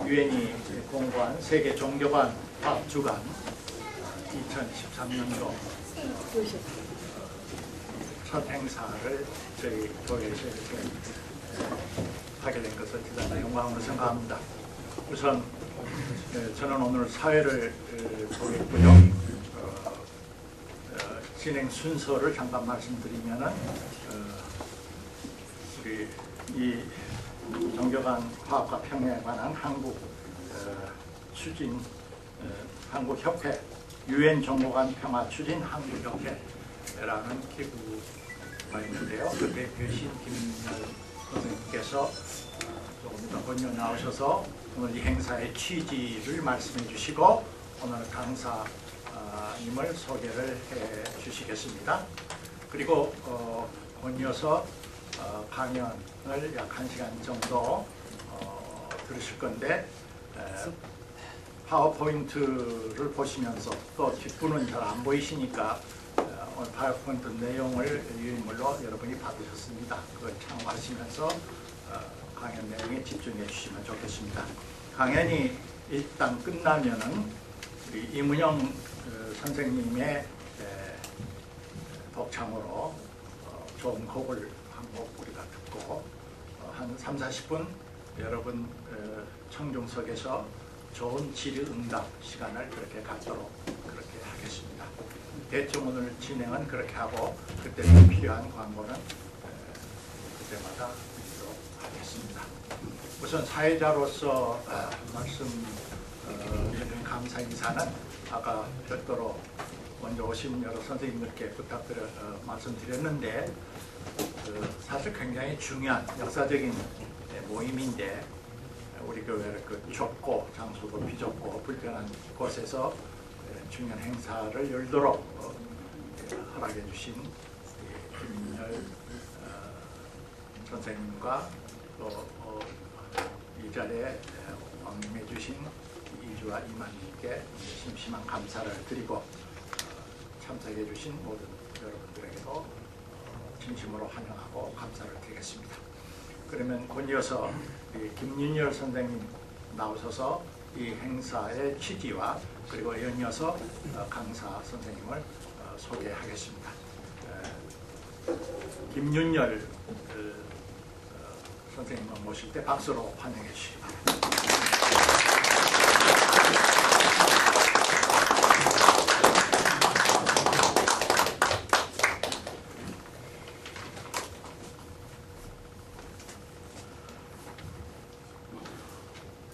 유엔이 공고한 세계 종교관 화합 주간 2013년도 첫 행사를 저희 교회에서 이렇게 하게 된 것을 대단히 영광으로 생각합니다. 우선 저는 오늘 사회를 보겠고요. 진행 순서를 잠깐 말씀드리면은 우리 이 종교간 화합과 평화에 관한 한국 추진 한국협회 유엔 종교간 평화 추진 한국협회라는 기구가 있는데요. 그 대표이신 김민열 선생님께서 조금 더 먼저 나오셔서 오늘 이 행사의 취지를 말씀해 주시고 오늘 강사님을 소개를 해 주시겠습니다. 그리고 곧이어서 강연을 약 1시간 정도 들으실 건데 파워포인트를 보시면서 또 뒷부는 잘 안 보이시니까 오늘 파워포인트 내용을 유인물로 여러분이 받으셨습니다. 그걸 참고하시면서 강연 내용에 집중해 주시면 좋겠습니다. 강연이 일단 끝나면은 우리 이문영 선생님의 독창으로 좋은 곡을 한 곡 우리가 듣고 한 30-40분 여러분 청중석에서 좋은 질의응답 시간을 그렇게 갖도록 그렇게 하겠습니다. 대충 오늘 진행은 그렇게 하고 그때 필요한 광고는 그때마다 드리도록 하겠습니다. 우선 사회자로서 말씀드린 감사 인사는 아까 별도로 먼저 오신 여러 선생님들께 부탁드려 말씀드렸는데 사실 굉장히 중요한 역사적인 모임인데 우리 교회를 좁고 장소도 비좁고 불편한 곳에서 중요한 행사를 열도록 허락해 주신 김민열 선생님과 또 이 자리에 왕림해 주신 이주와 이만님께 심심한 감사를 드리고 참석해 주신 모든 여러분들에게도 진심으로 환영하고 감사를 드리겠습니다. 그러면 곧이어서 김윤열 선생님 나오셔서 이 행사의 취지와 그리고 연이어서 강사 선생님을 소개하겠습니다. 김윤열 선생님을 모실 때 박수로 환영해 주시기 바랍니다.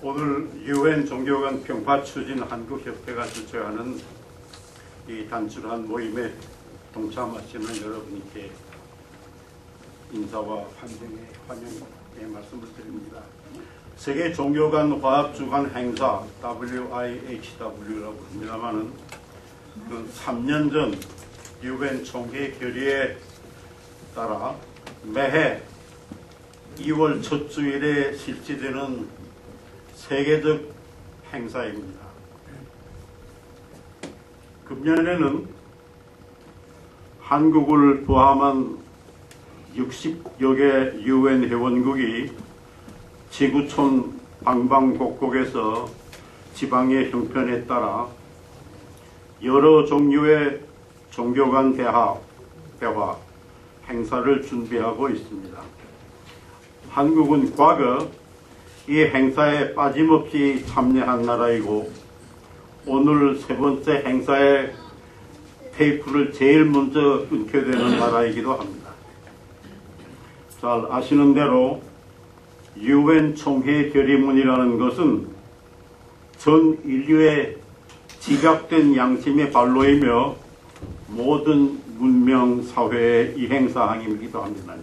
오늘 유엔 종교간 평화 추진 한국협회가 주최하는 이 단출한 모임에 동참하시는 여러분께 인사와 환영의 말씀을 드립니다. 세계 종교간 화합 주간 행사 WIHW라고 합니다만은 3년 전 유엔 총회 결의에 따라 매해 2월 첫 주일에 실시되는 세계적 행사입니다. 금년에는 한국을 포함한 60여 개 유엔 회원국이 지구촌 방방곡곡에서 지방의 형편에 따라 여러 종류의 종교 간 대화 행사를 준비하고 있습니다. 한국은 과거 이 행사에 빠짐없이 참여한 나라이고 오늘 세 번째 행사에 테이프를 제일 먼저 끊게 되는 나라이기도 합니다. 잘 아시는 대로 유엔 총회 결의문이라는 것은 전 인류의 집약된 양심의 발로이며 모든 문명 사회의 이행사항이기도 합니다.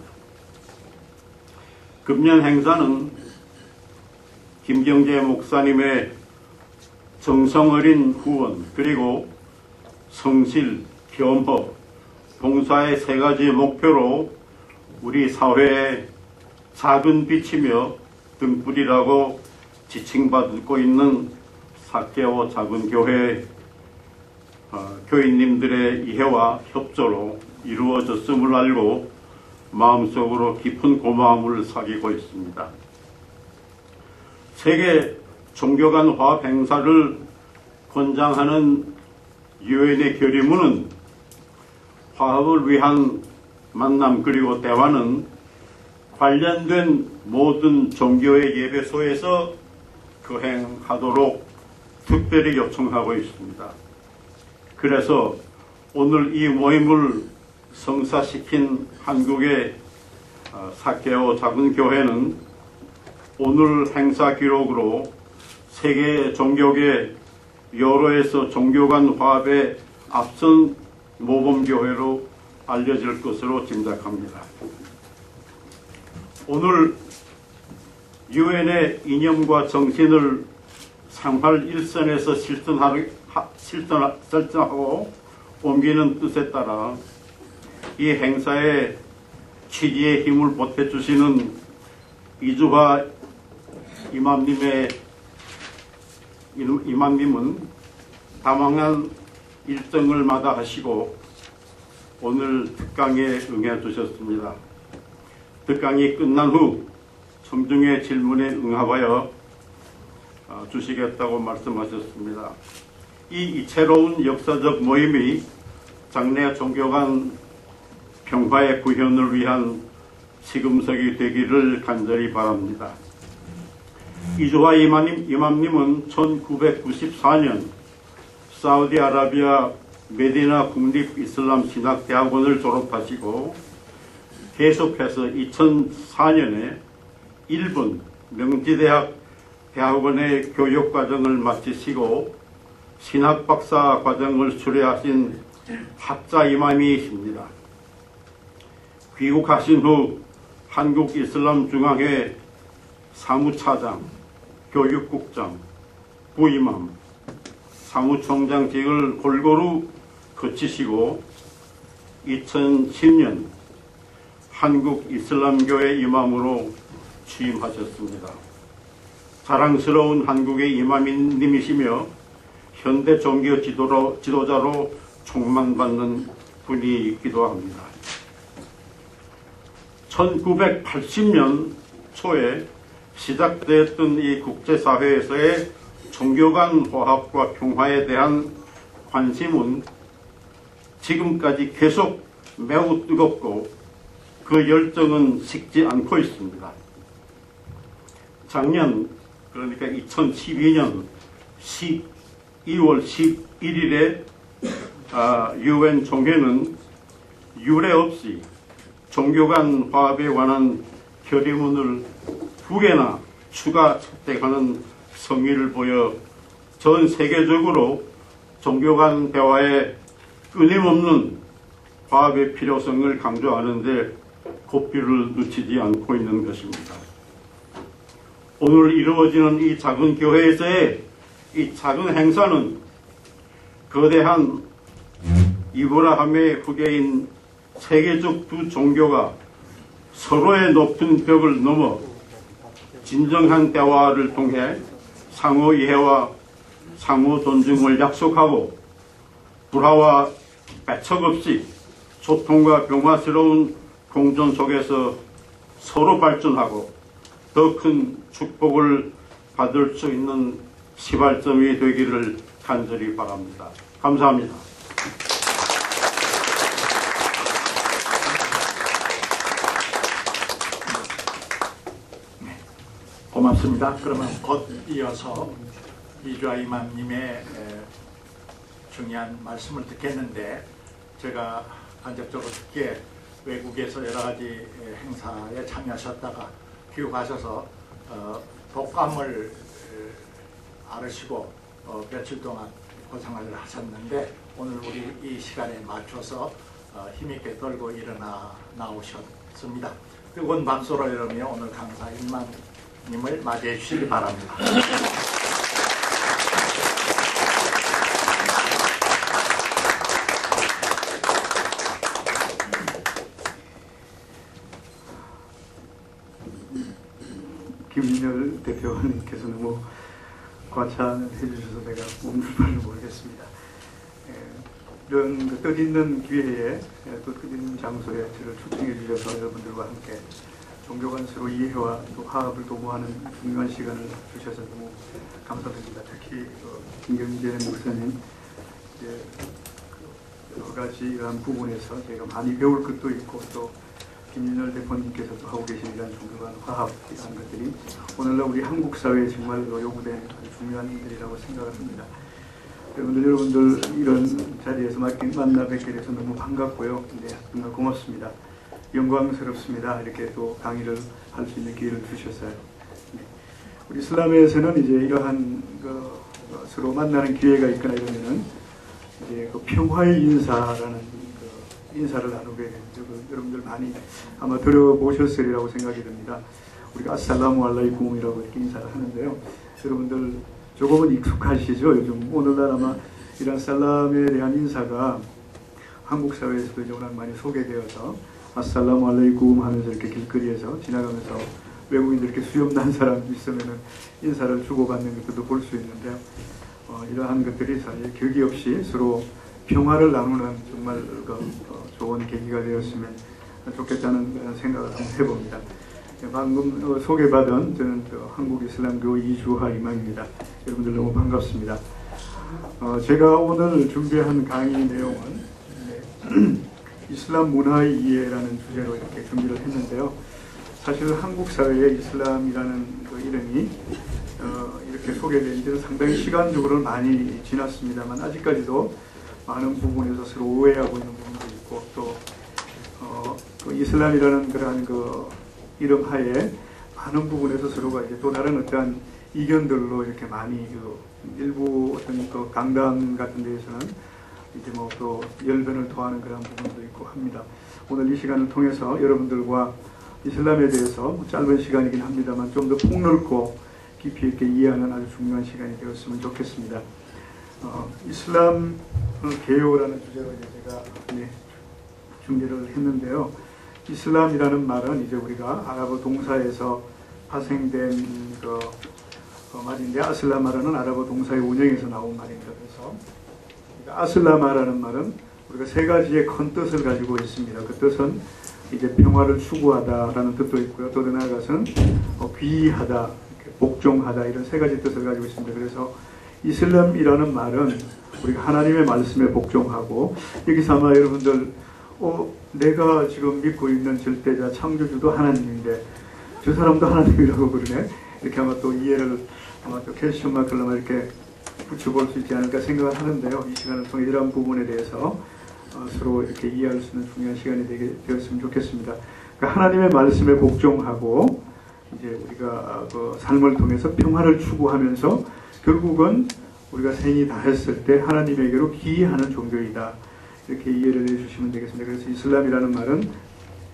금년 행사는 김경재 목사님의 정성어린 후원 그리고 성실, 겸허, 봉사의 세 가지 목표로 우리 사회에 작은 빛이며 등불이라고 지칭받고 있는 사개오 작은 교회 교인님들의 이해와 협조로 이루어졌음을 알고 마음속으로 깊은 고마움을 사귀고 있습니다. 세계 종교 간 화합 행사를 권장하는 유엔의 결의문은 화합을 위한 만남 그리고 대화는 관련된 모든 종교의 예배소에서 거행하도록 특별히 요청하고 있습니다. 그래서 오늘 이 모임을 성사시킨 한국의 사케오 작은 교회는 오늘 행사 기록으로 세계 종교계 여로에서 종교 간 화합에 앞선 모범교회로 알려질 것으로 짐작합니다. 오늘 유엔의 이념과 정신을 생활 일선에서 실천하고 옮기는 뜻에 따라 이 행사에 취지에 힘을 보태주시는 이주화 이맘님은 다망한 일정을 마다하시고 오늘 특강에 응해 주셨습니다. 특강이 끝난 후 청중의 질문에 응하여 주시겠다고 말씀하셨습니다. 이 이채로운 역사적 모임이 장래 종교 간 평화의 구현을 위한 시금석이 되기를 간절히 바랍니다. 이주화 이맘님은 1994년 사우디아라비아 메디나 국립이슬람신학대학원을 졸업하시고 계속해서 2004년에 일본 명지대학 대학원의 교육과정을 마치시고 신학박사 과정을 수료하신 학자 이맘이십니다. 귀국하신 후 한국이슬람중앙회 사무차장, 교육국장, 부이맘, 사무총장직을 골고루 거치시고 2010년 한국이슬람교회 이맘으로 취임하셨습니다. 자랑스러운 한국의 이맘님이시며 현대 종교 지도자로 촉망받는 분이기도 합니다. 1980년 초에 시작되었던 이 국제사회에서의 종교 간 화합과 평화에 대한 관심은 지금까지 계속 매우 뜨겁고 그 열정은 식지 않고 있습니다. 작년 그러니까 2012년 12월 11일에 유엔 총회는 유례 없이 종교 간 화합에 관한 결의문을 2개나 추가 채택하는 성의를 보여 전 세계적으로 종교 간 대화의 끊임없는 화합의 필요성을 강조하는 데 고삐를 놓치지 않고 있는 것입니다. 오늘 이루어지는 이 작은 교회에서의 이 작은 행사는 거대한 이브라함의 후계인 세계적 두 종교가 서로의 높은 벽을 넘어 진정한 대화를 통해 상호 이해와 상호 존중을 약속하고 불화와 배척 없이 소통과 평화스러운 공존 속에서 서로 발전하고 더 큰 축복을 받을 수 있는 시발점이 되기를 간절히 바랍니다. 감사합니다. 고맙습니다. 그러면 곧 이어서 이주화 이맘님의 중요한 말씀을 듣겠는데, 제가 간접적으로 듣기에 외국에서 여러 가지 행사에 참여하셨다가 귀국하셔서 독감을 앓으시고 며칠 동안 고생을 하셨는데, 오늘 우리 이 시간에 맞춰서 힘있게 떨고 일어나 나오셨습니다. 뜨거운 박수로 여러분이 오늘 강사 이맘님을 맞이해 주시기 바랍니다. 김인열 대표님께서 너무 과찬해 주셔서 내가 몸둘 바를 모르겠습니다. 이런 뜻있는 기회에 또 뜻있는 장소에 저를 초청해 주셔서 여러분들과 함께 종교 간 서로 이해와 또 화합을 도모하는 중요한 시간을 주셔서 너무 감사드립니다. 특히 김경재 목사님 여러 가지 이러한 부분에서 저희가 많이 배울 것도 있고 또 김윤열 대표님께서도 하고 계신 이런 종교 간 화합 이런 것들이 오늘날 우리 한국 사회에 정말 요구된 아주 중요한 일들이라고 생각을 합니다. 여러분들 이런 자리에서 만나 뵙게 돼서 너무 반갑고요. 네, 정말 고맙습니다. 영광스럽습니다. 이렇게 또 강의를 할 수 있는 기회를 주셨어요. 네. 우리 이슬람에서는 이제 이러한 서로 만나는 기회가 있거나 이러면은 이제 그 평화의 인사라는 인사를 나누게 되는데 여러분들 많이 아마 들어보셨으리라고 생각이 듭니다. 우리가 아살라무 알라이쿰이라고 이렇게 인사를 하는데요. 여러분들 조금은 익숙하시죠? 요즘 오늘날 아마 이런 살람에 대한 인사가 한국 사회에서도 이제 워낙 많이 소개되어서 아살라무 알라이쿰 하면서 이렇게 길거리에서 지나가면서 외국인들 이렇게 수염 난 사람 있으면은 인사를 주고받는 것도 볼 수 있는데요. 이러한 것들이 사실 격이 없이 서로 평화를 나누는 정말 좋은 계기가 되었으면 좋겠다는 생각을 한번 해봅니다. 방금 소개받은 저는 한국 이슬람교 이주하 이마입니다. 여러분들 너무 반갑습니다. 제가 오늘 준비한 강의 내용은 이슬람 문화의 이해라는 주제로 이렇게 준비를 했는데요. 사실 한국 사회에 이슬람이라는 그 이름이 이렇게 소개된 지는 상당히 시간적으로는 많이 지났습니다만 아직까지도 많은 부분에서 서로 오해하고 있는 부분도 있고 또 그 이슬람이라는 그러한 그 이름 하에 많은 부분에서 서로가 이제 또 다른 어떠한 이견들로 이렇게 많이 일부 어떤 그 강당 같은 데에서는 이제 뭐 또 열변을 토하는 그런 부분도 있고 합니다. 오늘 이 시간을 통해서 여러분들과 이슬람에 대해서 짧은 시간이긴 합니다만 좀 더 폭넓고 깊이 있게 이해하는 아주 중요한 시간이 되었으면 좋겠습니다. 이슬람 개요라는 주제로 이제 제가 준비를 했는데요. 이슬람이라는 말은 이제 우리가 아랍어 동사에서 파생된 말인데 아슬라마라는 아랍어 동사의 원형에서 나온 말입니다. 그래서 아슬라마라는 말은 우리가 세 가지의 큰 뜻을 가지고 있습니다. 그 뜻은 이제 평화를 추구하다라는 뜻도 있고요. 또 나아가서는 귀의하다, 복종하다 이런 세 가지 뜻을 가지고 있습니다. 그래서 이슬람이라는 말은 우리가 하나님의 말씀에 복종하고 여기서 아마 여러분들 내가 지금 믿고 있는 절대자 창조주도 하나님인데 저 사람도 하나님이라고 그러네 이렇게 아마 또 이해를 아마 또 퀘스천 마크를 이렇게 붙여볼 수 있지 않을까 생각을 하는데요. 이 시간을 통해 이러한 부분에 대해서 서로 이렇게 이해할 수 있는 중요한 시간이 되었으면 좋겠습니다. 그러니까 하나님의 말씀에 복종하고 이제 우리가 그 삶을 통해서 평화를 추구하면서 결국은 우리가 생이 다했을 때 하나님에게로 기이하는 종교이다. 이렇게 이해를 해주시면 되겠습니다. 그래서 이슬람이라는 말은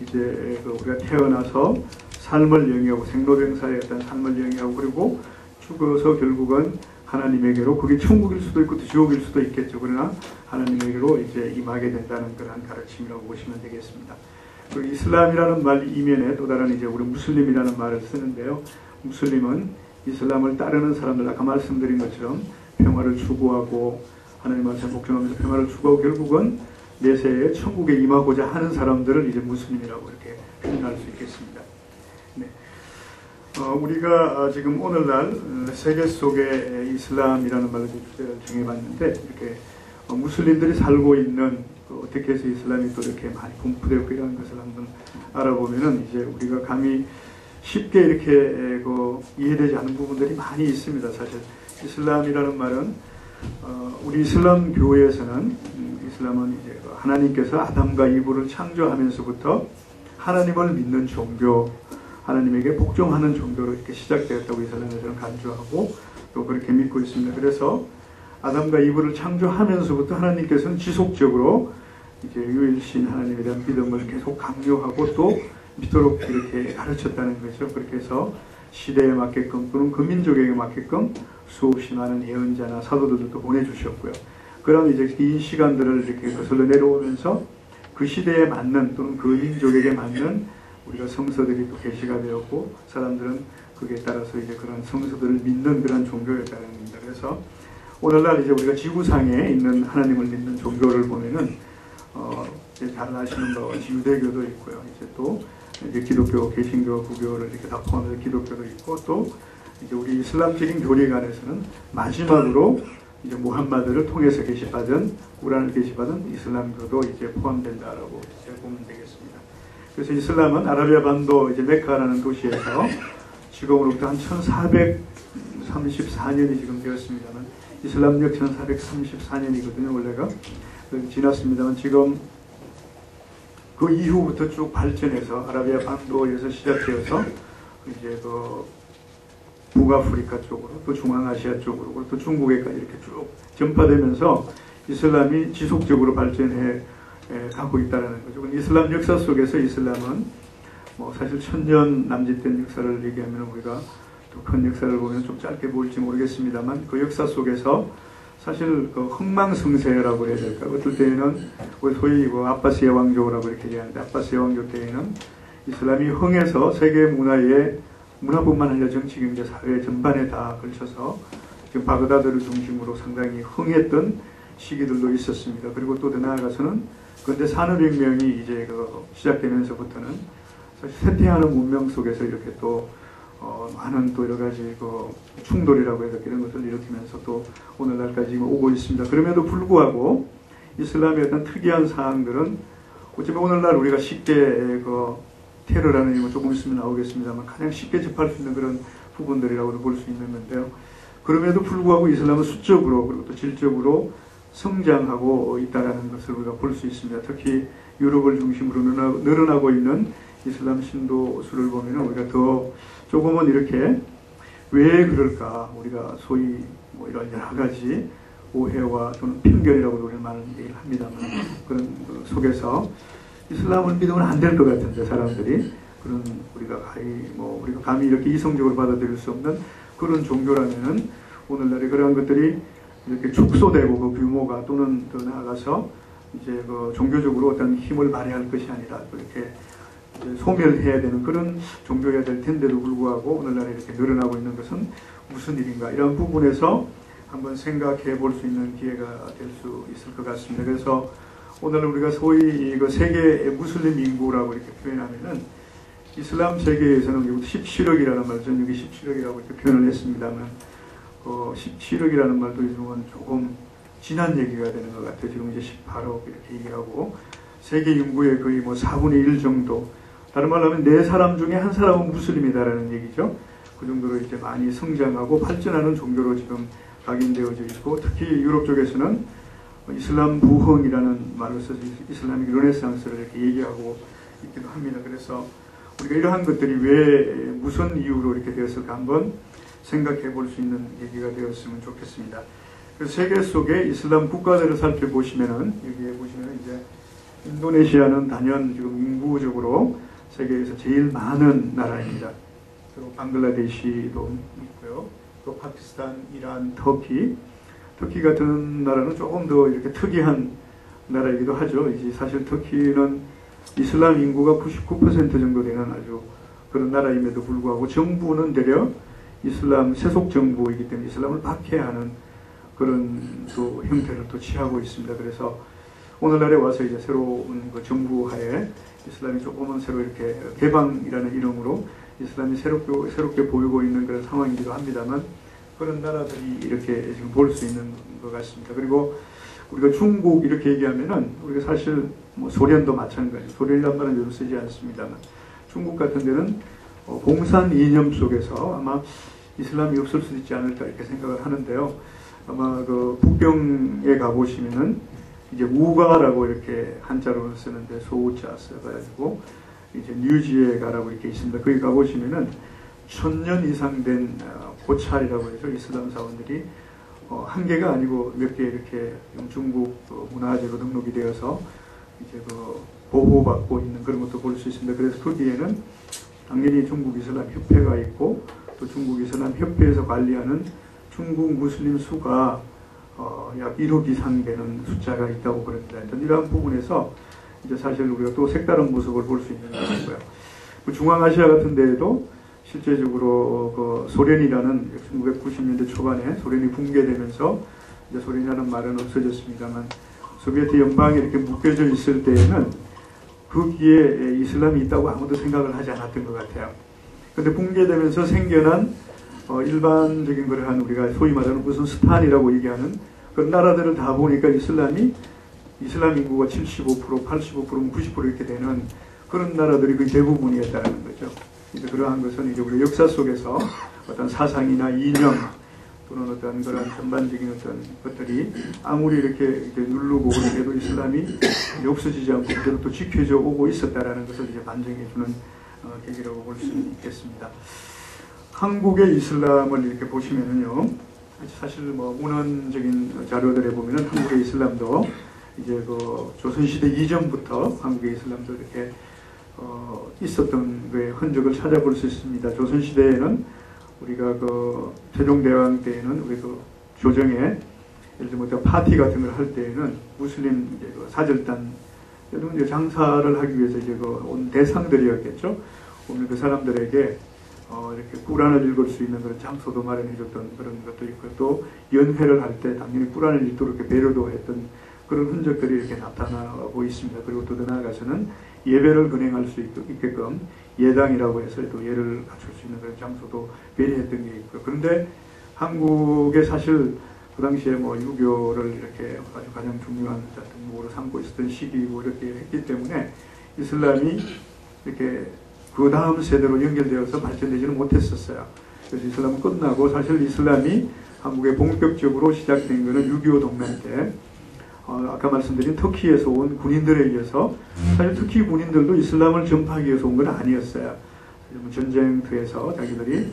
이제 우리가 태어나서 삶을 영위하고 생로병사의 어떤 삶을 영위하고 그리고 죽어서 결국은 하나님에게로 그게 천국일 수도 있고 지옥일 수도 있겠죠. 그러나 하나님에게로 이제 임하게 된다는 그런 가르침이라고 보시면 되겠습니다. 그리고 이슬람이라는 말 이면에 또 다른 이제 우리 무슬림이라는 말을 쓰는데요. 무슬림은 이슬람을 따르는 사람들 아까 말씀드린 것처럼 평화를 추구하고 하나님 말씀에 복종하면서 평화를 추구하고 결국은 내세에 천국에 임하고자 하는 사람들을 이제 무슬림이라고 이렇게 표현할 수 있겠습니다. 네. 우리가 지금 오늘날 세계 속에 이슬람이라는 말로 주제를 정해봤는데 이렇게 무슬림들이 살고 있는 어떻게 해서 이슬람이 또 이렇게 많이 분포되고 이런 것을 한번 알아보면은 이제 우리가 감히 쉽게 이렇게 이해되지 않는 부분들이 많이 있습니다. 사실 이슬람이라는 말은 우리 이슬람 교회에서는 이슬람은 이제 하나님께서 아담과 이브를 창조하면서부터 하나님을 믿는 종교, 하나님에게 복종하는 종교로 이렇게 시작되었다고 이슬람에서는 간주하고 또 그렇게 믿고 있습니다. 그래서 아담과 이브를 창조하면서부터 하나님께서는 지속적으로 이제 유일신 하나님에 대한 믿음을 계속 강요하고 또 믿도록 이렇게 가르쳤다는 거죠. 그렇게 해서 시대에 맞게끔 또는 그 민족에게 맞게끔 수없이 많은 예언자나 사도들도 보내주셨고요. 그런 이제 긴 시간들을 이렇게 거슬러 내려오면서 그 시대에 맞는 또는 그 민족에게 맞는 우리가 성서들이 또 계시가 되었고 사람들은 거기에 따라서 이제 그런 성서들을 믿는 그런 종교였다는 겁니다. 그래서 오늘날 이제 우리가 지구상에 있는 하나님을 믿는 종교를 보면은 잘 아시는 바와 같이 유대교도 있고요. 이제 또 이제 기독교, 개신교, 부교를 이렇게 다 포함해서 기독교도 있고 또 이제 우리 이슬람적인 교리관에서는 마지막으로 이제 무함마드를 통해서 계시받은 꾸란을 계시받은 이슬람교도 이제 포함된다라고 이제 보면 되겠습니다. 그래서 이슬람은 아라비아 반도 이제 메카라는 도시에서 지금으로부터 한 1434년이 지금 되었습니다만 이슬람력 1434년이거든요. 원래가 지났습니다만 지금 그 이후부터 쭉 발전해서 아라비아 반도에서 시작되어서 이제 그 북아프리카 쪽으로 또 중앙아시아 쪽으로 또 중국에까지 이렇게 쭉 전파되면서 이슬람이 지속적으로 발전해 가고 있다는 거죠. 이슬람 역사 속에서 이슬람은 뭐 사실 1000년 남짓된 역사를 얘기하면 우리가 또 큰 역사를 보면 좀 짧게 볼지 모르겠습니다만 그 역사 속에서 사실 그 흥망성쇠라고 해야 될까? 어떨 때에는 소위 그 아바시아 왕조라고 이렇게 얘기하는데 아바시아 왕조 때에는 이슬람이 흥해서 세계 문화뿐만 아니라 정치, 경제, 사회 전반에 다 걸쳐서 지금 바그다드를 중심으로 상당히 흥했던 시기들도 있었습니다. 그리고 또 더 나아가서는 근대 산업혁명이 이제 시작되면서부터는 사실 쇠퇴하는 문명 속에서 이렇게 또 많은 또 여러 가지 그 충돌이라고 해서 이런 것들을 일으키면서 또 오늘날까지 지금 오고 있습니다. 그럼에도 불구하고 이슬람의 어떤 특이한 사항들은 어쩌면 오늘날 우리가 쉽게 그 테러라는 이유 조금 있으면 나오겠습니다만 가장 쉽게 접할 수 있는 그런 부분들이라고 볼 수 있는 건데요. 그럼에도 불구하고 이슬람은 수적으로 그리고 또 질적으로 성장하고 있다는 것을 우리가 볼 수 있습니다. 특히 유럽을 중심으로 늘어나고 있는 이슬람 신도 수를 보면 우리가 더 조금은 이렇게 왜 그럴까 우리가 소위 뭐 이런 여러 가지 오해와 또는 편견이라고 우리는 많은 얘기를 합니다만 그런 속에서 이슬람을 믿으면 안 될 것 같은데 사람들이 그런 우리가 감히 이렇게 이성적으로 받아들일 수 없는 그런 종교라면은 오늘날에 그러한 것들이 이렇게 축소되고 그 규모가 또는 더 나아가서 이제 그 종교적으로 어떤 힘을 발휘할 것이 아니라 이렇게 소멸해야 되는 그런 종교여야 될 텐데도 불구하고 오늘날에 이렇게 늘어나고 있는 것은 무슨 일인가 이런 부분에서 한번 생각해 볼 수 있는 기회가 될 수 있을 것 같습니다. 그래서 오늘 우리가 소위 그 세계 무슬림 인구라고 이렇게 표현하면은 이슬람 세계에서는 17억이라는 말, 전 여기 17억이라고 이렇게 표현을 했습니다만 17억이라는 말도 요즘은 조금 지난 얘기가 되는 것 같아요. 지금 이제 18억 이렇게 얘기하고 세계 인구의 거의 뭐 4분의 1 정도 다른 말로 하면 4사람 중에 1사람은 무슬림이다라는 얘기죠. 그 정도로 이제 많이 성장하고 발전하는 종교로 지금 각인되어져 있고 특히 유럽 쪽에서는 이슬람 부흥이라는 말을 써서 이슬람의 르네상스를 이렇게 얘기하고 있기도 합니다. 그래서 우리가 이러한 것들이 왜 무슨 이유로 이렇게 되었을까 한번 생각해 볼 수 있는 얘기가 되었으면 좋겠습니다. 그래서 세계 속의 이슬람 국가들을 살펴보시면은 여기에 보시면 이제 인도네시아는 단연 지금 인구적으로 세계에서 제일 많은 나라입니다. 그리고 방글라데시도 있고요. 또 파키스탄, 이란, 터키 같은 나라는 조금 더 이렇게 특이한 나라이기도 하죠. 이제 사실 터키는 이슬람 인구가 99% 정도 되는 아주 그런 나라임에도 불구하고 정부는 되려 이슬람 세속 정부이기 때문에 이슬람을 박해하는 그런 또 형태를 또 취하고 있습니다. 그래서 오늘날에 와서 이제 새로운 그 정부 하에 이슬람이 조금은 새로 이렇게 개방이라는 이름으로 이슬람이 새롭게 보이고 있는 그런 상황이기도 합니다만 그런 나라들이 이렇게 지금 볼 수 있는 것 같습니다. 그리고 우리가 중국 이렇게 얘기하면은 우리가 사실 뭐 소련도 마찬가지. 소련이란 말은 요즘 쓰지 않습니다만 중국 같은 데는 공산 이념 속에서 아마 이슬람이 없을 수도 있지 않을까 이렇게 생각을 하는데요. 아마 그 북경에 가보시면은 이제 우가라고 이렇게 한자로 쓰는데 소우자 써가지고 이제 뉴지에가라고 이렇게 있습니다. 거기 가보시면은 1000년 이상 된 고찰이라고 해서 이슬람 사원들이 한 개가 아니고 몇 개 이렇게 중국 문화재로 등록이 되어서 이제 그 보호받고 있는 그런 것도 볼 수 있습니다. 그래서 거기에는 당연히 중국 이슬람 협회가 있고 또 중국 이슬람 협회에서 관리하는 중국 무슬림 수가 약 1억 이상 되는 숫자가 있다고 그럽니다. 이러한 부분에서 이제 사실 우리가 또 색다른 모습을 볼 수 있는 것이고요. 중앙아시아 같은 데에도 실제적으로 그 소련이라는 1990년대 초반에 소련이 붕괴되면서 이제 소련이라는 말은 없어졌습니다만 소비에트 연방이 이렇게 묶여져 있을 때에는 거기에 이슬람이 있다고 아무도 생각을 하지 않았던 것 같아요. 근데 붕괴되면서 생겨난 일반적인 그러한 우리가 소위 말하는 무슨 스탄이라고 얘기하는 그런 나라들을 다 보니까 이슬람 인구가 75%, 85%, 90% 이렇게 되는 그런 나라들이 거의 대부분이었다는 거죠. 이제 그러한 것은 이제 우리 역사 속에서 어떤 사상이나 이념 또는 어떤 그런 전반적인 어떤 것들이 아무리 이렇게 누르고 그래도 이슬람이 없어지지 않고 그대로 또 지켜져 오고 있었다라는 것을 이제 반증해 주는 계기라고 볼 수 있겠습니다. 한국의 이슬람을 이렇게 보시면은요, 사실 뭐 문헌적인 자료들에 보면은 한국의 이슬람도 이제 그 조선시대 이전부터 한국의 이슬람도 이렇게 있었던 그 흔적을 찾아볼 수 있습니다. 조선시대에는 우리가 그 세종대왕 때에는 우리 그 조정에 예를 들면 파티 같은 걸 할 때에는 무슬림 이제 그 사절단 이제 장사를 하기 위해서 이제 그 온 대상들이었겠죠. 오늘 그 사람들에게 이렇게 꾸란을 읽을 수 있는 그런 장소도 마련해줬던 그런 것도 있고 또 연회를 할 때 당연히 꾸란을 읽도록 이렇게 배려도 했던 그런 흔적들이 이렇게 나타나고 있습니다. 그리고 또 더 나아가서는 예배를 근행할 수 있게끔 예당이라고 해서 또 예를 갖출 수 있는 그런 장소도 배려했던 게 있고요. 그런데 한국에 사실 그 당시에 뭐 유교를 이렇게 아주 가장 중요한 등목으로 삼고 있었던 시기고 이렇게 했기 때문에 이슬람이 이렇게 그 다음 세대로 연결되어서 발전되지는 못했었어요. 그래서 이슬람은 끝나고 사실 이슬람이 한국에 본격적으로 시작된 것은 6.25 동맹 때 아까 말씀드린 터키에서 온 군인들에 의해서 사실 터키 군인들도 이슬람을 전파하기 위해서 온 건 아니었어요. 전쟁터에서 자기들이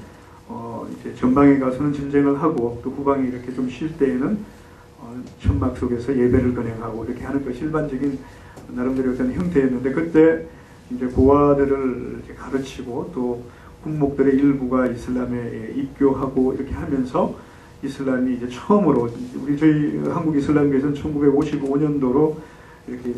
이제 전방에 가서는 전쟁을 하고 또 후방에 이렇게 좀 쉴 때에는 천막 속에서 예배를 건행하고 이렇게 하는 것이 일반적인 나름대로 어떤 형태였는데 그때 이제 고아들을 이제 가르치고 또 군목들의 일부가 이슬람에 입교하고 이렇게 하면서 이슬람이 이제 처음으로 저희 한국 이슬람교에서는 1955년도로 이렇게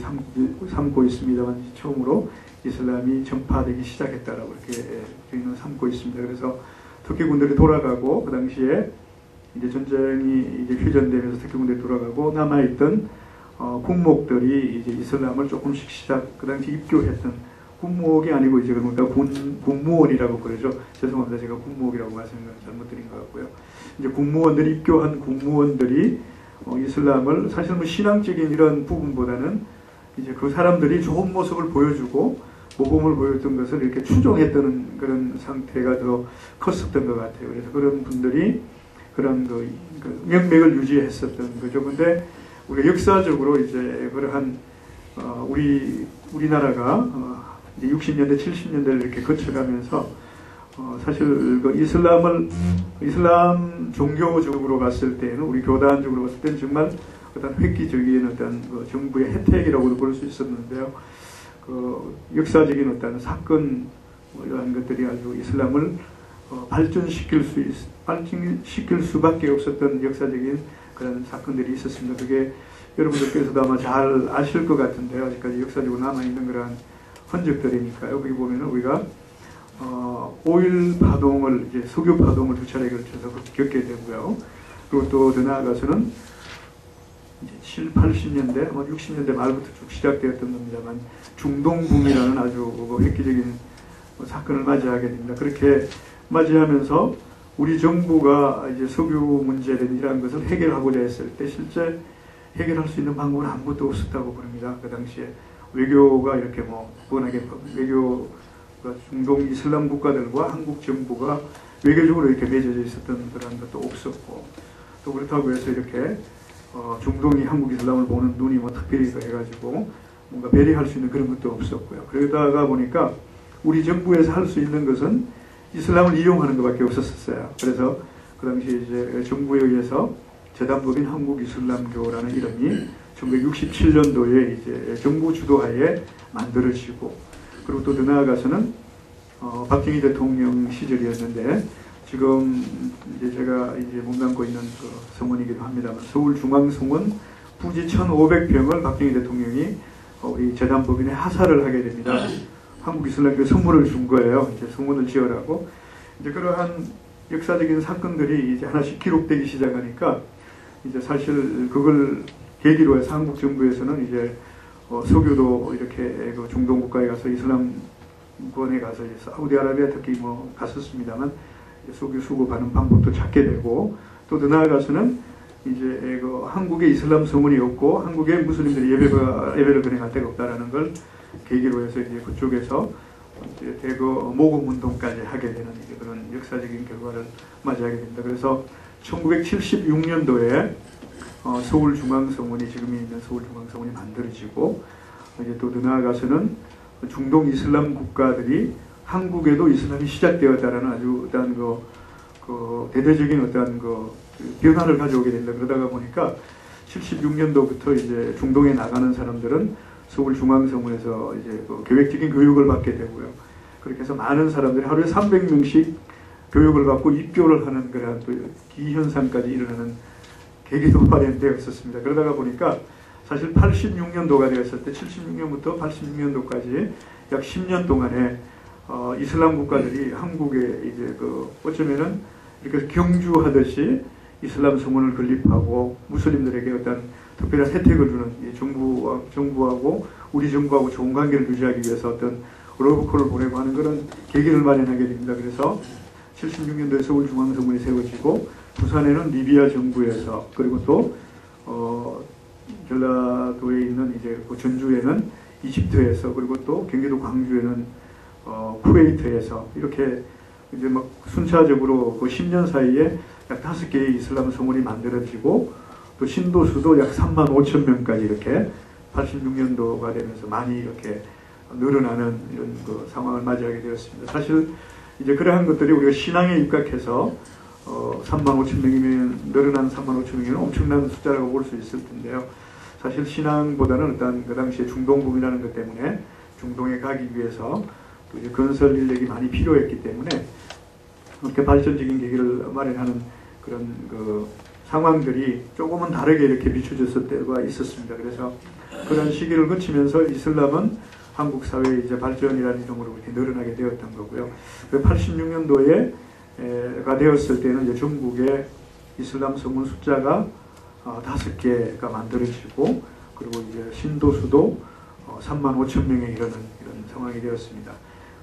삼고 있습니다만 처음으로 이슬람이 전파되기 시작했다라고 이렇게 저희는 삼고 있습니다. 그래서 터키 군들이 돌아가고 그 당시에 이제 전쟁이 이제 휴전되면서 터키 군들이 돌아가고 남아있던 군목들이 이제 이슬람을 조금씩 그 당시 입교했던 군목이 아니고 이제 그러니까 군무원이라고 그러죠. 죄송합니다. 제가 군목이라고 말씀을 잘못 드린 것 같고요. 이제 군무원들이 입교한 군무원들이 이슬람을 사실 뭐 신앙적인 이런 부분보다는 이제 그 사람들이 좋은 모습을 보여주고 모범을 보였던 것을 이렇게 추종했던 그런 상태가 더 컸었던 것 같아요. 그래서 그런 분들이 그런 그 명맥을 유지했었던 거죠. 근데 우리가 역사적으로 이제 그러한 우리나라가 이제 60년대, 70년대를 이렇게 거쳐가면서 사실 그 이슬람 종교적으로 봤을 때는 우리 교단적으로 봤을 때는 정말 어떤 획기적인 어떤 그 정부의 혜택이라고도 볼 수 있었는데요. 그 역사적인 어떤 사건 이러한 것들이 아주 이슬람을 발전시킬 수밖에 없었던 역사적인 그런 사건들이 있었습니다. 그게 여러분들께서도 아마 잘 아실 것 같은데요. 아직까지 역사적으로 남아있는 그런 흔적들이니까요. 거기 보면은 우리가 5.1 파동을 이제 석유 파동을 두 차례 걸쳐서 겪게 되고요. 그리고 또 더 나아가서는 이제 7, 80년대, 60년대 말부터 쭉 시작되었던 겁니다만 중동붐이라는 아주 획기적인 사건을 맞이하게 됩니다. 그렇게 맞이하면서 우리 정부가 이제 석유 문제를 이러한 것을 해결하고자 했을 때 실제 해결할 수 있는 방법은 아무것도 없었다고 그럽니다. 그 당시에 외교가 이렇게 뻔하게 외교가 중동 이슬람 국가들과 한국 정부가 외교적으로 이렇게 맺어져 있었던 그런 것도 없었고 또 그렇다고 해서 이렇게 중동이 한국 이슬람을 보는 눈이 특별히 해가지고 뭔가 배려할 수 있는 그런 것도 없었고요. 그러다가 보니까 우리 정부에서 할 수 있는 것은 이슬람을 이용하는 것밖에 없었어요. 그래서 그 당시에 이제 정부에 의해서 재단법인 한국이슬람교라는 이름이 1967년도에 이제 정부 주도하에 만들어지고 그리고 또 더 나아가서는 박정희 대통령 시절이었는데 지금 이제 제가 이제 몸담고 있는 그 성원이기도 합니다만 서울중앙성원 부지 1,500평을 박정희 대통령이 우리 재단법인에 하사를 하게 됩니다. 한국이슬람교 선물을 준 거예요. 이제 성원을 지어라고. 이제 그러한 역사적인 사건들이 이제 하나씩 기록되기 시작하니까 이제 사실 그걸 계기로 해서 한국 정부에서는 이제 석유도 이렇게 그 중동 국가에 가서 이슬람권에 가서 이제 사우디아라비아 특히 뭐 갔었습니다만 석유 수급하는 방법도 찾게 되고 또 더 나아가서는 이제 그 한국에 이슬람 성원이 없고 한국에 무슬림들이 예배를 진행할 데가 없다라는 걸 계기로 해서 이제 그쪽에서 이제 대거 모금 운동까지 하게 되는 이제 그런 역사적인 결과를 맞이하게 됩니다. 그래서 1976년도에 서울중앙성원이 지금 있는 서울중앙성원이 만들어지고 이제 또 더 나아가서는 중동 이슬람 국가들이 한국에도 이슬람이 시작되었다라는 아주 어떤 그 대대적인 어떤 그 변화를 가져오게 된다. 그러다가 보니까 76년도부터 이제 중동에 나가는 사람들은 서울중앙성원에서 이제 그 계획적인 교육을 받게 되고요. 그렇게 해서 많은 사람들이 하루에 300명씩 교육을 받고 입교를 하는 그런 또 기현상까지 일어나는 계기도 마련되었었습니다. 그러다가 보니까 사실 86년도가 되었을 때 76년부터 86년도까지 약 10년 동안에 이슬람 국가들이 한국에 이제 그 어쩌면은 이렇게 경주하듯이 이슬람 성원을 건립하고 무슬림들에게 어떤 특별한 혜택을 주는 정부하고 우리 정부하고 좋은 관계를 유지하기 위해서 어떤 러브콜을 보내고 하는 그런 계기를 마련하게 됩니다. 그래서 76년도에 서울중앙성원이 세워지고 부산에는 리비아 정부에서 그리고 또 전라도에 있는 이제 그 전주에는 이집트에서 그리고 또 경기도 광주에는 쿠웨이트에서 이렇게 이제 막 순차적으로 그 10년 사이에 약 5개의 이슬람 성원이 만들어지고 또 신도수도 약 3만 5천 명까지 이렇게 86년도가 되면서 많이 이렇게 늘어나는 이런 그 상황을 맞이하게 되었습니다. 사실 이제 그러한 것들이 우리가 신앙에 입각해서 3만 5천 명이면 늘어난 3만 5천 명이면 엄청난 숫자라고 볼 수 있을 텐데요. 사실 신앙보다는 일단 그 당시에 중동붐이라는 것 때문에 중동에 가기 위해서 또 이제 건설 인력이 많이 필요했기 때문에 그렇게 발전적인 계기를 마련하는 그런 그 상황들이 조금은 다르게 이렇게 비춰졌을 때가 있었습니다. 그래서 그런 시기를 거치면서 이슬람은 한국 사회의 이제 발전이라는 이름으로 이렇게 늘어나게 되었던 거고요. 86년도에가 되었을 때는 이제 전국에 이슬람 성원 숫자가 5개가 만들어지고 그리고 이제 신도수도 3만 5천 명에 이르는 이런 상황이 되었습니다.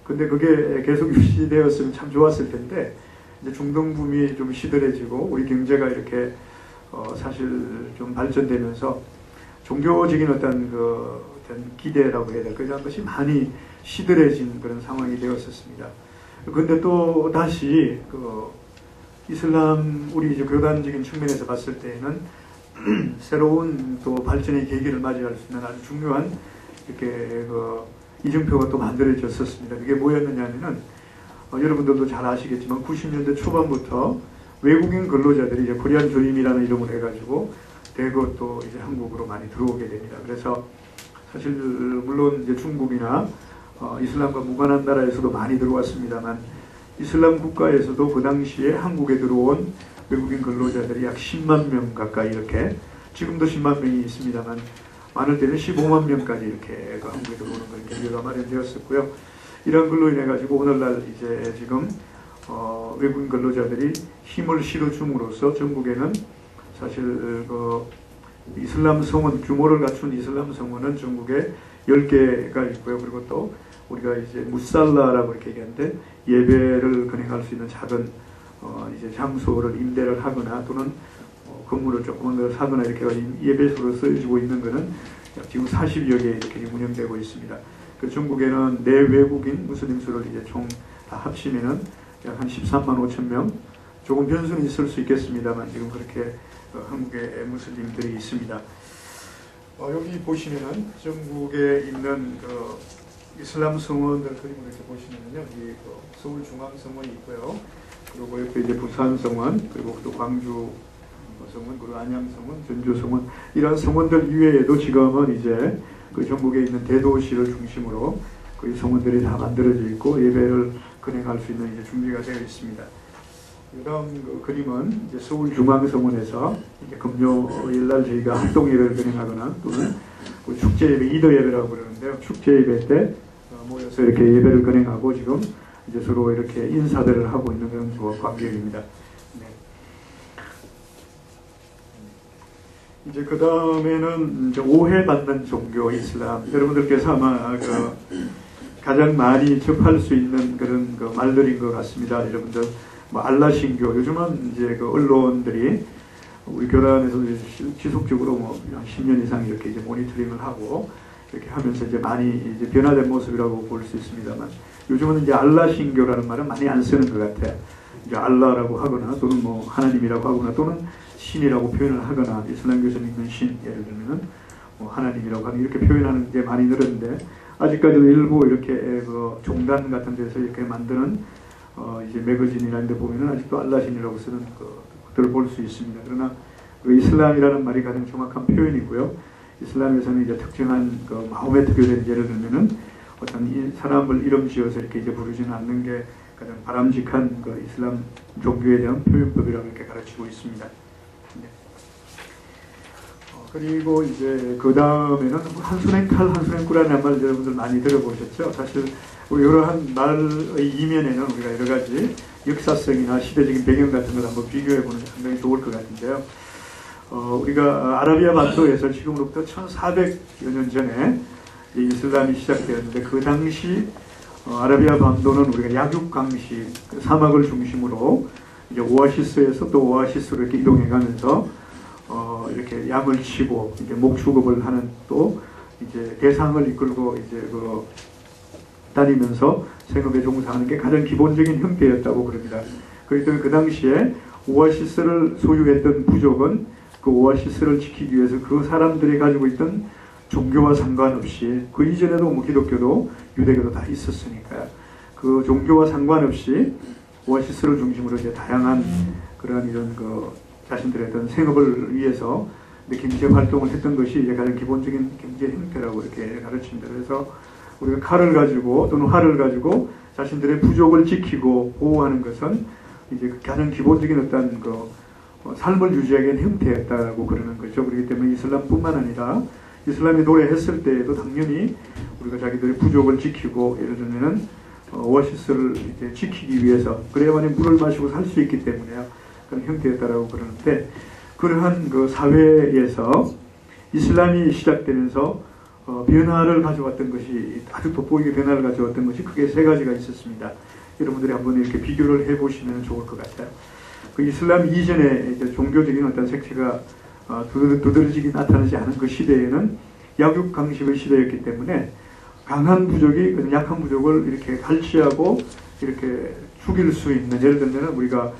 근데 그게 계속 유지되었으면 참 좋았을 텐데 이제 중동붐이 좀 시들해지고 우리 경제가 이렇게 사실 좀 발전되면서 종교적인 어떤 기대라고 해야 될까 그런 것이 많이 시들해진 그런 상황이 되었었습니다. 그런데 또 다시 이슬람 우리 이제 교단적인 측면에서 봤을 때에는 새로운 또 발전의 계기를 맞이할 수 있는 아주 중요한 이렇게 이정표가 또 만들어졌었습니다. 그게 뭐였느냐면은 여러분들도 잘 아시겠지만 90년대 초반부터 외국인 근로자들이 이제 코리안 드림이라는 이름을 해가지고 대거 또 이제 한국으로 많이 들어오게 됩니다. 그래서 사실 물론 이제 중국이나 이슬람과 무관한 나라에서도 많이 들어왔습니다만 이슬람 국가에서도 그 당시에 한국에 들어온 외국인 근로자들이 약 10만 명 가까이 이렇게 지금도 10만 명이 있습니다만 많을 때는 15만 명까지 이렇게 한국에 들어오는 그런 계기가 마련되었었고요. 이런 걸로 인해 가지고 오늘날 이제 지금 외국인 근로자들이 힘을 실어줌으로써 전국에는 사실 이슬람 성원 규모를 갖춘 이슬람 성원은 전국에 10개가 있고요. 그리고 또 우리가 이제 무살라라고 이렇게 얘기하는데 예배를 건행할 수 있는 작은 이제 장소를 임대를 하거나 또는 건물을 조그만 걸 사거나 이렇게 예배소로 쓰여지고 있는 것은 지금 40여 개 이렇게 운영되고 있습니다. 그 전국에는 내외국인 무슬림 수를 이제 총 다 합치면은 약 한 13만 5천 명, 조금 변수는 있을 수 있겠습니다만 지금 그렇게 한국에 무슬림들이 있습니다. 여기 보시면은 전국에 있는 이슬람 성원들 그림을 이렇게 보시면은요, 이 서울 중앙 성원이 있고요. 그리고 옆에 이제 부산 성원, 그리고 또 광주 성원, 그리고 안양 성원, 전주 성원 이런 성원들 이외에도 지금은 이제 그 전국에 있는 대도시를 중심으로 그 성원들이 다 만들어져 있고 예배를 건행할 수 있는 이제 준비가 되어 있습니다. 이런 그림은 이제 서울 중앙 성원에서 이제 금요일 날 저희가 합동 예배를 건행하거나 또는 그 축제 예배, 이더 예배라고 그러는데요. 축제 예배 때 모여서 이렇게 예배를 건행하고 지금 이제 서로 이렇게 인사들을 하고 있는 그런 광경입니다. 네. 이제 그 다음에는 오해받는 종교 이슬람. 여러분들께서 아마 가장 많이 접할 수 있는 그런 말들인 것 같습니다. 여러분들 뭐 알라 신교, 요즘은 이제 언론들이 우리 교단에서 지속적으로 한 10년 이상 이렇게 이제 모니터링을 하고 이렇게 하면서 이제 많이 이제 변화된 모습이라고 볼 수 있습니다만, 요즘은 이제 알라 신교라는 말은 많이 안 쓰는 것 같아요. 이제 알라라고 하거나 또는 뭐 하나님이라고 하거나 또는 신이라고 표현을 하거나, 이슬람교에서 믿는 신, 예를 들면은 뭐 하나님이라고 하는 이렇게 표현하는 게 많이 늘었는데, 아직까지도 일부 이렇게 종단 같은 데서 이렇게 만드는 이제 매거진이나 이런 데 보면은 아직도 알라신이라고 쓰는 것들을 볼 수 있습니다. 그러나 이슬람이라는 말이 가장 정확한 표현이고요. 이슬람에서는 이제 특정한 마호메트 교회를 예를 들면은 어떤 이 사람을 이름 지어서 이렇게 이제 부르지는 않는 게 가장 바람직한 이슬람 종교에 대한 표현법이라고 이렇게 가르치고 있습니다. 네. 그리고 이제 그 다음에는 한순행 칼, 한순행 꿀이라는 말 여러분들 많이 들어보셨죠? 사실 우리 이러한 말의 이면에는 우리가 여러 가지 역사성이나 시대적인 배경 같은 걸 한번 비교해보는 게 상당히 좋을 것 같은데요. 우리가 아라비아 반도에서 지금으로부터 1400여 년 전에 이슬람이 시작되었는데, 그 당시 아라비아 반도는 우리가 약육강시, 사막을 중심으로 이제 오아시스에서 또 오아시스로 이렇게 이동해가면서 이렇게 양을 치고 이제 목축업을 하는, 또 이제 대상을 이끌고 이제 다니면서 생업에 종사하는 게 가장 기본적인 형태였다고 그럽니다. 그랬더니 그 당시에 오아시스를 소유했던 부족은 그 오아시스를 지키기 위해서 그 사람들이 가지고 있던 종교와 상관없이, 그 이전에도 뭐 기독교도 유대교도 다 있었으니까요. 그 종교와 상관없이 오아시스를 중심으로 이제 다양한 그런 이런 자신들의 어떤 생업을 위해서 경제 활동을 했던 것이 이제 가장 기본적인 경제 형태라고 이렇게 가르칩니다. 그래서 우리가 칼을 가지고 또는 활을 가지고 자신들의 부족을 지키고 보호하는 것은 이제 가장 기본적인 어떤 삶을 유지하기 위한 형태였다고 그러는 거죠. 그렇기 때문에 이슬람뿐만 아니라 이슬람이 노래했을 때에도 당연히 우리가 자기들의 부족을 지키고, 예를 들면은 오아시스를 이제 지키기 위해서, 그래야만이 물을 마시고 살 수 있기 때문에요. 그런 형태였다라고 그러는데, 그러한 사회에서 이슬람이 시작되면서 변화를 가져왔던 것이, 아주 돋보이게 변화를 가져왔던 것이 크게 세 가지가 있었습니다. 여러분들이 한번 이렇게 비교를 해보시면 좋을 것 같아요. 그 이슬람 이전에 이제 종교적인 어떤 색채가 두드러지게 나타나지 않은 그 시대에는 약육강식의 시대였기 때문에 강한 부족이 약한 부족을 이렇게 갈취하고 이렇게 죽일 수 있는, 예를 들면 우리가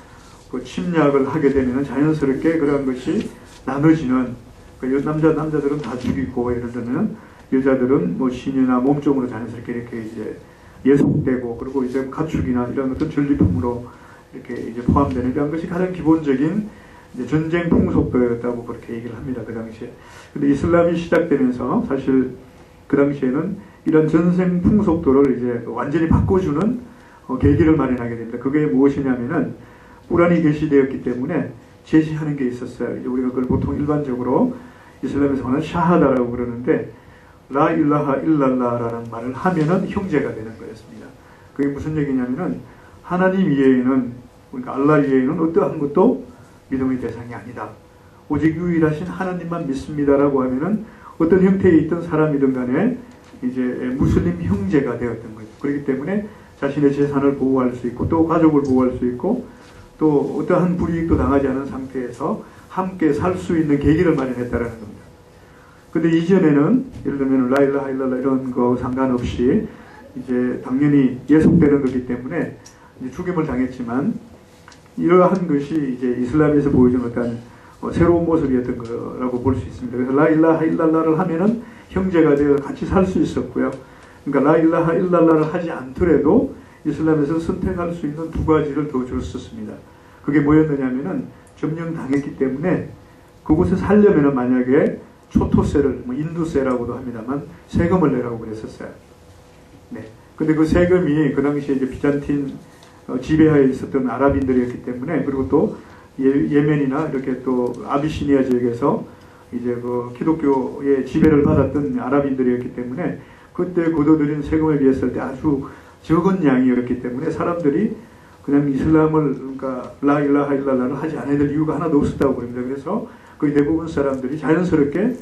침략을 하게 되면 자연스럽게 그런 것이 나눠지는, 남자들은 다 죽이고, 예를 들면 여자들은 뭐 신이나 몸종으로 자연스럽게 이렇게 이제 예속되고, 그리고 이제 가축이나 이런 어떤 전리품으로 이렇게 이제 포함되는 이런 것이 가장 기본적인 이제 전쟁 풍속도였다고 그렇게 얘기를 합니다. 그 당시에. 근데 이슬람이 시작되면서 사실 그 당시에는 이런 전쟁 풍속도를 이제 완전히 바꿔주는 계기를 마련하게 됩니다. 그게 무엇이냐면은 꾸란이 계시되었기 때문에 제시하는 게 있었어요. 이제 우리가 그걸 보통 일반적으로 이슬람에서 말하는 샤하다라고 그러는데, 라 일라하 일랄라라는 말을 하면은 형제가 되는 거였습니다. 그게 무슨 얘기냐면은 하나님 이외에는, 그러니까 알라 이외에는 어떠한 것도 믿음의 대상이 아니다. 오직 유일하신 하나님만 믿습니다라고 하면은 어떤 형태에 있던 사람이든 간에 이제 무슬림 형제가 되었던 거죠. 그렇기 때문에 자신의 재산을 보호할 수 있고, 또 가족을 보호할 수 있고, 또 어떠한 불이익도 당하지 않은 상태에서 함께 살 수 있는 계기를 마련했다라는 겁니다. 근데 이전에는 예를 들면 라일라하 일랄라 이런 거 상관없이 이제 당연히 예속되는 거기 때문에 이제 죽임을 당했지만, 이러한 것이 이제 이슬람에서 보여준 어떤 새로운 모습이었던 거라고 볼 수 있습니다. 그래서 라일라하 일랄라를 하면은 형제가 되어 같이 살 수 있었고요. 그러니까 라일라하 일랄라를 하지 않더라도 이슬람에서 선택할 수 있는 두 가지를 더 줬었습니다. 그게 뭐였느냐면은 점령당했기 때문에 그곳에 살려면은 만약에 초토세를, 뭐 인두세라고도 합니다만 세금을 내라고 그랬었어요. 네. 근데 그 세금이 그 당시에 이제 비잔틴 지배하에 있었던 아랍인들이었기 때문에, 그리고 또 예멘이나 이렇게 또 아비시니아 지역에서 이제 그 기독교의 지배를 받았던 아랍인들이었기 때문에 그때 거둬들인 세금에 비했을 때 아주 적은 양이었기 때문에 사람들이 그냥 이슬람을, 그러니까 라일라하 일랄라를 하지 않아야 될 이유가 하나도 없었다고 그럽니다. 그래서 거의 대부분 사람들이 자연스럽게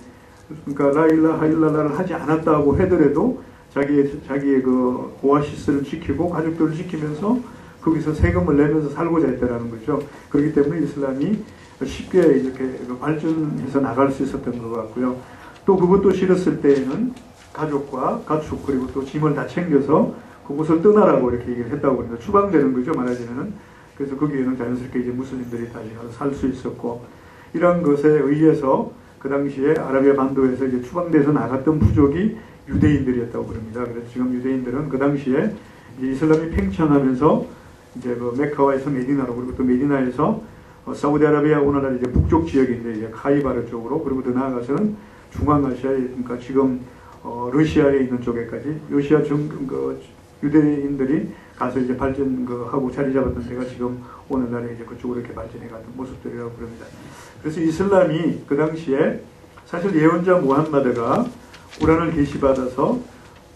그러니까 라일라하 일랄라를 하지 않았다고 하더라도 자기의 그 오아시스를 지키고 가족들을 지키면서 거기서 세금을 내면서 살고자 했다라는 거죠. 그렇기 때문에 이슬람이 쉽게 이렇게 발전해서 나갈 수 있었던 것 같고요. 또 그것도 싫었을 때에는 가족과 가축 그리고 또 짐을 다 챙겨서 그곳을 떠나라고 이렇게 얘기를 했다고 합니다. 추방되는 거죠, 말하자면은. 그래서 거기에는 자연스럽게 이제 무슬림들이 다시 가서 살 수 있었고, 이러한 것에 의해서 그 당시에 아라비아 반도에서 이제 추방돼서 나갔던 부족이 유대인들이었다고 그럽니다. 그래서 지금 유대인들은 그 당시에 이제 이슬람이 팽창하면서 이제 그 메카와에서 메디나로 그리고 또 메디나에서 사우디아라비아 오늘날 이제 북쪽 지역인데 이제 카이바르 쪽으로 그리고 더 나아가서는 중앙아시아에 그러니까 지금 러시아에 있는 쪽에까지 러시아 유대인들이 가서 이제 발전하고 자리 잡았던 데가 지금 오늘날에 이제 그쪽으로 이렇게 발전해 갔던 모습들이라고 그럽니다. 그래서 이슬람이 그 당시에 사실 예언자 무함마드가 꾸란을 계시받아서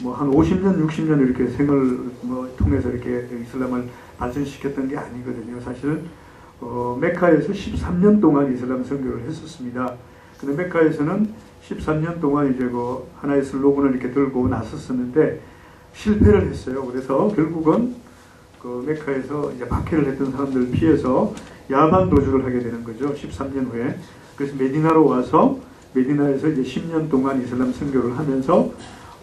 뭐 한 50년, 60년 이렇게 생을 통해서 이렇게 이슬람을 발전시켰던 게 아니거든요. 사실 메카에서 13년 동안 이슬람 선교를 했었습니다. 근데 메카에서는 13년 동안 이제 그 하나의 슬로건을 이렇게 들고 나섰었는데 실패를 했어요. 그래서 결국은 그 메카에서 이제 박해를 했던 사람들을 피해서 야만 도주를 하게 되는 거죠. 13년 후에. 그래서 메디나로 와서 메디나에서 이제 10년 동안 이슬람 선교를 하면서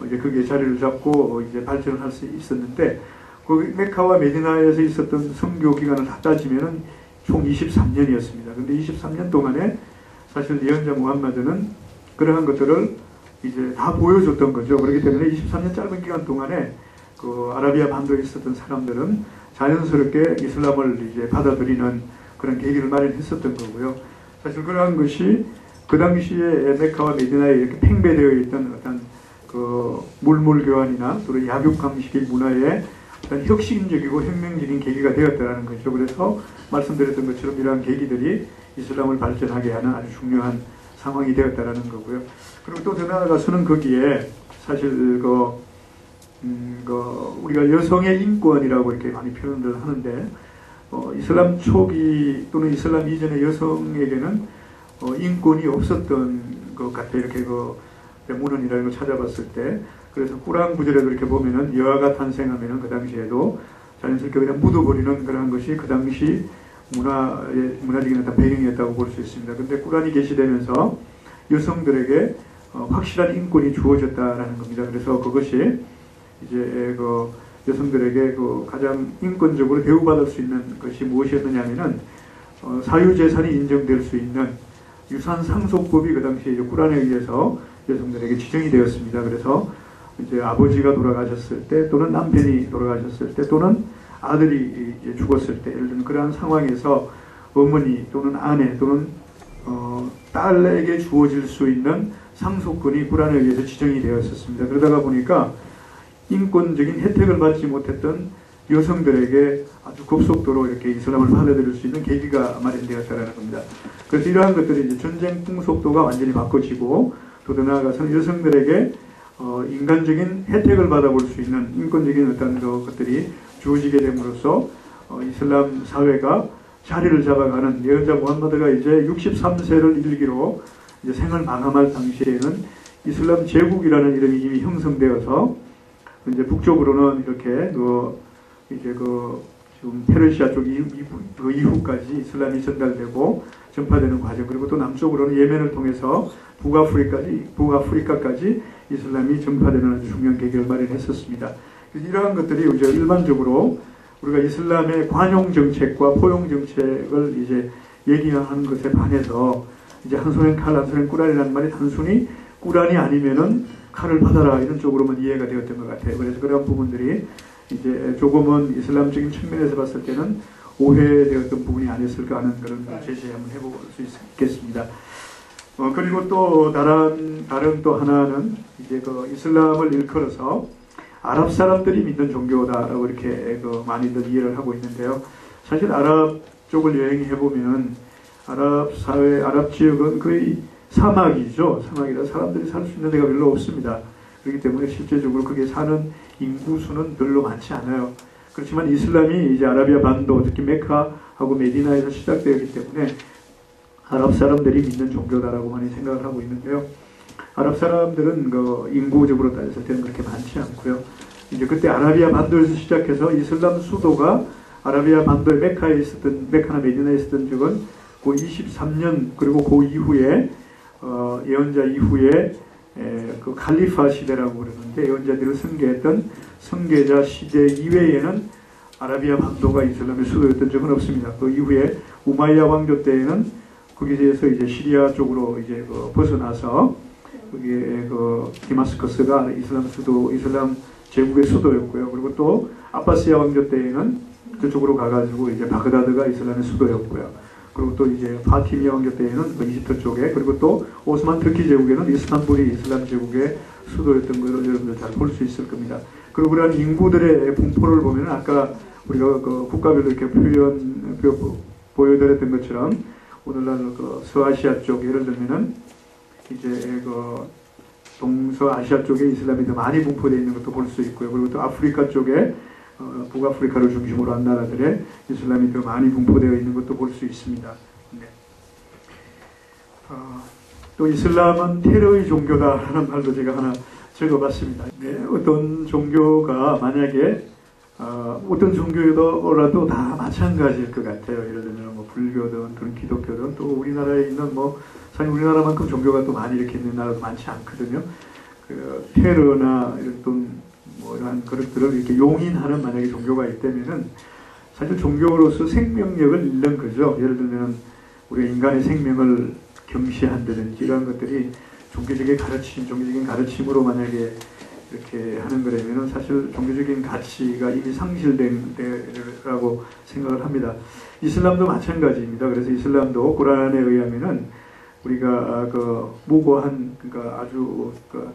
이제 거기에 자리를 잡고 이제 발전을 할 수 있었는데 그 메카와 메디나에서 있었던 선교 기간을 다 따지면은 총 23년이었습니다. 근데 23년 동안에 사실 예언자 무함마드는 그러한 것들을 이제 다 보여줬던 거죠. 그렇기 때문에 23년 짧은 기간 동안에 그 아라비아 반도에 있었던 사람들은 자연스럽게 이슬람을 이제 받아들이는 그런 계기를 마련했었던 거고요. 사실 그러한 것이 그 당시에 메카와 메디나에 이렇게 팽배되어 있던 어떤 그 물물 교환이나 또 약육 감식의 문화에 어떤 혁신적이고 혁명적인 계기가 되었다는 거죠. 그래서 말씀드렸던 것처럼 이러한 계기들이 이슬람을 발전하게 하는 아주 중요한 상황이 되었다는 거고요. 그리고 또 더 나아가서는 거기에 사실 우리가 여성의 인권이라고 이렇게 많이 표현을 하는데 이슬람 초기 또는 이슬람 이전의 여성에게는 인권이 없었던 것 같아요. 이렇게 문헌이라는 걸 찾아봤을 때. 그래서 꾸란 구절에도 이렇게 보면은 여아가 탄생하면은 그 당시에도 자연스럽게 그냥 묻어버리는 그런 것이 그 당시 문화적인 어떤 배경이었다고 볼 수 있습니다. 근데 꾸란이 계시되면서 여성들에게 확실한 인권이 주어졌다라는 겁니다. 그래서 그것이 이제 여성들에게 가장 인권적으로 대우받을 수 있는 것이 무엇이었느냐면은 사유재산이 인정될 수 있는 유산상속법이 그 당시에 이제 꾸란에 의해서 여성들에게 지정이 되었습니다. 그래서 이제 아버지가 돌아가셨을 때 또는 남편이 돌아가셨을 때 또는 아들이 이제 죽었을 때 예를 들면 그러한 상황에서 어머니 또는 아내 또는 딸에게 주어질 수 있는 상속권이 꾸란에 의해서 지정이 되었었습니다. 그러다가 보니까 인권적인 혜택을 받지 못했던 여성들에게 아주 급속도로 이렇게 이슬람을 받아들일 수 있는 계기가 마련되었다는 겁니다. 그래서 이러한 것들이 이제 전쟁 풍속도가 완전히 바꿔지고 또 더 나아가서는 여성들에게 인간적인 혜택을 받아볼 수 있는 인권적인 어떤 것들이 주어지게 됨으로써 이슬람 사회가 자리를 잡아가는 예언자 무함마드가 이제 63세를 일기로 이제 생을 마감할 당시에는 이슬람 제국이라는 이름이 이미 형성되어서 이제 북쪽으로는 이렇게 지금 페르시아 쪽 이후까지 이슬람이 전달되고 전파되는 과정, 그리고 또 남쪽으로는 예멘을 통해서 북아프리카까지 이슬람이 전파되는 아주 중요한 계기를 마련했었습니다. 이러한 것들이 이제 일반적으로 우리가 이슬람의 관용 정책과 포용 정책을 이제 얘기하는 것에 반해서 이제 한 손엔 칼, 한 손엔 꾸란이라는 말이 단순히 꾸란이 아니면은 칼을 받아라 이런 쪽으로만 이해가 되었던 것 같아요. 그래서 그런 부분들이 이제 조금은 이슬람적인 측면에서 봤을 때는 오해되었던 부분이 아니었을까 하는 그런 제시 한번 해볼 수 있겠습니다. 그리고 또 다른 또 하나는 이제 이슬람을 일컬어서 아랍 사람들이 믿는 종교다라고 이렇게 많이들 이해를 하고 있는데요. 사실 아랍 쪽을 여행해 보면은 아랍 사회, 아랍 지역은 거의 사막이죠. 사막이라 사람들이 살 수 있는 데가 별로 없습니다. 그렇기 때문에 실제적으로 거기에 사는 인구수는 별로 많지 않아요. 그렇지만 이슬람이 이제 아라비아 반도, 특히 메카하고 메디나에서 시작되었기 때문에 아랍 사람들이 믿는 종교다라고 많이 생각을 하고 있는데요. 아랍 사람들은 그 인구적으로 따졌을 때는 그렇게 많지 않고요. 이제 그때 아라비아 반도에서 시작해서 이슬람 수도가 아라비아 반도의 메카에 있었던, 메카나 메디나에 있었던 적은 그 23년, 그리고 그 이후에 예언자 이후에 그 칼리파 시대라고 그러는데, 예언자들을 선계했던 선계자 시대 이외에는 아라비아 반도가 이슬람의 수도였던 적은 없습니다. 그 이후에 우마이야 왕조 때에는 거기에서 이제 시리아 쪽으로 이제 벗어나서 거기에 그 디마스커스가 이슬람 수도, 이슬람 제국의 수도였고요. 그리고 또 아바시아 왕조 때에는 그쪽으로 가가지고 이제 바그다드가 이슬람의 수도였고요. 그리고 또 이제 파티미 왕조 때에는 그 이집트 쪽에, 그리고 또 오스만 터키 제국에는 이스탄불이 이슬람 제국의 수도였던 걸 여러분들 잘 볼 수 있을 겁니다. 그리고 그러한 인구들의 분포를 보면 아까 우리가 그 국가별로 이렇게 보여드렸던 것처럼 오늘날 그 서아시아 쪽, 예를 들면은 이제 그 동서아시아 쪽에 이슬람이 더 많이 분포되어 있는 것도 볼 수 있고요. 그리고 또 아프리카 쪽에 북아프리카를 중심으로 한 나라들의 이슬람이 더 많이 분포되어 있는 것도 볼 수 있습니다. 네. 또 이슬람은 테러의 종교다라는 말도 제가 하나 적어봤습니다. 네, 어떤 종교가 만약에 어떤 종교더라도 다 마찬가지일 것 같아요. 예를 들면 뭐 불교든 기독교든 또 우리나라에 있는 뭐 사실 우리나라만큼 종교가 또 많이 이렇게 있는 나라도 많지 않거든요. 그 테러나 이런 뭐 이런 것들을 이렇게 용인하는 만약에 종교가 있다면은 사실 종교로서 생명력을 잃는 거죠. 예를 들면 우리가 인간의 생명을 경시한다든지 이런 것들이 종교적인 가르침으로 만약에 이렇게 하는 거라면은 사실 종교적인 가치가 이미 상실된 데라고 생각을 합니다. 이슬람도 마찬가지입니다. 그래서 이슬람도 꾸란에 의하면은 우리가 그 무고한, 그러니까 아주 그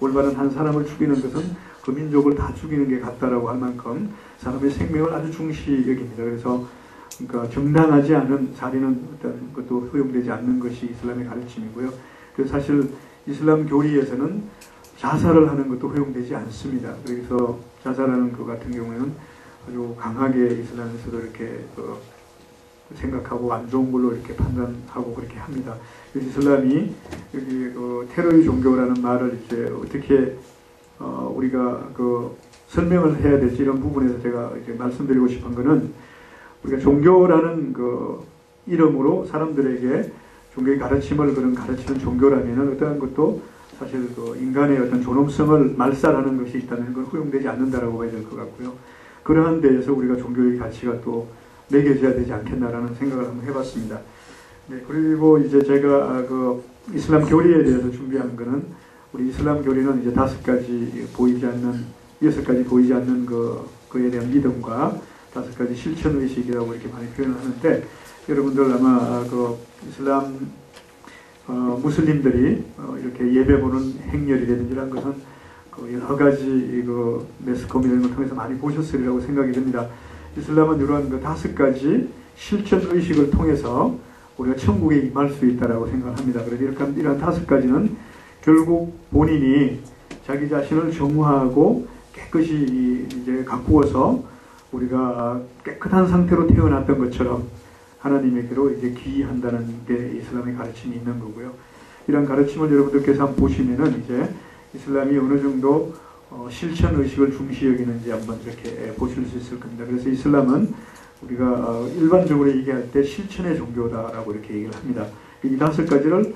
올바른 한 사람을 죽이는 것은 그 민족을 다 죽이는 게 같다라고 할 만큼 사람의 생명을 아주 중시 여깁니다. 그래서 그러니까 정당하지 않은 살인은 어떤 것도 허용되지 않는 것이 이슬람의 가르침이고요. 그래서 사실 이슬람 교리에서는 자살을 하는 것도 허용되지 않습니다. 그래서 자살하는 것 같은 경우에는 아주 강하게 이슬람에서도 이렇게 생각하고 안 좋은 걸로 이렇게 판단하고 그렇게 합니다. 그래서 이슬람이 여기 테러의 종교라는 말을 이제 어떻게 우리가 설명을 해야 될지 이런 부분에서 제가 이제 말씀드리고 싶은 거는, 우리가 종교라는 이름으로 사람들에게 종교의 가르침을 가르치는 종교라면은 어떠한 것도 사실 인간의 어떤 존엄성을 말살하는 것이 있다는 건 허용되지 않는다라고 봐야 될 것 같고요. 그러한 데에서 우리가 종교의 가치가 또 매겨져야 되지 않겠나라는 생각을 한번 해봤습니다. 네, 그리고 이제 제가 이슬람 교리에 대해서 준비한 거는, 우리 이슬람 교리는 이제 6가지 보이지 않는 그에 대한 믿음과 5가지 실천 의식이라고 이렇게 많이 표현을 하는데, 여러분들 아마 이슬람 무슬림들이 이렇게 예배 보는 행렬이라든지 이런 것은 여러 가지 매스컴 이런 걸 통해서 많이 보셨으리라고 생각이 듭니다. 이슬람은 이러한 5가지 실천 의식을 통해서 우리가 천국에 임할 수 있다라고 생각합니다. 그래서 이러한 5가지는 결국 본인이 자기 자신을 정화하고 깨끗이 이제 가꾸어서 우리가 깨끗한 상태로 태어났던 것처럼 하나님에게로 이제 귀의한다는 게 이슬람의 가르침이 있는 거고요. 이런 가르침을 여러분들께서 한번 보시면은 이제 이슬람이 어느 정도 실천 의식을 중시 여기는지 한번 이렇게 보실 수 있을 겁니다. 그래서 이슬람은 우리가 일반적으로 얘기할 때 실천의 종교다라고 이렇게 얘기를 합니다. 이 5가지를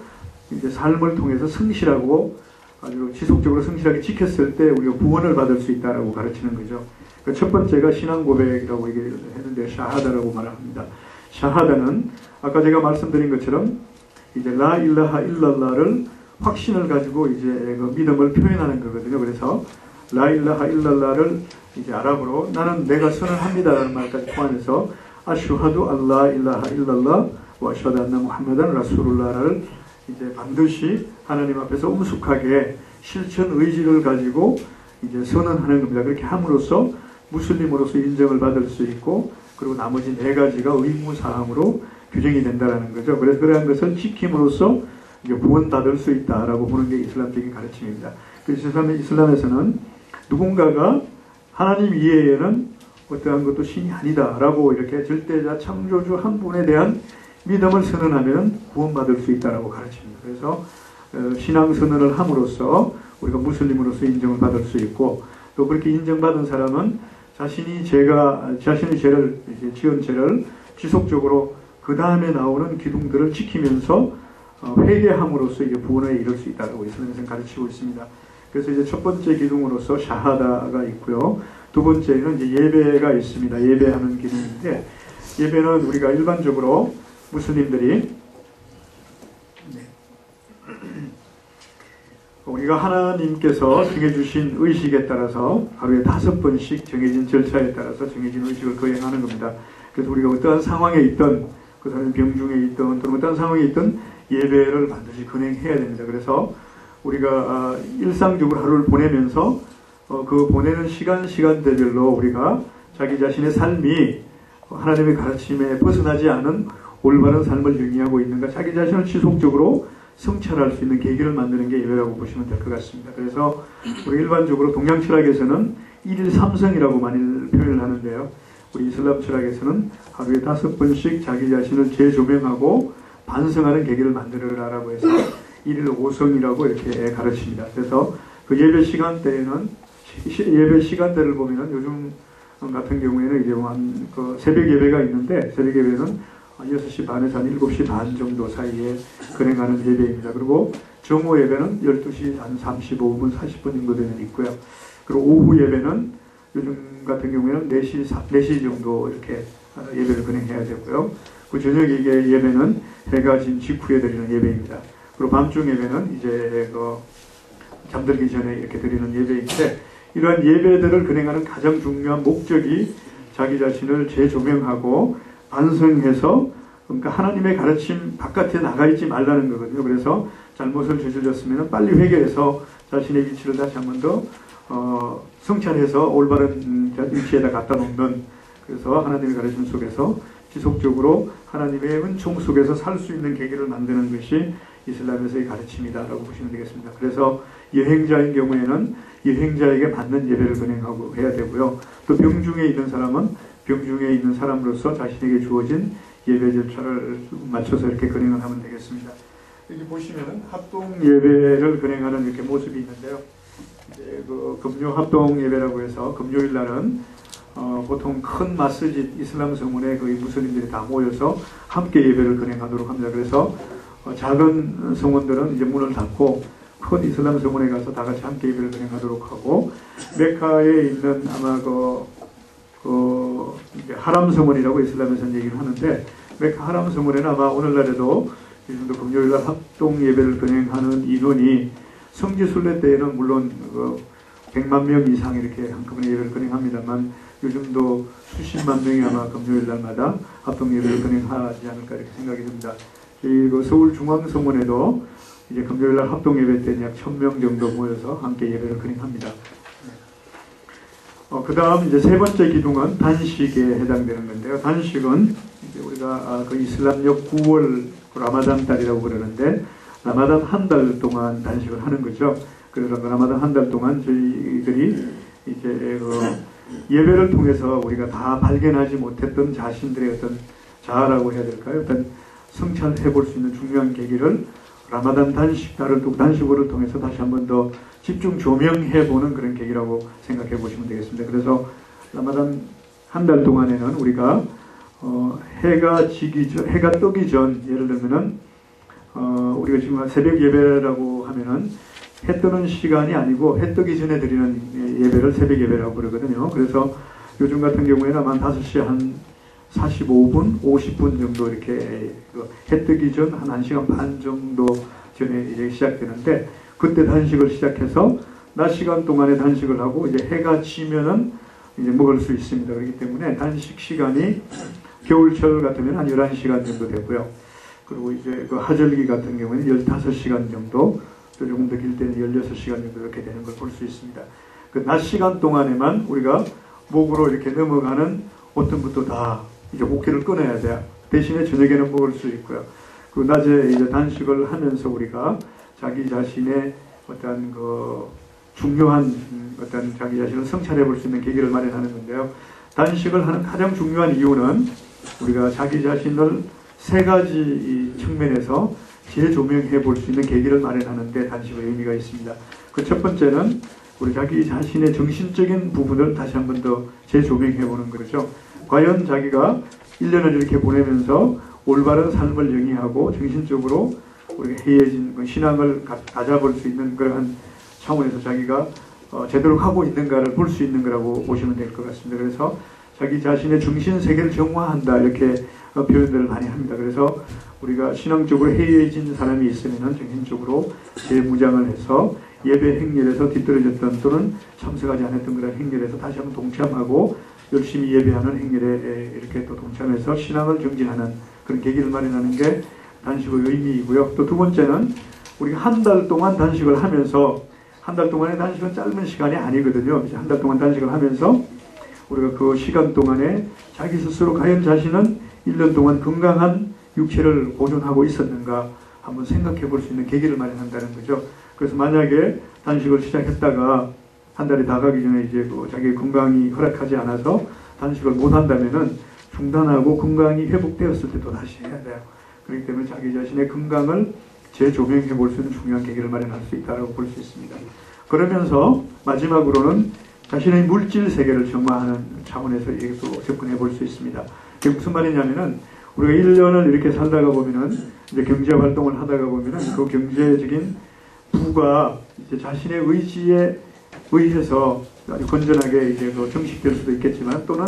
이제 삶을 통해서 성실하고 아주 지속적으로 성실하게 지켰을 때 우리가 구원을 받을 수 있다라고 가르치는 거죠. 그러니까 첫 번째가 신앙 고백이라고 얘기를 했는데 샤하다라고 말합니다. 샤하다는 아까 제가 말씀드린 것처럼 이제 라 일라하 일랄라를 확신을 가지고 이제 믿음을 표현하는 거거든요. 그래서 라 일라하 일랄라를 이제 아랍어로 나는 내가 선언합니다라는 말까지 포함해서 아슈하두 알라 일라하 일랄라 와 아슈하두 안나 무함마단 라술ul라를 이제 반드시 하나님 앞에서 엄숙하게 실천 의지를 가지고 이제 선언하는 겁니다. 그렇게 함으로써 무슬림으로서 인정을 받을 수 있고, 그리고 나머지 4가지가 의무사항으로 규정이 된다는 거죠. 그래서 그러한 것을 지킴으로써 이제 구원받을 수 있다라고 보는 게 이슬람적인 가르침입니다. 그래서 이슬람에서는 누군가가 하나님 이외에는 어떠한 것도 신이 아니다라고 이렇게 절대자 창조주 한 분에 대한 믿음을 선언하면 구원받을 수 있다라고 가르칩니다. 그래서 신앙 선언을 함으로써 우리가 무슬림으로서 인정을 받을 수 있고, 또 그렇게 인정받은 사람은 자신의 죄를 지은 죄를 지속적으로 그 다음에 나오는 기둥들을 지키면서 회개함으로써 이제 구원에 이를 수 있다고 이슬람에서는 가르치고 있습니다. 그래서 이제 첫 번째 기둥으로서 샤하다가 있고요. 두 번째는 이제 예배가 있습니다. 예배하는 기둥인데, 예배는 우리가 일반적으로 무슬림들이 우리가 하나님께서 정해주신 의식에 따라서 하루에 5번씩 정해진 절차에 따라서 정해진 의식을 거행하는 겁니다. 그래서 우리가 어떠한 상황에 있든, 그 사람이 병중에 있든 또는 어떠한 상황에 있든 예배를 반드시 건행해야 됩니다. 그래서 우리가 일상적으로 하루를 보내면서 그 보내는 시간대별로 우리가 자기 자신의 삶이 하나님의 가르침에 벗어나지 않은 올바른 삶을 영위하고 있는가, 자기 자신을 지속적으로 성찰할 수 있는 계기를 만드는 게 예배라고 보시면 될 것 같습니다. 그래서 우리 일반적으로 동양 철학에서는 1일 3성이라고 많이 표현을 하는데요. 우리 이슬람 철학에서는 하루에 5번씩 자기 자신을 재조명하고 반성하는 계기를 만들어라라고 해서 1일 5성이라고 이렇게 가르칩니다. 그래서 그 예배 시간대를 보면은 요즘 같은 경우에는 이제 그 새벽 예배가 있는데, 새벽 예배는 6시 반에서 한 7시 반 정도 사이에 건행하는 예배입니다. 그리고 정오 예배는 12시 한 35분, 40분 정도 되면 있고요. 그리고 오후 예배는 요즘 같은 경우에는 4시 정도 이렇게 예배를 건행해야 되고요. 그 저녁 예배는 해가 진 직후에 드리는 예배입니다. 그리고 밤중 예배는 이제 그 잠들기 전에 이렇게 드리는 예배인데, 이러한 예배들을 건행하는 가장 중요한 목적이 자기 자신을 재조명하고 반성해서, 그러니까 하나님의 가르침 바깥에 나가 있지 말라는 거거든요. 그래서 잘못을 저질렀으면 빨리 회개해서 자신의 위치를 다시 한 번 더 성찰해서 올바른 위치에다 갖다 놓는, 그래서 하나님의 가르침 속에서 지속적으로 하나님의 은총 속에서 살 수 있는 계기를 만드는 것이 이슬람에서의 가르침이다라고 보시면 되겠습니다. 그래서 여행자인 경우에는 여행자에게 맞는 예배를 건행하고 해야 되고요. 또 병중에 있는 사람은 병중에 있는 사람으로서 자신에게 주어진 예배 절차를 맞춰서 이렇게 건행을 하면 되겠습니다. 여기 보시면은 합동 예배를 건행하는 이렇게 모습이 있는데요. 이제 그 금요 합동 예배라고 해서 금요일 날은 보통 큰 마스짓 이슬람 성문에 거의 무슬림들이 다 모여서 함께 예배를 건행하도록 합니다. 그래서 작은 성문들은 이제 문을 닫고 큰 이슬람 성문에 가서 다 같이 함께 예배를 건행하도록 하고, 메카에 있는 아마 하람 성문이라고 이슬람에서는 얘기를 하는데, 메카 하람 성문에는 아마 오늘날에도 지금도 금요일날 합동 예배를 건행하는 인원이 성지순례 때에는 물론 100만 명 이상 이렇게 한꺼번에 예배를 건행합니다만, 요즘도 수십만 명이 아마 금요일날마다 합동 예배를 건행하지 않을까 이렇게 생각이 듭니다. 저희 서울 중앙성문에도 이제 금요일날 합동 예배 때는 약 1000명 정도 모여서 함께 예배를 건행합니다. 그 다음 이제 세 번째 기둥은 단식에 해당되는 건데요. 단식은 이제 우리가 그 이슬람력 9월 라마단 달이라고 그러는데, 라마단 한 달 동안 단식을 하는 거죠. 그래서 그 라마단 한 달 동안 저희들이 이제 예배를 통해서 우리가 다 발견하지 못했던 자신들의 어떤 자아라고 해야 될까요? 어떤 성찰해 볼 수 있는 중요한 계기를 라마단 단식을 통해서 다시 한 번 더 집중 조명해 보는 그런 계기라고 생각해 보시면 되겠습니다. 그래서 라마단 한 달 동안에는 우리가 해가 뜨기 전, 예를 들면은 우리가 지금 새벽 예배라고 하면은 해 뜨는 시간이 아니고 해 뜨기 전에 드리는 예배를 새벽 예배라고 그러거든요. 그래서 요즘 같은 경우에는 한 5시 한 45분, 50분 정도 이렇게 해 뜨기 전 한 1시간 반 정도 전에 이제 시작되는데, 그때 단식을 시작해서 낮 시간 동안에 단식을 하고 이제 해가 지면은 이제 먹을 수 있습니다. 그렇기 때문에 단식 시간이 겨울철 같으면 한 11시간 정도 되고요. 그리고 이제 그 하절기 같은 경우에는 15시간 정도, 또 조금 더 길 때는 16시간 정도 이렇게 되는 걸 볼 수 있습니다. 그 낮 시간 동안에만 우리가 목으로 이렇게 넘어가는 어떤부터 다 이제 목회를 끊어야 돼요. 대신에 저녁에는 먹을 수 있고요. 그 낮에 이제 단식을 하면서 우리가 자기 자신의 어떤 그 중요한 어떤 자기 자신을 성찰해 볼 수 있는 계기를 마련하는 건데요. 단식을 하는 가장 중요한 이유는 우리가 자기 자신을 세 가지 이 측면에서 재조명해 볼 수 있는 계기를 마련하는 데 단식의 의미가 있습니다. 그 첫 번째는 우리 자기 자신의 정신적인 부분을 다시 한 번 더 재조명해 보는 거죠. 과연 자기가 1년을 이렇게 보내면서 올바른 삶을 영위하고 정신적으로 우리가 해해진 신앙을 가져볼 수 있는 그러한 차원에서 자기가 제대로 하고 있는가를 볼 수 있는 거라고 보시면 될 것 같습니다. 그래서 자기 자신의 정신 세계를 정화한다 이렇게 표현들을 많이 합니다. 그래서 우리가 신앙적으로 해이해진 사람이 있으면 정신적으로 재무장을 해서 예배 행렬에서 뒤떨어졌던 또는 참석하지 않았던 그런 행렬에서 다시 한번 동참하고 열심히 예배하는 행렬에 이렇게 또 동참해서 신앙을 정진하는 그런 계기를 마련하는 게 단식의 의미이고요. 또 두 번째는 우리가 한 달 동안 단식을 하면서 한 달 동안의 단식은 짧은 시간이 아니거든요. 한 달 동안 단식을 하면서 우리가 그 시간 동안에 자기 스스로 과연 자신은 1년 동안 건강한 육체를 보존하고 있었는가 한번 생각해 볼 수 있는 계기를 마련한다는 거죠. 그래서 만약에 단식을 시작했다가 한 달이 다 가기 전에 이제 자기 건강이 허락하지 않아서 단식을 못 한다면은 중단하고 건강이 회복되었을 때 또 다시 해야 돼요. 그렇기 때문에 자기 자신의 건강을 재조명해 볼 수 있는 중요한 계기를 마련할 수 있다고 볼 수 있습니다. 그러면서 마지막으로는 자신의 물질 세계를 정화하는 차원에서 이것도 접근해 볼 수 있습니다. 그게 무슨 말이냐면은 우리가 1년을 이렇게 살다가 보면은 이제 경제 활동을 하다가 보면은 그 경제적인 부가 이제 자신의 의지에 의해서 아주 건전하게 이제 정식될 수도 있겠지만 또는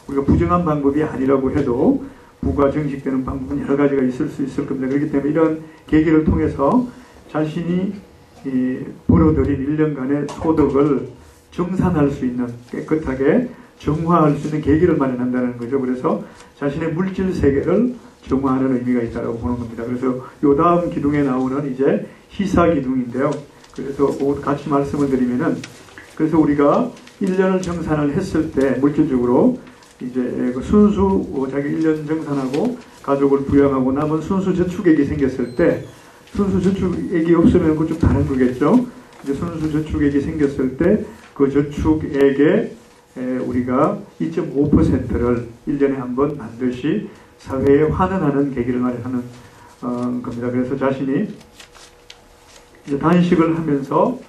우리가 부정한 방법이 아니라고 해도 부가 정식되는 방법은 여러 가지가 있을 수 있을 겁니다. 그렇기 때문에 이런 계기를 통해서 자신이 벌어들인 1년간의 소득을 정산할 수 있는 깨끗하게 정화할 수 있는 계기를 마련한다는 거죠. 그래서 자신의 물질 세계를 정화하는 의미가 있다고 보는 겁니다. 그래서 요 다음 기둥에 나오는 이제 희사 기둥인데요. 그래서 같이 말씀을 드리면은 그래서 우리가 1년을 정산을 했을 때 물질적으로 이제 그 순수 자기 1년 정산하고 가족을 부양하고 남은 순수 저축액이 생겼을 때 순수 저축액이 없으면 그건 좀 다른 거겠죠. 이제 순수 저축액이 생겼을 때 그 저축액에 우리가 2.5%를 1년에 한 번 반드시 사회에 환원하는 계기를 마련하는 겁니다. 그래서 자신이 이제 단식을 하면서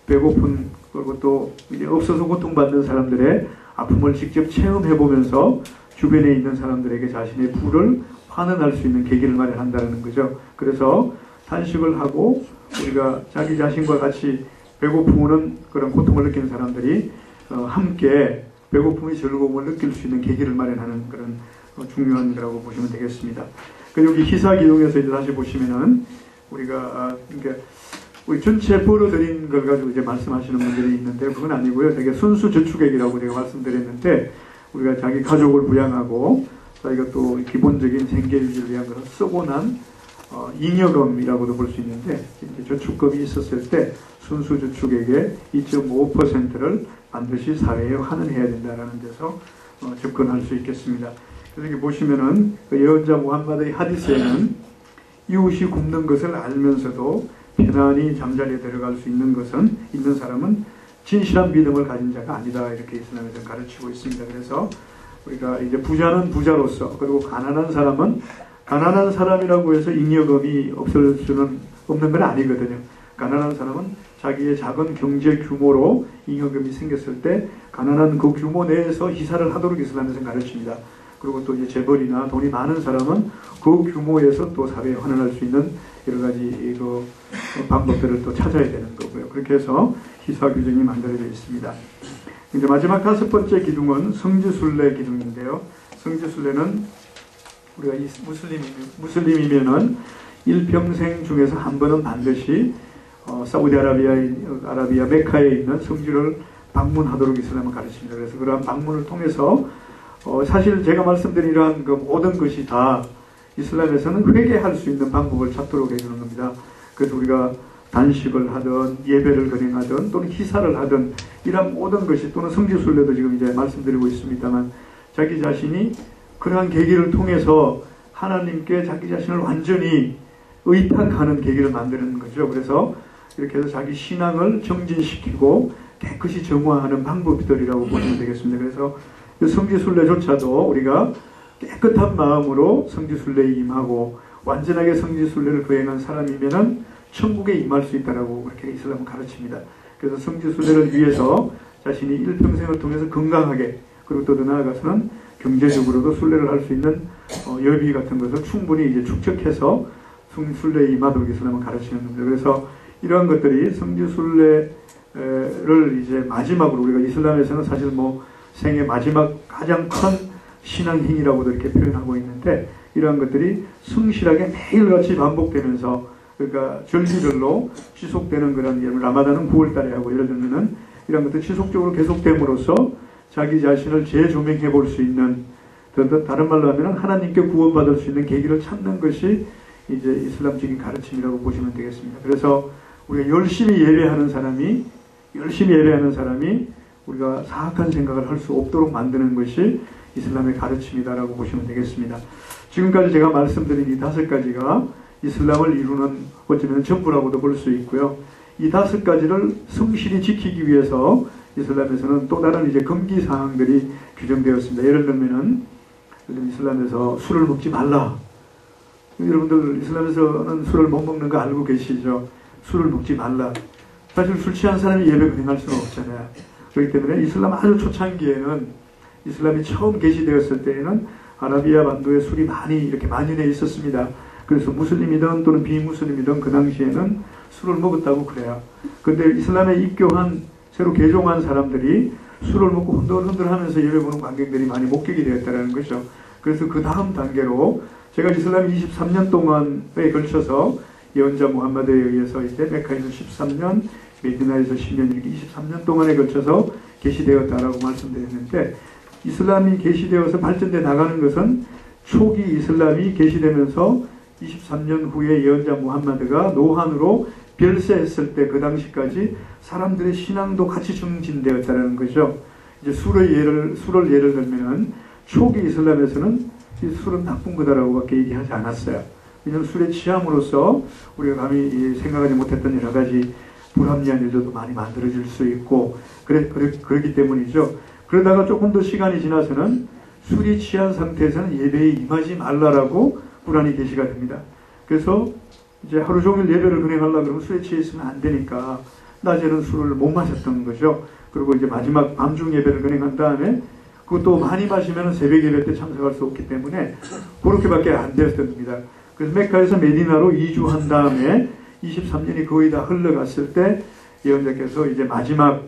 배고픈 그리고 또 이제 없어서 고통받는 사람들의 아픔을 직접 체험해 보면서 주변에 있는 사람들에게 자신의 부를 환원할 수 있는 계기를 마련한다는 거죠. 그래서 단식을 하고 우리가 자기 자신과 같이 배고픔은 그런 고통을 느끼는 사람들이 함께 배고픔의 즐거움을 느낄 수 있는 계기를 마련하는 그런 중요한 거라고 보시면 되겠습니다. 여기 희사 기둥에서 이제 다시 보시면은 우리가 그러니까 우리 전체 벌어들인 걸 가지고 이제 말씀하시는 분들이 있는데 그건 아니고요. 되게 순수 저축액이라고 제가 말씀드렸는데 우리가 자기 가족을 부양하고 자기가 또 기본적인 생계 유지를 위한 것을 쓰고 난 잉여금이라고도 볼 수 있는데 이제 저축금이 있었을 때 순수 저축액의 2.5%를 반드시 사회에 환원해야 된다라는 데서 접근할 수 있겠습니다. 그래서 여기 보시면은 그 예언자 무함마드의 하디스에는 이웃이 굶는 것을 알면서도 편안히 잠자리에 들어갈 수 있는 사람은 진실한 믿음을 가진 자가 아니다 이렇게 이슬람에서 가르치고 있습니다. 그래서 우리가 이제 부자는 부자로서 그리고 가난한 사람은 가난한 사람이라고 해서 잉여금이 없을 수는 없는 건 아니거든요. 가난한 사람은 자기의 작은 경제 규모로 잉여금이 생겼을 때 가난한 그 규모 내에서 희사를 하도록 이슬람에서 가르칩니다. 그리고 또 이제 재벌이나 돈이 많은 사람은 그 규모에서 또 사회에 환원할 수 있는 여러 가지 그 방법들을 또 찾아야 되는 거고요. 그렇게 해서 희사 규정이 만들어져 있습니다. 이제 마지막 5번째 기둥은 성지순례 기둥인데요. 성지순례는 우리가 이 무슬림이면은 일평생 중에서 한 번은 반드시 사우디아라비아 메카에 있는 성지를 방문하도록 이슬람은 가르칩니다. 그래서 그러한 방문을 통해서 사실 제가 말씀드린 이러한 그 모든 것이 다 이슬람에서는 회개할 수 있는 방법을 찾도록 해주는 겁니다. 그래서 우리가 단식을 하든 예배를 거행하든 또는 희사를 하든 이런 모든 것이 또는 성지순례도 지금 이제 말씀드리고 있습니다만 자기 자신이 그러한 계기를 통해서 하나님께 자기 자신을 완전히 의탁하는 계기를 만드는 거죠. 그래서 이렇게 해서 자기 신앙을 정진시키고 깨끗이 정화하는 방법들이라고 보시면 되겠습니다. 그래서 성지순례조차도 우리가 깨끗한 마음으로 성지순례에 임하고 완전하게 성지순례를 거행한 사람이면은 천국에 임할 수 있다라고 그렇게 이슬람은 가르칩니다. 그래서 성지순례를 위해서 자신이 일평생을 통해서 건강하게 그리고 또 더 나아가서는 경제적으로도 순례를 할 수 있는 여비 같은 것을 충분히 이제 축적해서 성지순례에 임하도록 이슬람은 가르치는 겁니다. 그래서 이러한 것들이 성지순례를 이제 마지막으로 우리가 이슬람에서는 사실 뭐 생애 마지막 가장 큰 신앙행위라고도 이렇게 표현하고 있는데 이러한 것들이 성실하게 매일같이 반복되면서 그러니까 절기별로 지속되는 그런 라마단은 9월달에 하고 예를 들면은 이런 것들 지속적으로 계속됨으로써 자기 자신을 재조명해 볼 수 있는 다른 말로 하면 하나님께 구원받을 수 있는 계기를 찾는 것이 이제 이슬람적인 가르침이라고 보시면 되겠습니다. 그래서 우리가 열심히 예배하는 사람이 우리가 사악한 생각을 할 수 없도록 만드는 것이 이슬람의 가르침이다라고 보시면 되겠습니다. 지금까지 제가 말씀드린 이 5가지가 이슬람을 이루는 어쩌면 전부라고도 볼 수 있고요. 이 5가지를 성실히 지키기 위해서 이슬람에서는 또 다른 이제 금기 사항들이 규정되었습니다. 예를 들면은 이슬람에서 술을 먹지 말라. 여러분들 이슬람에서는 술을 못 먹는 거 알고 계시죠? 술을 먹지 말라. 사실 술 취한 사람이 예배 거행할 수는 없잖아요. 그렇기 때문에 이슬람 아주 초창기에는 이슬람이 처음 계시되었을 때에는 아라비아 반도에 술이 많이 이렇게 만연해 있었습니다. 그래서 무슬림이든 또는 비무슬림이든 그 당시에는 술을 먹었다고 그래요. 근데 이슬람에 입교한 새로 개종한 사람들이 술을 먹고 흔들흔들하면서 예배 보는 관객들이 많이 목격이 되었다는 거죠. 그래서 그 다음 단계로 제가 이슬람이 23년 동안에 걸쳐서 예언자 무함마드에 의해서 이제 메카에서 13년, 메디나에서 10년 이렇게 23년 동안에 걸쳐서 계시되었다라고 말씀드렸는데 이슬람이 계시되어서 발전돼 나가는 것은 초기 이슬람이 계시되면서 23년 후에 예언자 무함마드가 노한으로 별세했을 때 그 당시까지 사람들의 신앙도 같이 증진되었다는 거죠. 이제 술을 예를 들면은 초기 이슬람에서는 이 술은 나쁜 거다라고밖에 얘기하지 않았어요. 왜냐하면 술에 취함으로써 우리가 감히 생각하지 못했던 여러 가지 불합리한 일들도 많이 만들어질 수 있고 그렇기 때문이죠. 그러다가 조금 더 시간이 지나서는 술이 취한 상태에서는 예배에 임하지 말라라고 꾸란이 계시가 됩니다. 그래서 이제 하루 종일 예배를 거행하려고 그러면 술에 취해 있으면 안 되니까 낮에는 술을 못 마셨던 거죠. 그리고 이제 마지막 밤중 예배를 거행한 다음에 그것도 많이 마시면 새벽 예배 때 참석할 수 없기 때문에 그렇게밖에 안 되었습니다. 그래서 메카에서 메디나로 이주한 다음에 23년이 거의 다 흘러갔을 때 예언자께서 이제 마지막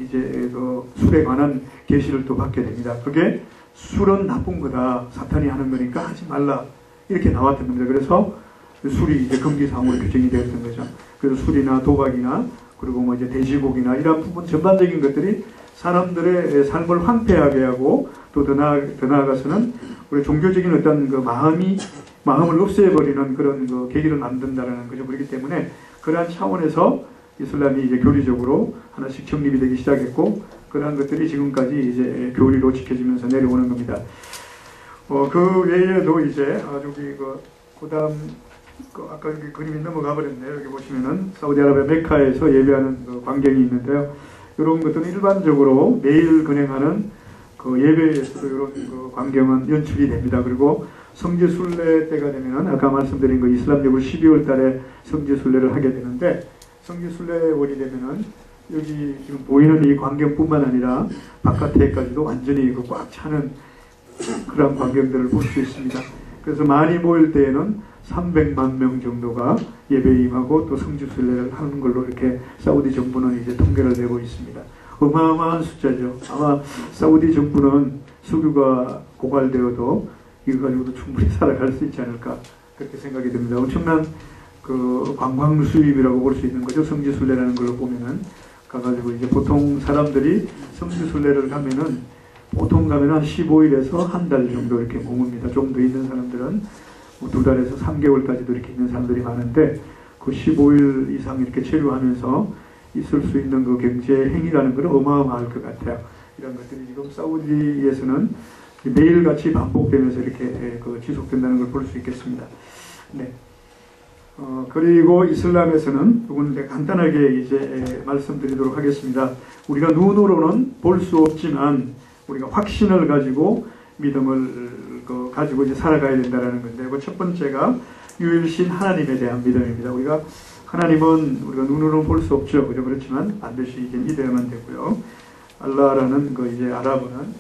이제 그 술에 관한 계시를 또 받게 됩니다. 그게 술은 나쁜 거다. 사탄이 하는 거니까 하지 말라. 이렇게 나왔던 겁니다. 그래서 술이 이제 금기사항으로 규정이 되었던 거죠. 그래서 술이나 도박이나 그리고 뭐 이제 돼지고기나 이런 부분 전반적인 것들이 사람들의 삶을 황폐하게 하고 또 더 나아가서는 우리 종교적인 어떤 그 마음을 없애버리는 그런 그 계기를 만든다라는 거죠. 그렇기 때문에 그러한 차원에서 이슬람이 이제 교리적으로 하나씩 정립이 되기 시작했고 그러한 것들이 지금까지 이제 교리로 지켜지면서 내려오는 겁니다. 그 외에도 이제 저기 그다음 아까 여기 그림이 넘어가 버렸네요. 여기 보시면은 사우디아라비아 메카에서 예배하는 그 광경이 있는데요. 이런 것들은 일반적으로 매일 거행하는 그 예배에서도 이런 그 광경은 연출이 됩니다. 그리고 성지순례 때가 되면은 아까 말씀드린 그 이슬람적으로 12월 달에 성지순례를 하게 되는데 성지순례월이 되면은 여기 지금 보이는 이 광경뿐만 아니라 바깥에까지도 완전히 그 꽉 차는 그런 광경들을 볼 수 있습니다. 그래서 많이 모일 때에는 300만 명 정도가 예배에 임하고 또 성지순례를 하는 걸로 이렇게 사우디 정부는 이제 통계를 내고 있습니다. 어마어마한 숫자죠. 아마 사우디 정부는 석유가 고갈되어도 이거 가지고도 충분히 살아갈 수 있지 않을까 그렇게 생각이 듭니다. 엄청난 그 관광 수입이라고 볼 수 있는 거죠. 성지순례라는 걸로 보면은 가가지고 이제 보통 사람들이 성지순례를 가면은 보통 가면 한 15일에서 한 달 정도 이렇게 머뭅니다. 좀 더 있는 사람들은 뭐 2달에서 3개월까지도 이렇게 있는 사람들이 많은데 그 15일 이상 이렇게 체류하면서 있을 수 있는 그 경제 행위라는 것은 어마어마할 것 같아요. 이런 것들이 지금 사우디에서는 매일같이 반복되면서 이렇게 그 지속된다는 걸 볼 수 있겠습니다. 네. 그리고 이슬람에서는 이건 간단하게 이제 말씀드리도록 하겠습니다. 우리가 눈으로는 볼 수 없지만 우리가 확신을 가지고 믿음을 가지고 이제 살아가야 된다는 건데, 그 첫 번째가 유일신 하나님에 대한 믿음입니다. 우리가 하나님은 우리가 눈으로 볼 수 없죠. 그죠? 그렇지만 반드시 이제 믿어야만 되고요. 알라라는 이제 아랍어는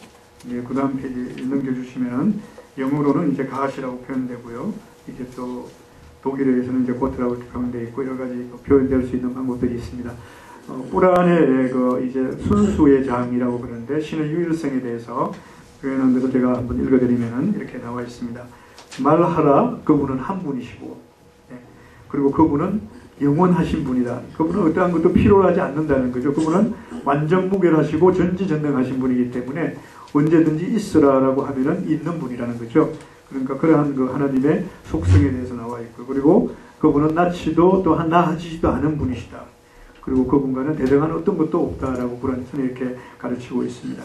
그 다음 페이지 넘겨주시면은 영어로는 이제 가시라고 표현되고요. 이제 또 독일어에서는 이제 고트라고 표현되어 있고 여러 가지 표현될 수 있는 방법들이 있습니다. 꾸란의 이제 순수의 장이라고 그러는데 신의 유일성에 대해서 표현한 것을 제가 한번 읽어드리면은 이렇게 나와 있습니다. 말하라, 그분은 한 분이시고, 그리고 그분은 영원하신 분이다. 그분은 어떠한 것도 필요하지 않는다는 거죠. 그분은 완전 무결하시고 전지전능하신 분이기 때문에 언제든지 있으라라고 하면은 있는 분이라는 거죠. 그러니까 그러한 하나님의 속성에 대해서 나와 있고, 그리고 그분은 낳지도 또한 낳아지지도 않은 분이시다. 그리고 그분과는 대등한 어떤 것도 없다라고 꾸란에서는 이렇게 가르치고 있습니다.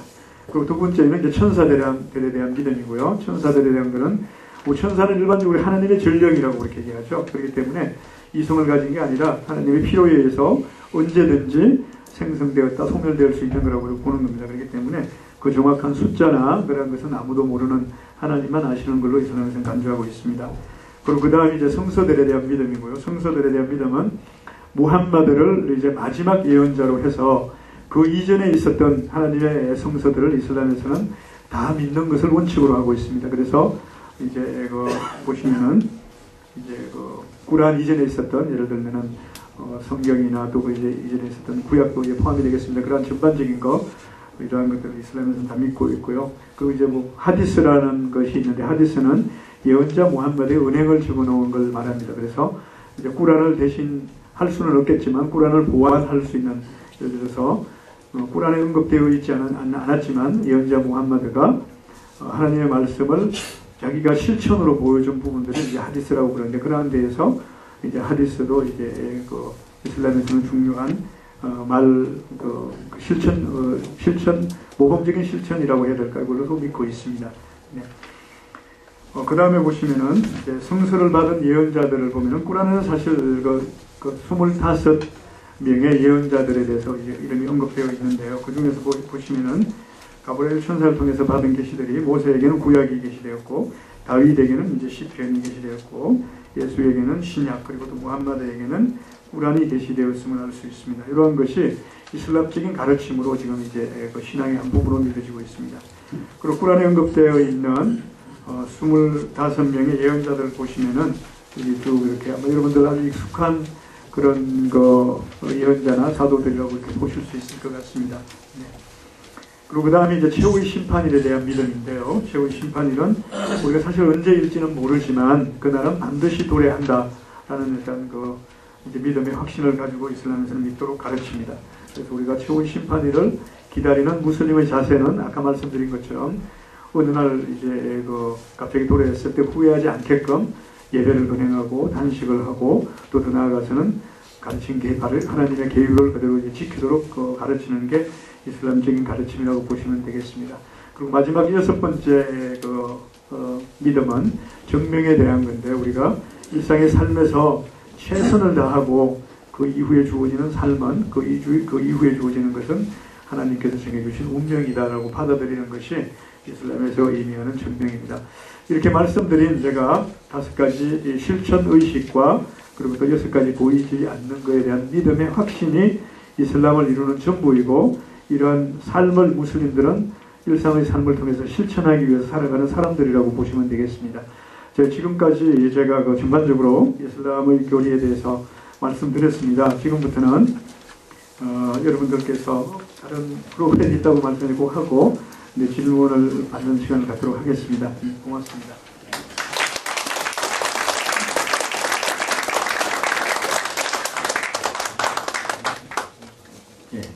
그리고 두 번째는 이제 천사들에 대한 믿음이고요. 천사들에 대한 것은 천사는 일반적으로 하나님의 전령이라고 그렇게 얘기하죠. 그렇기 때문에 이성을 가진 게 아니라 하나님의 필요에 의해서 언제든지 생성되었다, 소멸될 수 있는 거라고 보는 겁니다. 그렇기 때문에 그 정확한 숫자나 그런 것은 아무도 모르는 하나님만 아시는 걸로 이슬람에서는 간주하고 있습니다. 그리고 그 다음에 이제 성서들에 대한 믿음이고요. 성서들에 대한 믿음은 무함마드를 이제 마지막 예언자로 해서 그 이전에 있었던 하나님의 성서들을 이슬람에서는 다 믿는 것을 원칙으로 하고 있습니다. 그래서 이제 보시면은 이제 꾸란 이전에 있었던 예를 들면은 성경이나 또 이제 이전에 있었던 구약도 이제 포함이 되겠습니다. 그런 전반적인 이러한 것들을 이슬람에서는 다 믿고 있고요. 그리고 이제 하디스라는 것이 있는데 하디스는 예언자 무함마드의 은행을 집어넣은 걸 말합니다. 그래서 이제 꾸란을 대신 할 수는 없겠지만 꾸란을 보완할 수 있는, 예를 들어서 꾸란에 언급되어 있지 않았지만 예언자 무함마드가 하나님의 말씀을 자기가 실천으로 보여준 부분들을 이제 하디스라고 그러는데, 그러한 데에서 이제 하디스도 이제 이슬람에서는 중요한 실천, 모범적인 실천이라고 해야 될까요? 그걸로 믿고 있습니다. 네. 그 다음에 보시면은 이제 성서를 받은 예언자들을 보면은 꾸란에는 사실 25명의 예언자들에 대해서 이제 이름이 언급되어 있는데요. 그 중에서 보시면은 가브리엘 천사를 통해서 받은 계시들이 모세에게는 구약이 계시되었고, 다윗에게는 이제 시편이 계시되었고, 예수에게는 신약, 그리고 또 무함마드에게는 꾸란이 계시되었음을 알 수 있습니다. 이러한 것이 이슬람적인 가르침으로 지금 이제 신앙의 한 부분으로 믿어지고 있습니다. 그리고 꾸란에 언급되어 있는 25명의 예언자들을 보시면은 쭉 이렇게 아마 여러분들 아주 익숙한 그런 예언자나 사도들이라고 이렇게 보실 수 있을 것 같습니다. 네. 그리고 그 다음에 이제 최후의 심판일에 대한 믿음인데요. 최후의 심판일은 우리가 사실 언제일지는 모르지만 그날은 반드시 도래한다라는 일단 이제 믿음의 확신을 가지고 이슬람에서는 믿도록 가르칩니다. 그래서 우리가 최후의 심판일을 기다리는 무슬림의 자세는 아까 말씀드린 것처럼 어느 날 이제 갑자기 도래했을 때 후회하지 않게끔 예배를 은행하고 단식을 하고 또 더 나아가서는 가르친 하나님의 계율을 그대로 이제 지키도록 가르치는 게 이슬람적인 가르침이라고 보시면 되겠습니다. 그리고 마지막 6번째 믿음은 정명에 대한 건데, 우리가 일상의 삶에서 최선을 다하고 그 이후에 주어지는 삶은 그 이후에 주어지는 것은 하나님께서 정해주신 운명이다라고 받아들이는 것이 이슬람에서 의미하는 정명입니다. 이렇게 말씀드린 제가 5가지 실천의식과 그리고 또 6가지 보이지 않는 것에 대한 믿음의 확신이 이슬람을 이루는 전부이고, 이러한 삶을 무슬림들은 일상의 삶을 통해서 실천하기 위해서 살아가는 사람들이라고 보시면 되겠습니다. 지금까지 제가 전반적으로 이슬람의 교리에 대해서 말씀드렸습니다. 지금부터는 여러분들께서 다른 프로그램이 있다고 말씀드리고 하고 질문을 받는 시간을 갖도록 하겠습니다. 고맙습니다.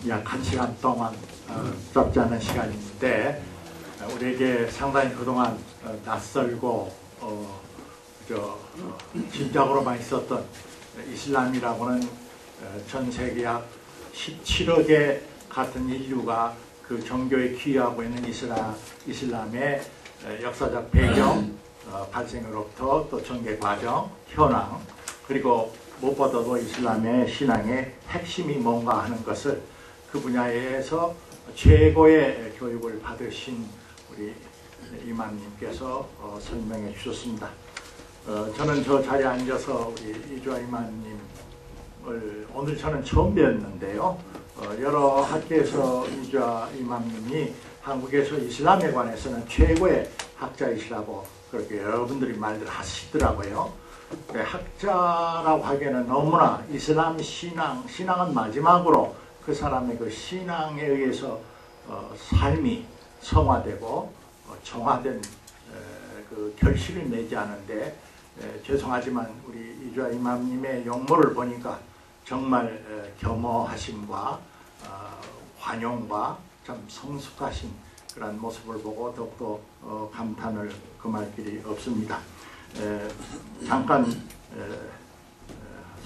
약 1시간 동안 짧지 않은 시간인데 우리에게 상당히 그동안 낯설고 짐작으로만 있었던 이슬람이라고는 전 세계 약 17억의 같은 인류가 그 종교에 귀하고 있는 이슬람의 역사적 배경, 발생으로부터 또 전개 과정, 현황, 그리고 무엇보다도 이슬람의 신앙의 핵심이 뭔가 하는 것을 그 분야에서 최고의 교육을 받으신 우리 이만님께서 설명해 주셨습니다. 저는 저 자리에 앉아서 우리 이주아 이만님을 오늘 저는 처음 뵀는데요. 여러 학계에서 이주아 이만님이 한국에서 이슬람에 관해서는 최고의 학자이시라고 그렇게 여러분들이 말들 하시더라고요. 학자라고 하기에는 너무나 이슬람 신앙은 마지막으로 그 사람의 그 신앙에 의해서 삶이 성화되고 정화된 그 결실을 내지 않은데 죄송하지만 우리 이주아 이맘님의 용모를 보니까 정말 겸허하심과 환용과 참 성숙하신 그런 모습을 보고 더욱더 감탄을 금할 길이 없습니다. 잠깐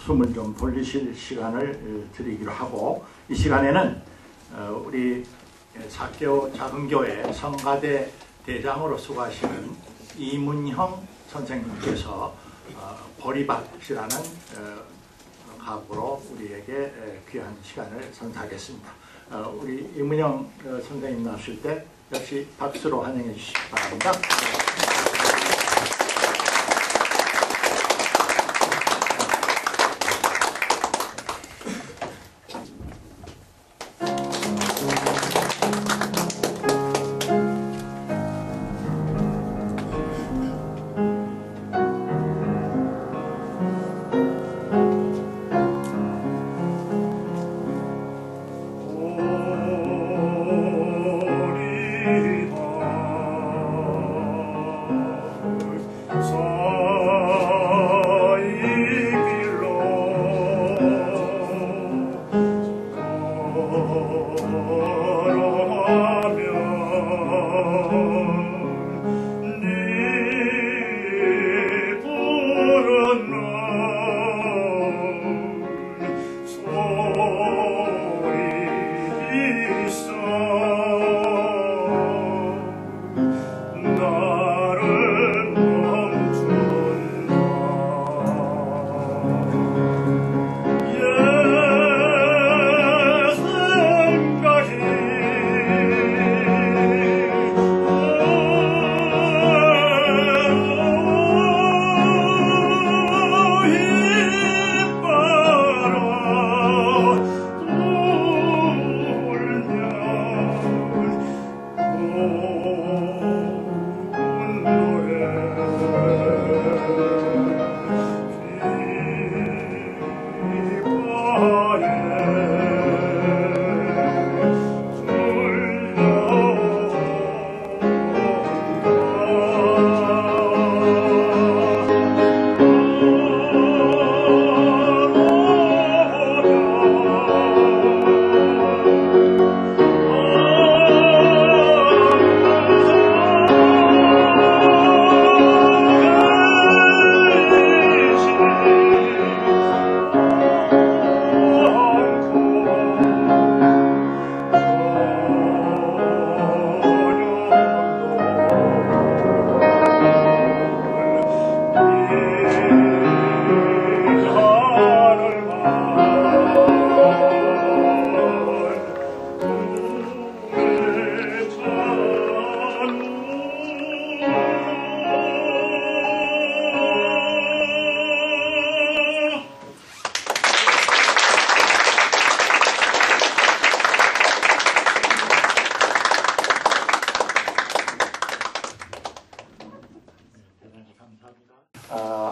숨을 좀 돌리실 시간을 드리기로 하고, 이 시간에는 우리 사교 작은교회 성가대 대장으로 수고하시는 이문형 선생님께서 보리밭이라는 각오로 우리에게 귀한 시간을 선사하겠습니다. 우리 이문형 선생님 나오실 때 역시 박수로 환영해 주시기 바랍니다.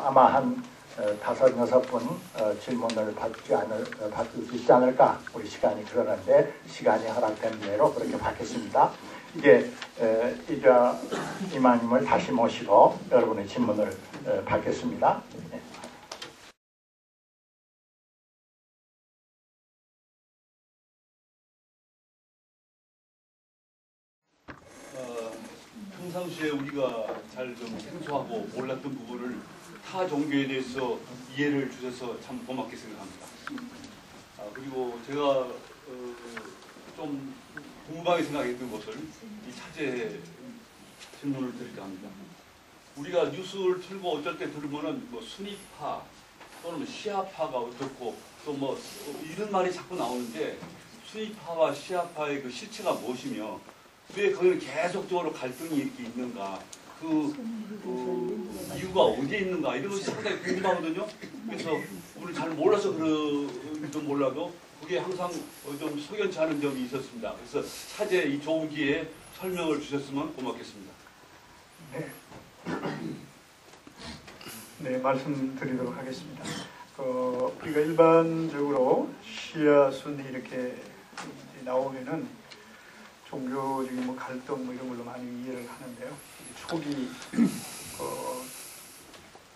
아마 한 5-6분 질문을 받을 수 있지 않을까, 우리 시간이 그러는데 시간이 허락된 대로 그렇게 받겠습니다. 이제 이주아 이마님을 다시 모시고 여러분의 질문을 받겠습니다. 네. 평상시에 우리가 잘 좀 생소하고 몰랐던 부분을 타 종교에 대해서 이해를 주셔서 참 고맙게 생각합니다. 그리고 제가 좀 궁금하게 생각했던 것을 이 차제에 질문을 드릴까 합니다. 우리가 뉴스를 틀고 어쩔 때 들으면은 뭐 순위파 또는 시아파가 어떻고 또 뭐 이런 말이 자꾸 나오는데, 순위파와 시아파의 그 실체가 무엇이며 왜 거기는 계속적으로 갈등이 이렇게 있는가? 그 이유가 어디에 있는가? 이런 것이 상당히 궁금하거든요. 그래서 우리 잘 몰라서 그런지도 몰라도 그게 항상 좀 석연치 않은 점이 있었습니다. 그래서 차제 이 좋은 기회에 설명을 주셨으면 고맙겠습니다. 네. 네, 말씀드리도록 하겠습니다. 우리가 일반적으로 시아 순위 이렇게 나오면은 종교적인 뭐 갈등 뭐 이런 걸로 많이 이해를 하는데요. 초기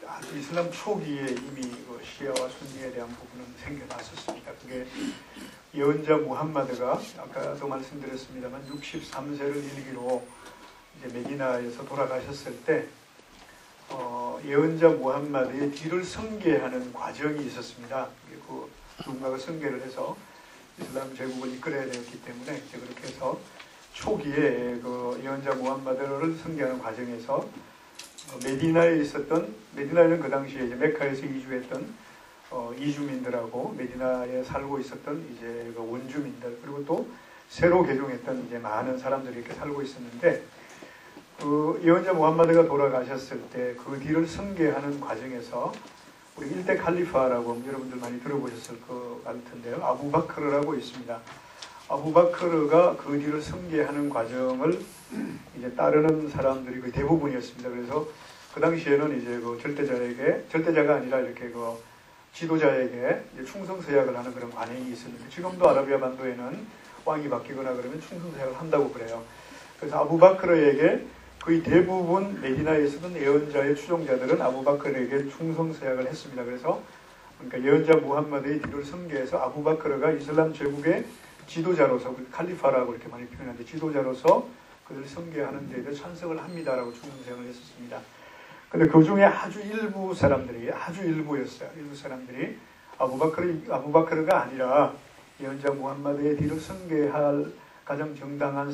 아주 이슬람 초기에 이미 시아와 순니에 대한 부분은 생겨났었습니다. 그게 예언자 무함마드가 아까도 말씀드렸습니다만 63세를 일기로 이제 메디나에서 돌아가셨을 때 예언자 무함마드의 뒤를 선계하는 과정이 있었습니다. 그 누군가가 선계를 해서 이슬람 제국을 이끌어야 되었기 때문에 이제 그렇게 해서 초기에 그 예언자 무함마드를 선계하는 과정에서 메디나에 있었던, 메디나에는 그 당시에 이제 메카에서 이주했던 이주민들하고 메디나에 살고 있었던 이제 그 원주민들, 그리고 또 새로 개종했던 이제 많은 사람들이 이렇게 살고 있었는데, 그 예언자 무함마드가 돌아가셨을 때 그 뒤를 선계하는 과정에서 우리 일대 칼리파라고 여러분들 많이 들어보셨을 것 같은데요. 아부바크르라고 있습니다. 아부바크르가 그 뒤를 선계하는 과정을 이제 따르는 사람들이 거의 대부분이었습니다. 그래서 그 당시에는 이제 그 절대자가 아니라 이렇게 그 지도자에게 이제 충성서약을 하는 그런 관행이 있었는데, 지금도 아라비아 반도에는 왕이 바뀌거나 그러면 충성서약을 한다고 그래요. 그래서 아부바크르에게 거의 대부분 메디나에 있었던 예언자의 추종자들은 아부바크르에게 충성서약을 했습니다. 그래서 그러니까 예언자 무함마드의 뒤를 선계해서 아부바크르가 이슬람 제국의 지도자로서, 칼리파라고 이렇게 많이 표현하는데, 지도자로서 그들 선계하는 데에 대해 찬성을 합니다라고 충성서약을 했었습니다. 근데 그 중에 아주 일부 사람들이, 아주 일부였어요. 일부 사람들이 아부바크르가 아니라 예언자 무함마드의 뒤를 선계할 가장 적당한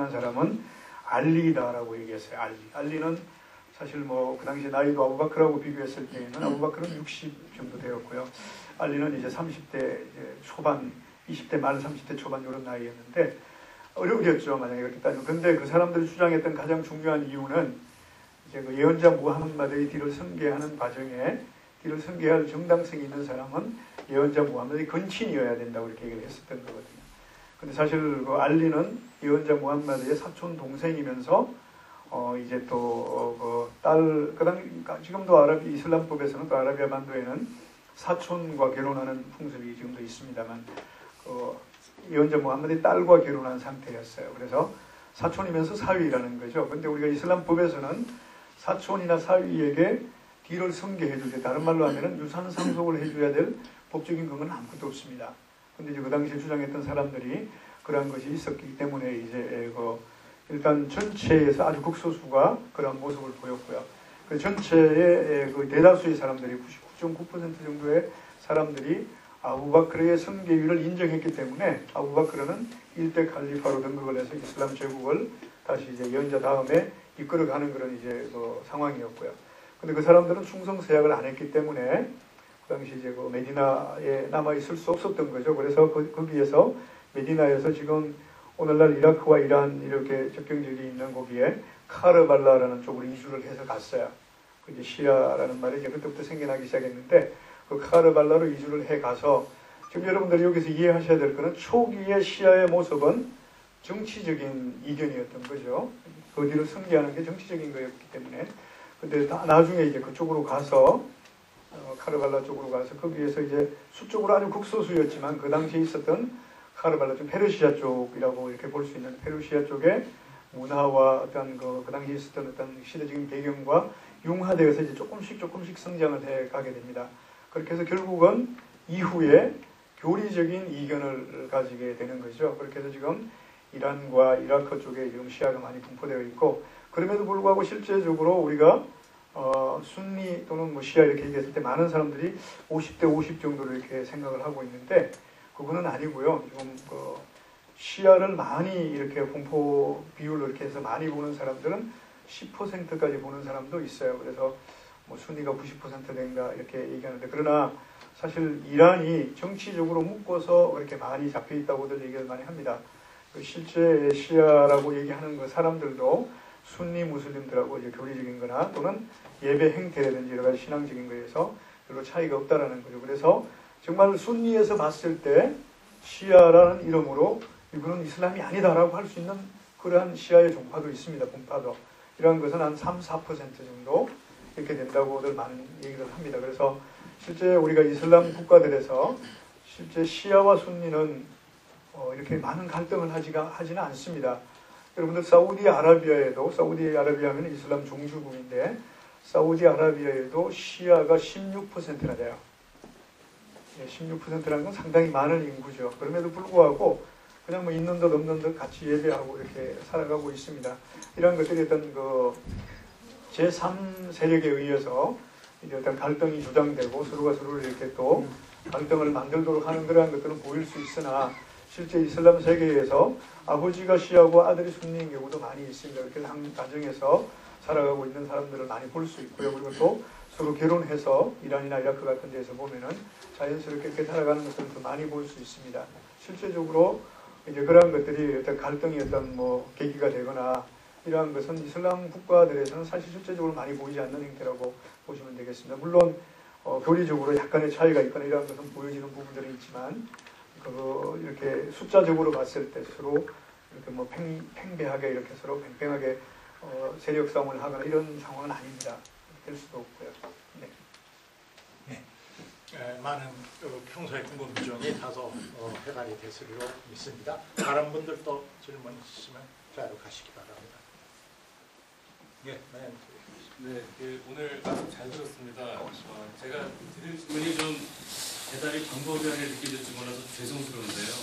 사람은 알리다라고 얘기했어요. 알리는 사실 뭐 그 당시 나이도 아부바크르하고 비교했을 때에는 아부바크르는 60 정도 되었고요. 알리는 이제 30대 초반, 20대 말 30대 초반 이런 나이였는데 어려웠죠, 만약에 그렇게 따지면. 근데 그 사람들이 주장했던 가장 중요한 이유는 이제 그 예언자 무함마드의 뒤를 선계하는 과정에 뒤를 선계할 정당성이 있는 사람은 예언자 무함마드의 근친이어야 된다고 이렇게 얘기를 했었던 거거든요. 근데 사실 그 알리는 예언자 무함마드의 사촌 동생이면서 이제 또 지금도 이슬람법에서는 또 아라비아 반도에는 사촌과 결혼하는 풍습이 지금도 있습니다만, 예언자 무함마드의 딸과 결혼한 상태였어요. 그래서 사촌이면서 사위라는 거죠. 근데 우리가 이슬람법에서는 사촌이나 사위에게 뒤를 선계해줄 때, 다른 말로 하면은 유산 상속을 해줘야 될 법적인 근거는 아무것도 없습니다. 근데 이제 그 당시에 주장했던 사람들이 그러한 것이 있었기 때문에 이제 일단 전체에서 아주 극소수가 그런 모습을 보였고요. 그 전체의 그 대다수의 사람들이 99.9% 정도의 사람들이 아부바크르의 선계위를 인정했기 때문에 아부바크르는 일대 칼리파로 등극을 해서 이슬람 제국을 다시 이제 예언자 다음에 이끌어가는 그런 이제 그 상황이었고요. 근데 그 사람들은 충성서약을 안 했기 때문에 그 당시 이제 그 메디나에 남아 있을 수 없었던 거죠. 그래서 거기에서 메디나에서 지금 오늘날 이라크와 이란 이렇게 접경지역이 있는 거기에 카르발라라는 쪽으로 이주를 해서 갔어요. 그 이제 시아라는 말이 이제 그때부터 생겨나기 시작했는데, 그 카르발라로 이주를 해 가서 지금 여러분들이 여기서 이해하셔야 될 거는 초기의 시아의 모습은 정치적인 이견이었던 거죠. 그 뒤를 선계하는 게 정치적인 거였기 때문에. 근데 나중에 이제 그쪽으로 가서 카르발라 쪽으로 가서 거기에서 이제 수적으로 아주 극소수였지만 그 당시에 있었던 카르발라 쪽 페르시아 쪽이라고 이렇게 볼 수 있는 페르시아 쪽의 문화와 어떤 그 당시에 있었던 어떤 시대적인 배경과 융화되어서 이제 조금씩 성장을 해 가게 됩니다. 그렇게 해서 결국은 이후에 교리적인 이견을 가지게 되는 거죠. 그렇게 해서 지금 이란과 이라크 쪽에 지금 시아가 많이 분포되어 있고, 그럼에도 불구하고 실제적으로 우리가 순니 또는 뭐 시아 이렇게 얘기했을 때 많은 사람들이 50대 50 정도로 이렇게 생각을 하고 있는데, 그거는 아니고요. 지금 그 시아를 많이 이렇게 분포 비율로 이렇게 해서 많이 보는 사람들은 10%까지 보는 사람도 있어요. 그래서 뭐 순니가 90% 된가 이렇게 얘기하는데, 그러나 사실 이란이 정치적으로 묶어서 그렇게 많이 잡혀 있다고들 얘기를 많이 합니다. 실제 시아라고 얘기하는 그 사람들도 순니 무슬림들하고 이제 교리적인 거나 또는 예배 행태라든지 여러 가지 신앙적인 거에서 별로 차이가 없다라는 거죠. 그래서 정말 순니에서 봤을 때 시아라는 이름으로 이거는 이슬람이 아니다라고 할 수 있는 그러한 시아의 종파도 있습니다. 분파도. 이러한 것은 한 3, 4% 정도 이렇게 된다고들 많은 얘기를 합니다. 그래서 실제 우리가 이슬람 국가들에서 실제 시아와 순니는 이렇게 많은 갈등을 하지는 않습니다. 여러분들 사우디아라비아는 이슬람 종주국인데 사우디아라비아에도 시아가 16%나 돼요. 16%라는 건 상당히 많은 인구죠. 그럼에도 불구하고 그냥 뭐 있는 듯 없는 듯 같이 예배하고 이렇게 살아가고 있습니다. 이런 것들이 어떤 그 제3 세력에 의해서 이제 어떤 갈등이 주장되고 서로가 서로를 이렇게 또 갈등을 만들도록 하는 그러한 것들은 보일 수 있으나 실제 이슬람 세계에서 아버지가 시아고 아들이 순니인 경우도 많이 있습니다. 이렇게 한 가정에서 살아가고 있는 사람들을 많이 볼 수 있고요. 그리고 또 서로 결혼해서 이란이나 이라크 같은 데서 보면은 자연스럽게 이렇게 살아가는 것들도 많이 볼 수 있습니다. 실제적으로 이제 그러한 것들이 어떤 갈등이 어떤 뭐 계기가 되거나 이러한 것은 이슬람 국가들에서는 사실 실제적으로 많이 보이지 않는 행태라고 보시면 되겠습니다. 물론 교리적으로 약간의 차이가 있거나 이러한 것은 보여지는 부분들이 있지만 이렇게 숫자적으로 봤을 때 서로 이렇게 뭐 팽배하게 이렇게 서로 팽팽하게 세력 싸움을 하거나 이런 상황은 아닙니다. 될 수도 없고요. 네. 많은 평소의 궁금증이 다소 해결이 됐으리로 믿습니다. 다른 분들도 질문 있으면 자유하시기 바랍니다. 네, 오늘 말씀 잘 들었습니다. 제가 드릴 질문이 좀 대단히 광범위하게 느껴질지 몰라서 죄송스러운데요.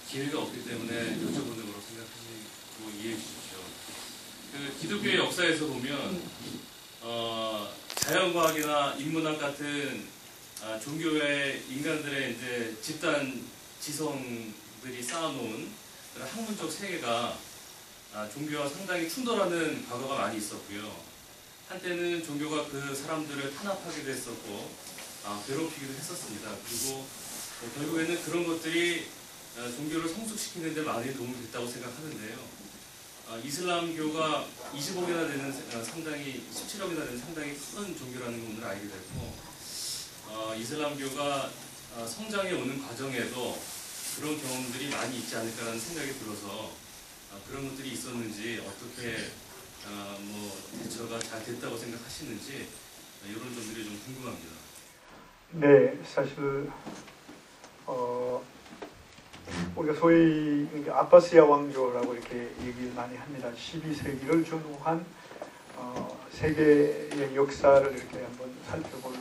기회가 없기 때문에 여쭤보는 거로 생각하시고 이해해 주십시오. 기독교의 역사에서 보면 자연과학이나 인문학 같은 종교의 인간들의 이제 집단 지성들이 쌓아놓은 그런 학문적 세계가 종교와 상당히 충돌하는 과거가 많이 있었고요. 한때는 종교가 그 사람들을 탄압하기도 했었고 괴롭히기도 했었습니다. 그리고 결국에는 그런 것들이 종교를 성숙시키는 데 많이 도움이 됐다고 생각하는데요. 이슬람교가 20억이나 되는 상당히 17억이나 되는 상당히 큰 종교라는 걸 오늘 알게 됐고 이슬람교가 성장해 오는 과정에도 그런 경험들이 많이 있지 않을까라는 생각이 들어서 그런 것들이 있었는지 어떻게 대처가 잘 됐다고 생각하시는지 이런 점들이 좀 궁금합니다. 네, 사실 우리가 소위 아바시아 왕조라고 이렇게 얘기를 많이 합니다. 12세기를 전후한 세계의 역사를 이렇게 한번 살펴볼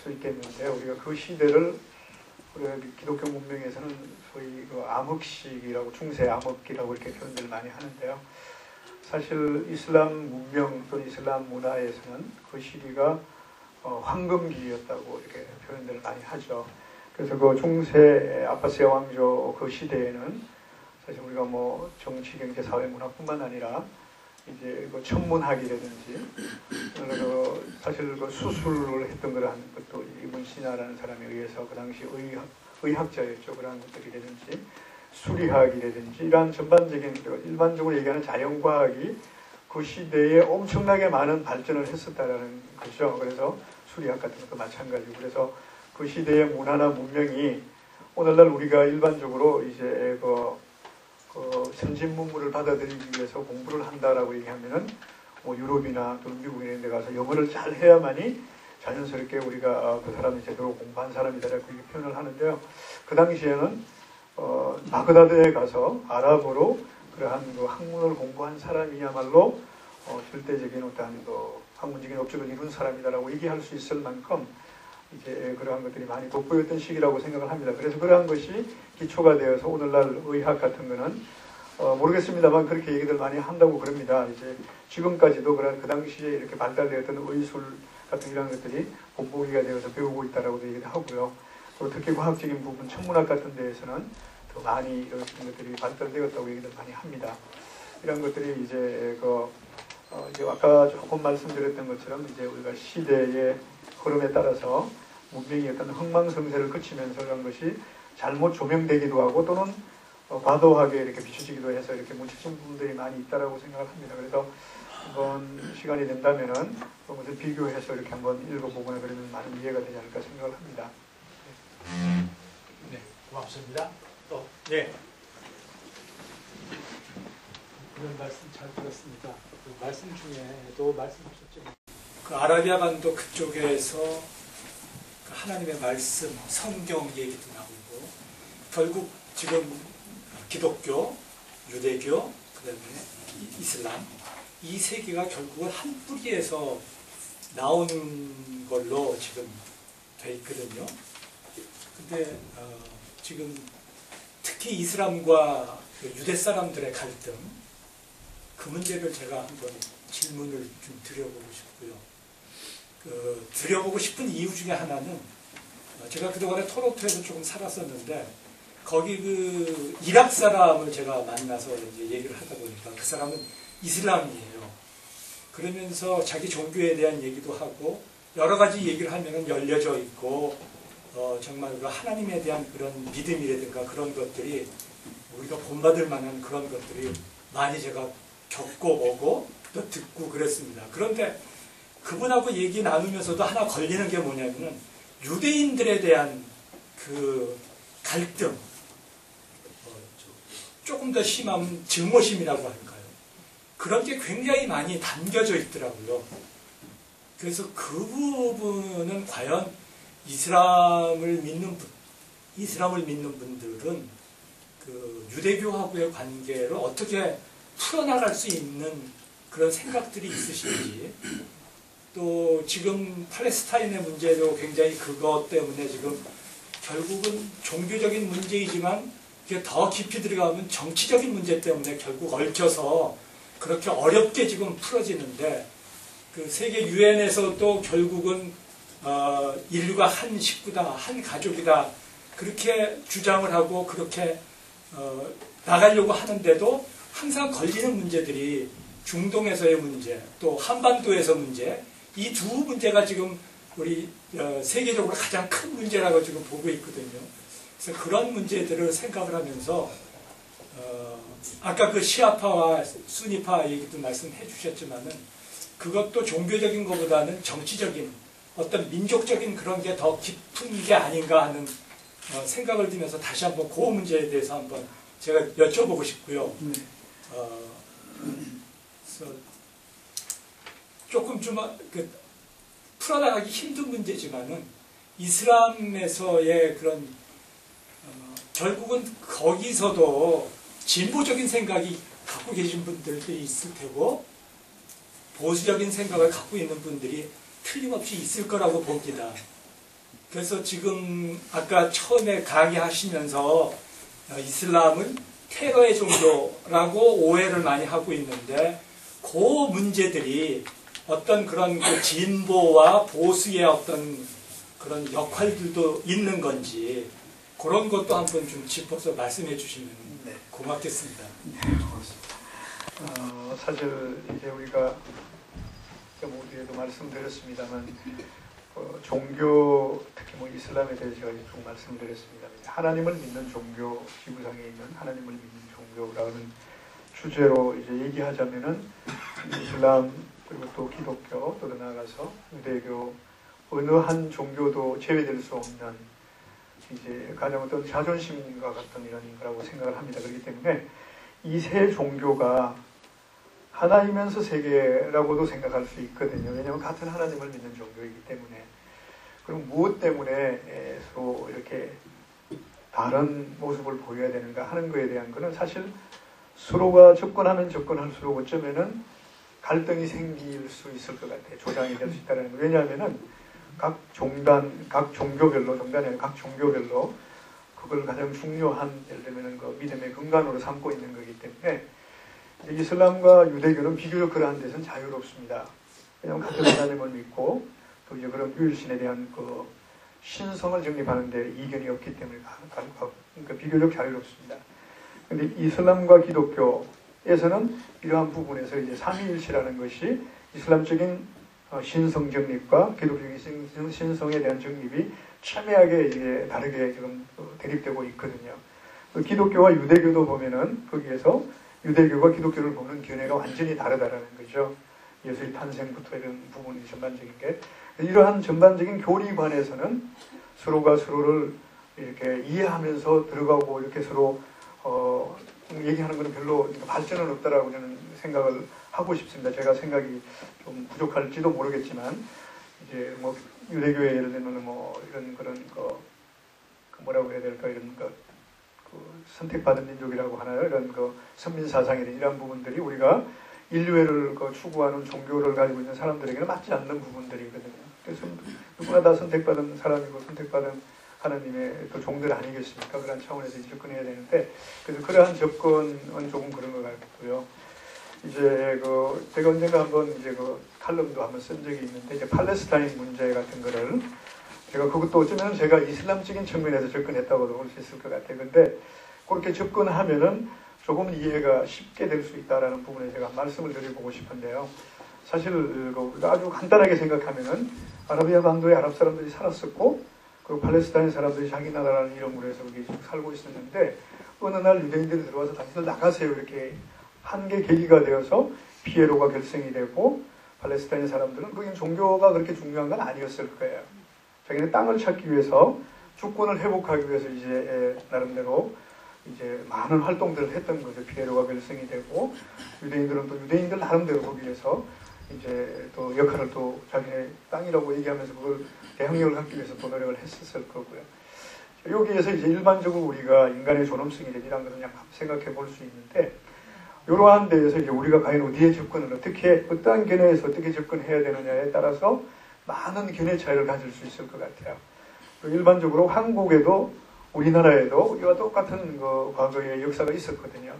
수 있겠는데요. 우리가 그 시대를 우리가 기독교 문명에서는 소위 암흑시기라고 중세 암흑기라고 이렇게 표현을 많이 하는데요. 사실 이슬람 문명 또는 이슬람 문화에서는 그 시기가 황금기였다고 이렇게 표현들을 많이 하죠. 그래서 그 중세 아바시아 왕조 그 시대에는 사실 우리가 뭐 정치, 경제, 사회, 문화뿐만 아니라 이제 그 천문학이라든지 사실 그 수술을 했던 그러한 것도 이분 시나라는 사람에 의해서 그 당시 의학자였죠. 그러한 것들이라든지 수리학이라든지 이러한 전반적인 일반적으로 얘기하는 자연과학이 그 시대에 엄청나게 많은 발전을 했었다라는 거죠. 그래서 수리학 같은 것도 마찬가지고 그래서 그 시대의 문화나 문명이 오늘날 우리가 일반적으로 이제 그 선진 문물을 받아들이기 위해서 공부를 한다라고 얘기하면은 뭐 유럽이나 또 미국 이런 데 가서 영어를 잘 해야만이 자연스럽게 우리가 그 사람이 제대로 공부한 사람이다라고 이렇게 표현을 하는데요. 그 당시에는 바그다드에 가서 아랍어로 그러한 그 학문을 공부한 사람이야말로 절대적인 어떤 그 학문적인 업적을 이룬 사람이다라고 얘기할 수 있을 만큼 이제 그러한 것들이 많이 돋보였던 시기라고 생각을 합니다. 그래서 그러한 것이 기초가 되어서 오늘날 의학 같은 거는 모르겠습니다만 그렇게 얘기들 많이 한다고 그럽니다. 이제 지금까지도 그 당시에 이렇게 발달되었던 의술 같은 이런 것들이 본보기가 되어서 배우고 있다라고도 얘기를 하고요. 또 특히 과학적인 부분, 천문학 같은 데에서는 더 많이 이런 것들이 발달되었다고 얘기를 많이 합니다. 이런 것들이 이제 이제 아까 조금 말씀드렸던 것처럼 이제 우리가 시대의 흐름에 따라서 문명이 어떤 흥망성쇠를 거치면서 그런 것이 잘못 조명되기도 하고 또는 과도하게 이렇게 비춰지기도 해서 이렇게 묻히신 부분들이 많이 있다라고 생각을 합니다. 그래서 한번 시간이 된다면은 그것을 비교해서 이렇게 한번 읽어보거나 그러면 많은 이해가 되지 않을까 생각을 합니다. 네, 고맙습니다. 또 네. 그런 말씀 잘 들었습니다. 그 말씀 중에도 말씀하셨죠. 그 아라비아 반도 그쪽에서 그 하나님의 말씀, 성경 얘기도 나오고 결국 지금 기독교, 유대교, 그다음에 이슬람 이 세 개가 결국은 한 뿌리에서 나오는 걸로 지금 돼 있거든요. 근데 지금 특히 이슬람과 유대 사람들의 갈등 그 문제를 제가 한번 질문을 좀 드려보고 싶고요. 드려보고 싶은 이유 중에 하나는 제가 그동안에 토론토에서 조금 살았었는데 거기 그 이락 사람을 제가 만나서 이제 얘기를 하다 보니까 그 사람은 이슬람이에요. 그러면서 자기 종교에 대한 얘기도 하고 여러 가지 얘기를 하면은 열려져 있고 정말 그 하나님에 대한 그런 믿음이라든가 그런 것들이 우리가 본받을 만한 그런 것들이 많이 제가 겪어보고 또 듣고 그랬습니다. 그런데 그분하고 얘기 나누면서도 하나 걸리는 게 뭐냐면은 유대인들에 대한 그 갈등, 조금 더 심한 증오심이라고 할까요? 그런 게 굉장히 많이 담겨져 있더라고요. 그래서 그 부분은 과연 이슬람을 믿는 분들은 그 유대교하고의 관계를 어떻게 풀어나갈 수 있는 그런 생각들이 있으신지, 또 지금 팔레스타인의 문제도 굉장히 그것 때문에 지금 결국은 종교적인 문제이지만 이게 더 깊이 들어가면 정치적인 문제 때문에 결국 얽혀서 그렇게 어렵게 지금 풀어지는데, 그 세계 유엔에서도 결국은 인류가 한 식구다, 한 가족이다 그렇게 주장을 하고 그렇게 나가려고 하는데도 항상 걸리는 문제들이 중동에서의 문제, 또 한반도에서 문제, 이 두 문제가 지금 우리 세계적으로 가장 큰 문제라고 지금 보고 있거든요. 그래서 그런 문제들을 생각을 하면서 아까 그 시아파와 수니파 얘기도 말씀해 주셨지만은 그것도 종교적인 것보다는 정치적인 어떤 민족적인 그런 게 더 깊은 게 아닌가 하는 생각을 들면서 다시 한번 그 문제에 대해서 한번 제가 여쭤보고 싶고요. 그래서 조금 좀 풀어나가기 힘든 문제지만은 이슬람에서의 그런 결국은 거기서도 진보적인 생각이 갖고 계신 분들도 있을 테고 보수적인 생각을 갖고 있는 분들이 틀림없이 있을 거라고 봅니다. 그래서 지금 아까 처음에 강의하시면서 이슬람은 테러의 종교라고 오해를 많이 하고 있는데 그 문제들이 어떤 그런 그 진보와 보수의 어떤 그런 역할들도 있는 건지 그런 것도 한번 좀 짚어서 말씀해 주시면 고맙겠습니다. 네, 고맙습니다. 사실 이제 우리가 모두에도 말씀드렸습니다만 종교, 특히 뭐 이슬람에 대해서 제가 좀 말씀드렸습니다. 하나님을 믿는 종교, 지구상에 있는 하나님을 믿는 종교라는 주제로 이제 얘기하자면은 이슬람 그리고 또 기독교 또 나아가서 유대교 어느 한 종교도 제외될 수 없는 이제 가장 어떤 자존심과 같은 이런 거라고 생각을 합니다. 그렇기 때문에 이 세 종교가 하나이면서 세 개라고도 생각할 수 있거든요. 왜냐하면 같은 하나님을 믿는 종교이기 때문에. 그럼 무엇 때문에 서로 이렇게 다른 모습을 보여야 되는가 하는 것에 대한 것은 사실 서로가 접근하면 접근할수록 어쩌면은 갈등이 생길 수 있을 것 같아요. 조장이 될 수 있다는 거. 왜냐하면은 각 종단, 각 종교별로, 종단이 아니라 각 종교별로 그걸 가장 중요한 예를 들면 그 믿음의 근간으로 삼고 있는 거기 때문에 이슬람과 유대교는 비교적 그러한 데서는 자유롭습니다. 왜냐하면 같은 하나님을 믿고 또 이제 그런 유일신에 대한 그 신성을 정립하는 데 이견이 없기 때문에 그러니까 비교적 자유롭습니다. 그런데 이슬람과 기독교에서는 이러한 부분에서 이제 삼위일체라는 것이 이슬람적인 신성 정립과 기독교적인 신성에 대한 정립이 첨예하게 이제 다르게 지금 대립되고 있거든요. 기독교와 유대교도 보면은 거기에서 유대교가 기독교를 보는 견해가 완전히 다르다라는 거죠. 예수의 탄생부터 이런 부분이 전반적인 게 이러한 전반적인 교리관에서는 서로가 서로를 이렇게 이해하면서 들어가고 이렇게 서로 얘기하는 것은 별로 발전은 없다라고 저는 생각을 하고 싶습니다. 제가 생각이 좀 부족할지도 모르겠지만 이제 뭐 유대교의 예를 들면 뭐 이런 그런 뭐라고 해야 될까 이런 선택받은 민족이라고 하나요? 이런 선민 사상이나 이런 부분들이 우리가 인류애를 추구하는 종교를 가지고 있는 사람들에게는 맞지 않는 부분들이거든요. 그래서 누구나 다 선택받은 사람이고 선택받은 하나님의 또 종들 아니겠습니까? 그런 차원에서 접근해야 되는데 그래서 그러한 접근은 조금 그런 것 같고요. 이제 제가 언젠가 한번 이제 칼럼도 한번 쓴 적이 있는데 이제 팔레스타인 문제 같은 거를 제가 그것도 어쩌면 제가 이슬람적인 측면에서 접근했다고도 볼 수 있을 것 같아요. 근데 그렇게 접근하면은 조금 이해가 쉽게 될 수 있다라는 부분에 제가 말씀을 드려보고 싶은데요. 사실 우리가 아주 간단하게 생각하면은 아라비아 반도에 아랍 사람들이 살았었고 그 팔레스타인 사람들이 자기 나라라는 이름으로 해서 거기 살고 있었는데 어느 날 유대인들이 들어와서 당신들 나가세요 이렇게 한 게 계기가 되어서 피에로가 결성이 되고 팔레스타인 사람들은 거긴 종교가 그렇게 중요한 건 아니었을 거예요. 자기네 땅을 찾기 위해서 주권을 회복하기 위해서 이제 나름대로 이제 많은 활동들을 했던 거죠. 피에로가 결성이 되고 유대인들은 또 유대인들 나름대로 거기에서 이제 또 역할을 또 자기네 땅이라고 얘기하면서 그걸 대항력을 갖기 위해서 또 노력을 했었을 거고요. 여기에서 이제 일반적으로 우리가 인간의 존엄성이 이런 것을 그냥 생각해 볼 수 있는데 이러한 데에서 이제 우리가 과연 어디에 접근을 어떠한 견해에서 어떻게 접근해야 되느냐에 따라서 많은 견해 차이를 가질 수 있을 것 같아요. 일반적으로 한국에도 우리나라에도 이와 똑같은 과거의 역사가 있었거든요.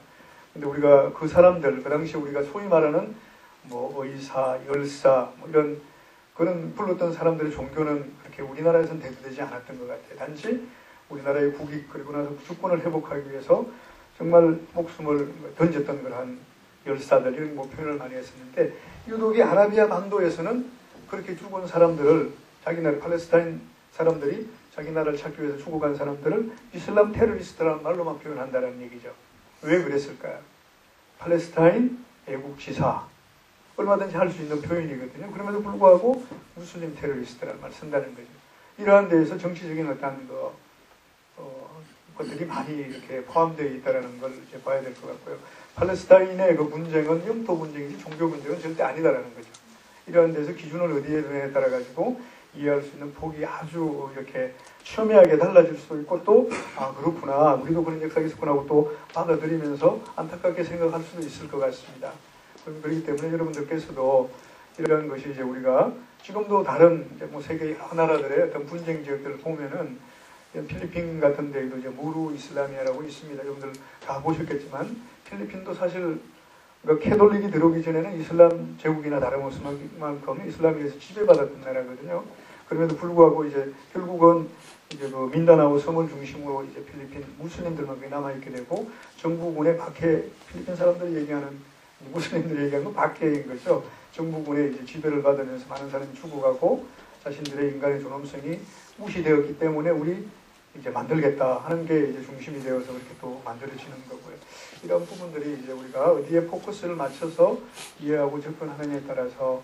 근데 우리가 그 사람들, 그 당시 우리가 소위 말하는 뭐 의사, 열사, 뭐 이런 그런 불렀던 사람들의 종교는 그렇게 우리나라에서는 대두되지 않았던 것 같아요. 단지 우리나라의 국익 그리고 나서 주권을 회복하기 위해서 정말 목숨을 던졌던 그러한 열사들 이런 표현을 많이 했었는데 유독이 아라비아 반도에서는 그렇게 죽은 사람들을 자기 나라 팔레스타인 사람들이 자기 나라를 찾기 위해서 죽어간 사람들을 이슬람 테러리스트라는 말로만 표현한다는 얘기죠. 왜 그랬을까요? 팔레스타인 애국지사 얼마든지 할 수 있는 표현이거든요. 그럼에도 불구하고 무슬림 테러리스트라는 말을 쓴다는 거죠. 이러한 데에서 정치적인 어떤 것들이 많이 이렇게 포함되어 있다는 걸 이제 봐야 될 것 같고요. 팔레스타인의 그 문제는 영토 문제이지 종교 문제는 절대 아니다라는 거죠. 이러한 데서 기준을 어디에 두느냐에 따라 가지고 이해할 수 있는 폭이 아주 이렇게 첨예하게 달라질 수도 있고 또 그렇구나 우리도 그런 역사가 있었구나 하고 또 받아들이면서 안타깝게 생각할 수도 있을 것 같습니다. 그렇기 때문에 여러분들께서도 이런 것이 이제 우리가 지금도 다른 이제 뭐 세계 여러 나라들의 어떤 분쟁 지역들을 보면은 필리핀 같은 데에도 이제 무루 이슬라미아라고 있습니다. 여러분들 다 보셨겠지만 필리핀도 사실 그러니까 캐톨릭이 들어오기 전에는 이슬람 제국이나 다름없을 만큼 이슬람에서 지배받았던 나라거든요. 그럼에도 불구하고 이제 결국은 이제 민다나오 섬을 중심으로 이제 필리핀 무슬림들만 남아있게 되고 정부군의 박해 필리핀 사람들이 얘기하는 무슬림들이 얘기하는 건 박해인 거죠. 정부군의 이제 지배를 받으면서 많은 사람이 죽어가고 자신들의 인간의 존엄성이 무시되었기 때문에 우리 이제 만들겠다 하는 게 이제 중심이 되어서 그렇게 또 만들어지는 거고요. 이런 부분들이 이제 우리가 어디에 포커스를 맞춰서 이해하고 접근하느냐에 따라서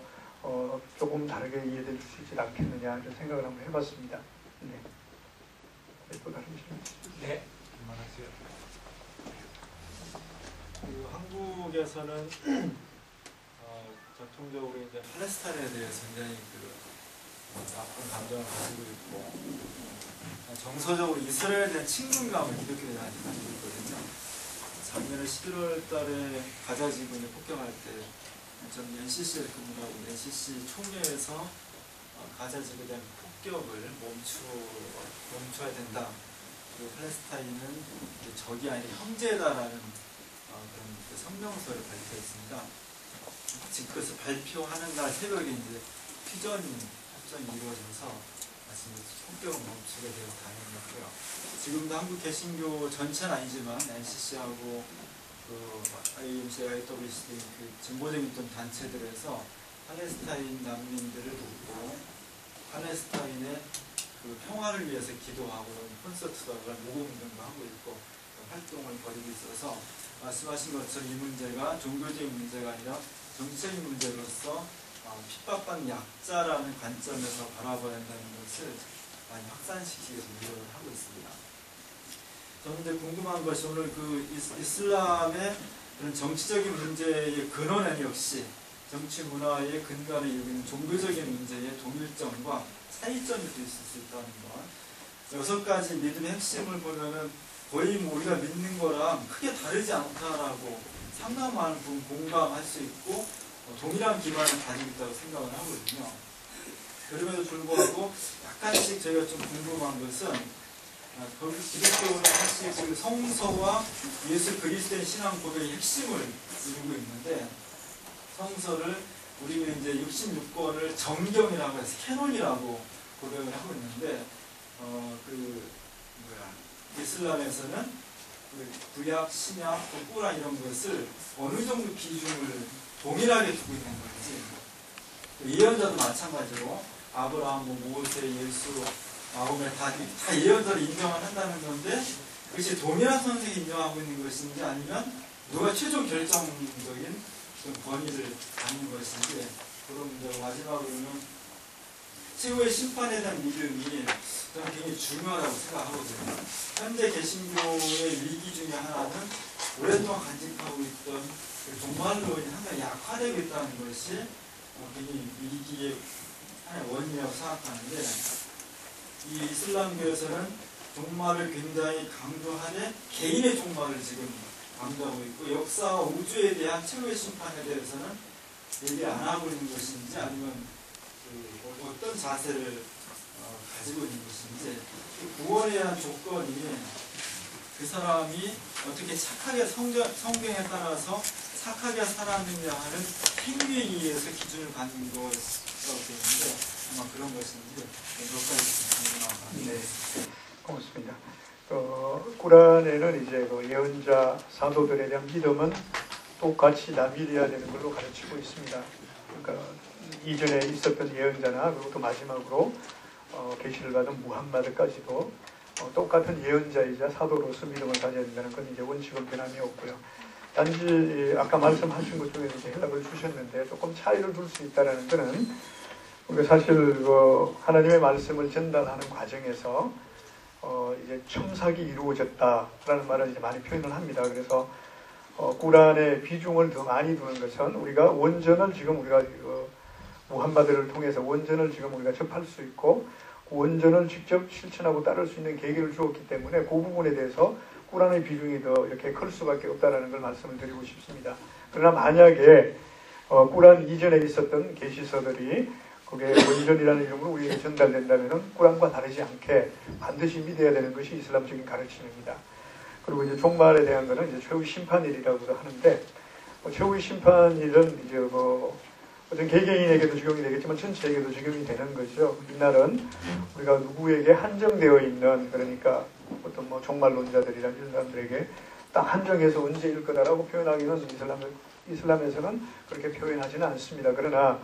조금 다르게 이해될 수 있지 않겠느냐 이런 생각을 한번 해봤습니다. 네. 또 다른 질문? 네, 그만하세요. 한국에서는 전통적으로 이제 팔레스타인에 대해서 굉장히 나쁜 감정을 가지고 있고 정서적으로 이스라엘에 대한 친근감을 기독교인이 많이 가지고 있거든요. 작년에 11월 달에 가자 지구에 폭격할 때 전 NCC에 근무하고 NCC 총회에서 가자 지구에 대한 폭격을 멈춰야 된다. 그리고 팔레스타인은 적이 아니라 형제다라는 그런 성명서를 발표했습니다. 지금 그것을 발표하는 날 새벽에 이제 협전이 이루어져서 폭격을 멈추게 되어 다행이었고요. 지금도 한국 개신교 전체는 아니지만 NCC하고 IMC, IWC 그 진보적인 단체들에서 팔레스타인 난민들을 돕고 팔레스타인의 그 평화를 위해서 기도하고 콘서트도 하고 모금 운동도 하고 있고 활동을 벌이고 있어서 말씀하신 것처럼 이 문제가 종교적인 문제가 아니라 정치적인 문제로서 핍박받는 약자라는 관점에서 바라봐야 한다는 것을 많이 확산시키기 위해서 노력을 하고 있습니다. 저는 이제 궁금한 것이 오늘 그 이슬람의 그런 정치적인 문제의 근원은 역시 정치 문화의 근간을 이루는 종교적인 문제의 동일점과 차이점이 있을 수 있다는 것. 6가지 믿음의 핵심을 보면은 거의 뭐 우리가 믿는 거랑 크게 다르지 않다라고 상당히 많은 부분 공감할 수 있고 동일한 기반을 가지고 있다고 생각을 하거든요. 그럼에도 불구하고 약간씩 저희가 좀 궁금한 것은 기독교는 사실 그 성서와 예수 그리스도의 신앙 고백의 핵심을 이루고 있는데 성서를 우리는 이제 66권을 정경이라고 해서 캐논이라고 고백을 하고 있는데 이슬람에서는 그 구약, 신약, 꾸란 이런 것을 어느 정도 기준을 동일하게 두고 있는 건지 예언자도 마찬가지로 아브라함, 모세, 예수, 마호메 다 예언자를 인정을 한다는 건데 그것이 동일한 선생이 인정하고 있는 것인지 아니면 누가 최종 결정적인 권위를 갖는 것인지 그런 문제고 마지막으로는 최후의 심판에 대한 믿음이 저는 굉장히 중요하다고 생각하거든요. 현대 개신교의 위기 중에 하나는 오랫동안 간직하고 있던 종말론이 상당히 약화되고 있다는 것이 굉장히 위기의 하나의 원인이라고 생각하는데 이 이슬람교에서는 종말을 굉장히 강조하되 개인의 종말을 지금 강조하고 있고 역사와 우주에 대한 최후의 심판에 대해서는 얘기 안 하고 있는 것인지 아니면 어떤 자세를 가지고 있는 것인지 구원에 대한 조건이 그 사람이 어떻게 착하게 성경에 따라서 착하게 살았느냐 하는 행위에 의해서 기준을 갖는 것이라고 되어 있는데 아마 그런 것인지 몇 가지 궁금합니다. 네, 고맙습니다. 꾸란에는 이제 그 예언자 사도들에 대한 믿음은 똑같이 다 믿어야 되는 걸로 가르치고 있습니다. 그러니까 이전에 있었던 예언자나 그리고 또 마지막으로 계시를 받은 무함마드까지도 똑같은 예언자이자 사도로서 믿음을 가져야 된다는 건 이제 원칙은 변함이 없고요. 단지 아까 말씀하신 것 중에 이제 해답을 주셨는데 조금 차이를 둘 수 있다는 것은 우리가 사실 하나님의 말씀을 전달하는 과정에서 이제 첨삭이 이루어졌다라는 말을 이제 많이 표현을 합니다. 그래서 꾸란의 비중을 더 많이 두는 것은 우리가 원전을 지금 우리가 무함마드를 통해서 원전을 지금 우리가 접할 수 있고 원전을 직접 실천하고 따를 수 있는 계기를 주었기 때문에 그 부분에 대해서 꾸란의 비중이 더 이렇게 클 수밖에 없다는 걸 말씀을 드리고 싶습니다. 그러나 만약에 꾸란 이전에 있었던 계시서들이 그게 원전이라는 이름으로 우리에게 전달된다면 꾸란과 다르지 않게 반드시 믿어야 되는 것이 이슬람적인 가르침입니다. 그리고 이제 종말에 대한 것은 이제 최후 심판일이라고도 하는데 최후의 심판일은 이제 어떤 개개인에게도 적용이 되겠지만 전체에게도 적용이 되는 거죠. 이날은 우리가 누구에게 한정되어 있는 그러니까 어떤 종말론자들이나 이런 사람들에게 딱 한정해서 언제일 거다라고 표현하기는 이슬람에서는 그렇게 표현하지는 않습니다. 그러나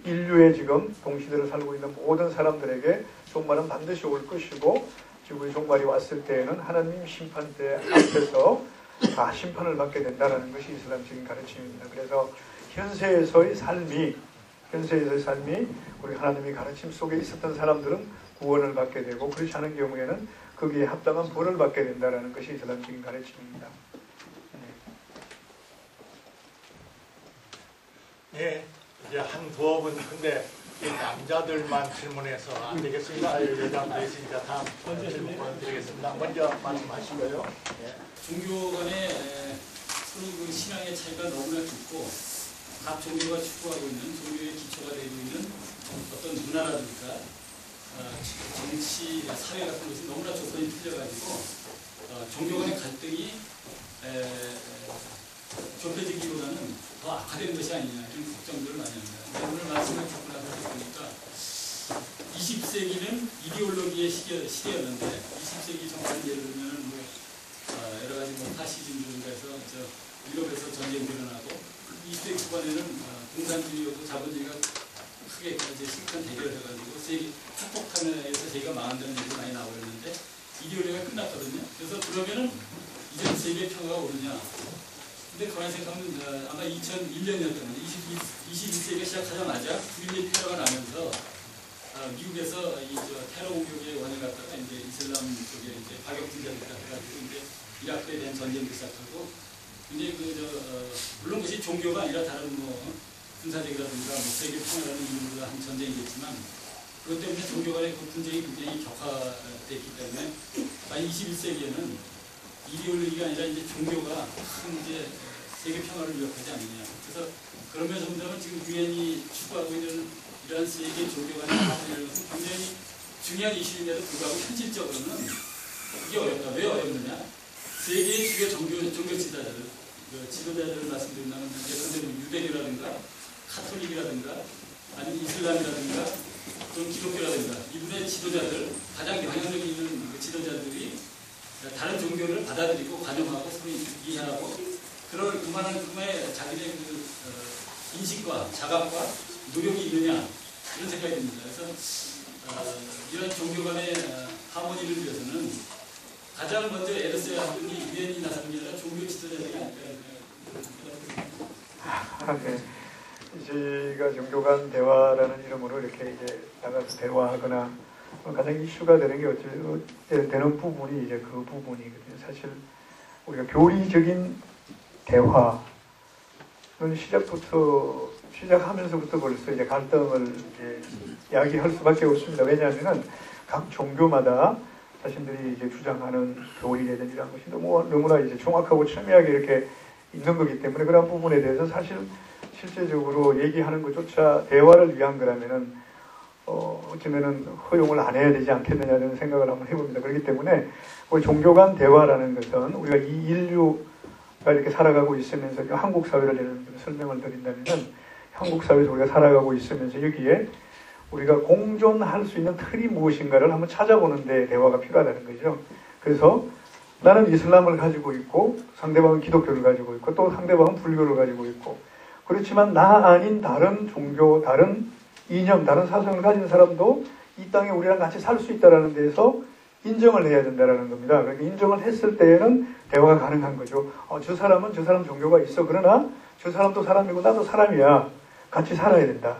인류의 지금 동시대를 살고 있는 모든 사람들에게 종말은 반드시 올 것이고 지구의 종말이 왔을 때에는 하나님 심판대 앞에서 다 심판을 받게 된다는 것이 이슬람적인 가르침입니다. 그래서 현세에서의 삶이 우리 하나님의 가르침 속에 있었던 사람들은 구원을 받게 되고 그렇지 않은 경우에는 거기에 합당한 벌을 받게 된다는 것이 이슬람적인 가르침입니다. 네, 이제 한 두어 분 근데 남자들만 질문해서 안 되겠습니다. 여자분들 있으니까 다음 질문 드리겠습니다. 먼저 말씀하시고요. 네. 종교 간의 서로 그 신앙의 차이가 너무나 깊고 각 종교가 추구하고 있는 종교의 기초가 되고 있는 어떤 문화라든가 정치, 사회 같은 것이 너무나 조건이 틀려가지고 종교 간의 갈등이 좁혀지기보다는 더 악화되는 것이 아니냐 이런 걱정들을 많이 합니다. 오늘 말씀을 듣고 나서 보니까 20세기는 이데올로기의 시대였는데 20세기 전까지 예를 들면 여러 가지 파시즘으로 해서 유럽에서 전쟁이 일어나고 이때 후반에는 공산주의하고 자본주의가 크게 이제 심각한 대결을 해가지고 세계 핵폭탄에서 세계가 망한다는 얘기가 많이 나오고 있는데 이데올로기가 끝났거든요. 그래서 그러면은 21세기의 평화가 오느냐. 근데 가만히 생각하면 아마 2001년이었던 건데 21세기가 시작하자마자 9.11 테러가 나면서 미국에서 이 테러 공격의 원인을 갖다가 이제 이슬람 쪽에 이제 파격분자들 해가지고 이제 이라크에 대한 전쟁도 시작하고 이제 물론 그것이 종교가 아니라 다른 뭐 군사적이라든가 뭐 세계 평화라는 이름으로 한 전쟁이겠지만 그것 때문에 종교 간의 그 분쟁이 굉장히 격화됐기 때문에 21세기에는 이데올로기가 아니라 이제 종교가 큰 이제 세계 평화를 위협하지 않느냐. 그래서 그런 면에서 본다면 지금 유엔이 추구하고 있는 이러한 세계 종교 간의 평화를 굉장히 중요한 이슈임에도 불구하고 현실적으로는 이게 어렵다. 왜 어렵느냐? 세계의 주요 종교 지도자들을 말씀드린다면 예컨대 유대교라든가 카톨릭이라든가 아니면 이슬람이라든가 또는 기독교라든가 이분의 지도자들 가장 영향력 있는 그 지도자들이 다른 종교를 받아들이고 관용하고 서로 이해하고 그럴 그만큼의 자기의 그 인식과 자각과 노력이 있느냐 이런 생각이 듭니다. 그래서 이런 종교 간의 하모니를 위해서는 가장 먼저 애를 써야 하는 게 유엔이 나서는 게 아니라 종교 지도자들이 아닐까. 네. 저희가 종교 간 대화라는 이름으로 이렇게 이제 나가서 대화하거나 가장 이슈가 되는 게 어찌 되는 부분이 이제 그 부분이거든요. 사실 우리가 교리적인 대화는 시작하면서부터 벌써 이제 갈등을 이제 야기할 수밖에 없습니다. 왜냐하면은 각 종교마다 자신들이 이제 주장하는 교리라든지 이런 것이 너무나 이제 정확하고 첨예하게 이렇게 있는 거기 때문에 그런 부분에 대해서 사실 실제적으로 얘기하는 것조차 대화를 위한 거라면은 어쩌면은 허용을 안 해야 되지 않겠느냐는 생각을 한번 해봅니다. 그렇기 때문에 우리 종교 간 대화라는 것은 우리가 이 인류가 이렇게 살아가고 있으면서 한국 사회를 예를 들어 설명을 드린다면은 한국 사회에서 우리가 살아가고 있으면서 여기에 우리가 공존할 수 있는 틀이 무엇인가를 한번 찾아보는 데 대화가 필요하다는 거죠. 그래서 나는 이슬람을 가지고 있고 상대방은 기독교를 가지고 있고 또 상대방은 불교를 가지고 있고 그렇지만 나 아닌 다른 종교, 다른 이념, 다른 사상을 가진 사람도 이 땅에 우리랑 같이 살 수 있다는 데에서 인정을 해야 된다는 겁니다. 그러니까 인정을 했을 때에는 대화가 가능한 거죠. 저 사람은 저 사람 종교가 있어. 그러나 저 사람도 사람이고 나도 사람이야. 같이 살아야 된다.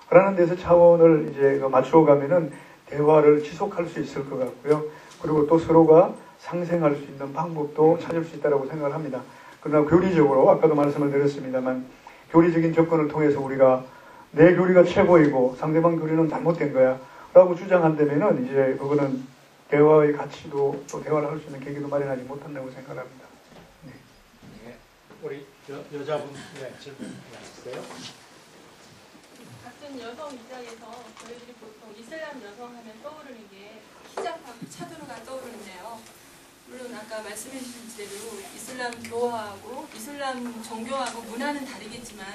라는 데서 차원을 이제 맞추어 가면은 대화를 지속할 수 있을 것 같고요. 그리고 또 서로가 상생할 수 있는 방법도 찾을 수 있다고 생각을 합니다. 그러나 교리적으로 아까도 말씀을 드렸습니다만 교리적인 접근을 통해서 우리가 내 교리가 최고이고 상대방 교리는 잘못된 거야 라고 주장한다면은 이제 그거는 대화의 가치도 또 대화를 할 수 있는 계기도 마련하지 못한다고 생각합니다. 네. 네. 우리 여자분 질문 하셨어요? 같은 여성 입장에서 저희들이 보통 이슬람 여성 하면 떠오르는 게 히잡하고 차두르가 떠오르는데요. 물론 아까 말씀해 주신 대로 이슬람 교화하고 이슬람 종교하고 문화는 다르겠지만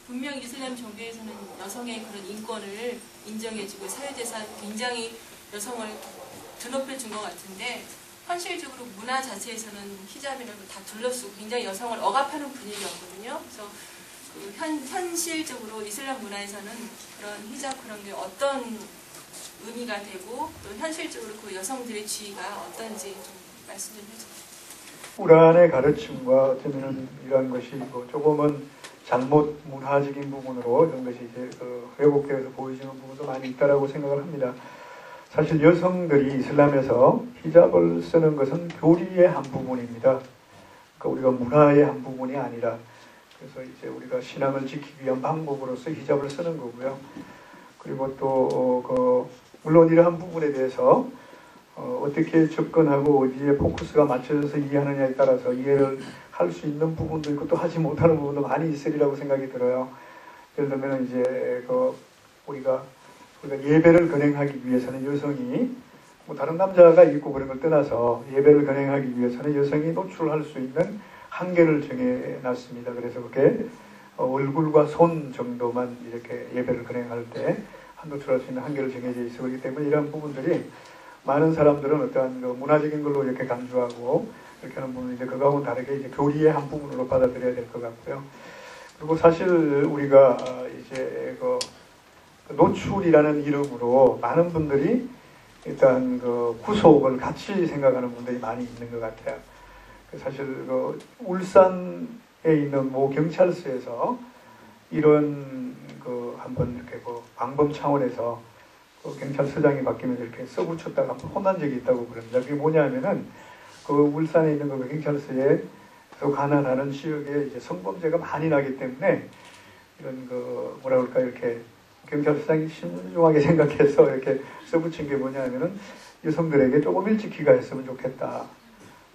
분명 이슬람 종교에서는 여성의 그런 인권을 인정해주고 사회에서 굉장히 여성을 드높여 준 것 같은데 현실적으로 문화 자체에서는 히잡이라고 다 둘러쓰고 굉장히 여성을 억압하는 분위기였거든요. 그래서 현실적으로 이슬람 문화에서는 그런 히잡 그런 게 어떤 의미가 되고 또 현실적으로 그 여성들의 지위가 어떤지 좀 말씀 좀 해주세요. 꾸란의 가르침과 어쩌면은 이러한 것이 조금은 잘못 문화적인 부분으로 이런 것이 이제 왜곡되어서 보여지는 부분도 많이 있다라고 생각을 합니다. 사실 여성들이 이슬람에서 히잡을 쓰는 것은 교리의 한 부분입니다. 그러니까 우리가 문화의 한 부분이 아니라 그래서 이제 우리가 신앙을 지키기 위한 방법으로서 히잡을 쓰는 거고요. 그리고 또 물론 이러한 부분에 대해서 어떻게 접근하고 어디에 포커스가 맞춰져서 이해하느냐에 따라서 이해를 할 수 있는 부분도 있고 또 하지 못하는 부분도 많이 있으리라고 생각이 들어요. 예를 들면 이제 우리가 예배를 건행하기 위해서는 여성이 뭐 다른 남자가 있고 그런 걸 떠나서 예배를 건행하기 위해서는 여성이 노출할 수 있는 한계를 정해놨습니다. 그래서 그렇게 얼굴과 손 정도만 이렇게 예배를 건행할 때 노출할 수 있는 한계를 정해져 있어 그렇기 때문에 이러한 부분들이 많은 사람들은 어떠한 문화적인 걸로 이렇게 간주하고 이렇게 하는 부분인데 그거하고는 다르게 이제 교리의 한 부분으로 받아들여야 될 것 같고요. 그리고 사실 우리가 이제 노출이라는 이름으로 많은 분들이 일단 구속을 같이 생각하는 분들이 많이 있는 것 같아요. 사실 그 울산에 있는 모 경찰서에서 이런 그 한번 이렇게 그 방범 차원에서 그 경찰서장이 바뀌면서 이렇게 써붙였다가 한번 혼난 적이 있다고 그럽니다. 그게 뭐냐면은 그 울산에 있는 그 경찰서에 관할하는 지역에 이제 성범죄가 많이 나기 때문에 이런 그 뭐라 그럴까 이렇게 경찰서장이 신중하게 생각해서 이렇게 써붙인 게 뭐냐면은 여성들에게 조금 일찍 귀가했으면 좋겠다.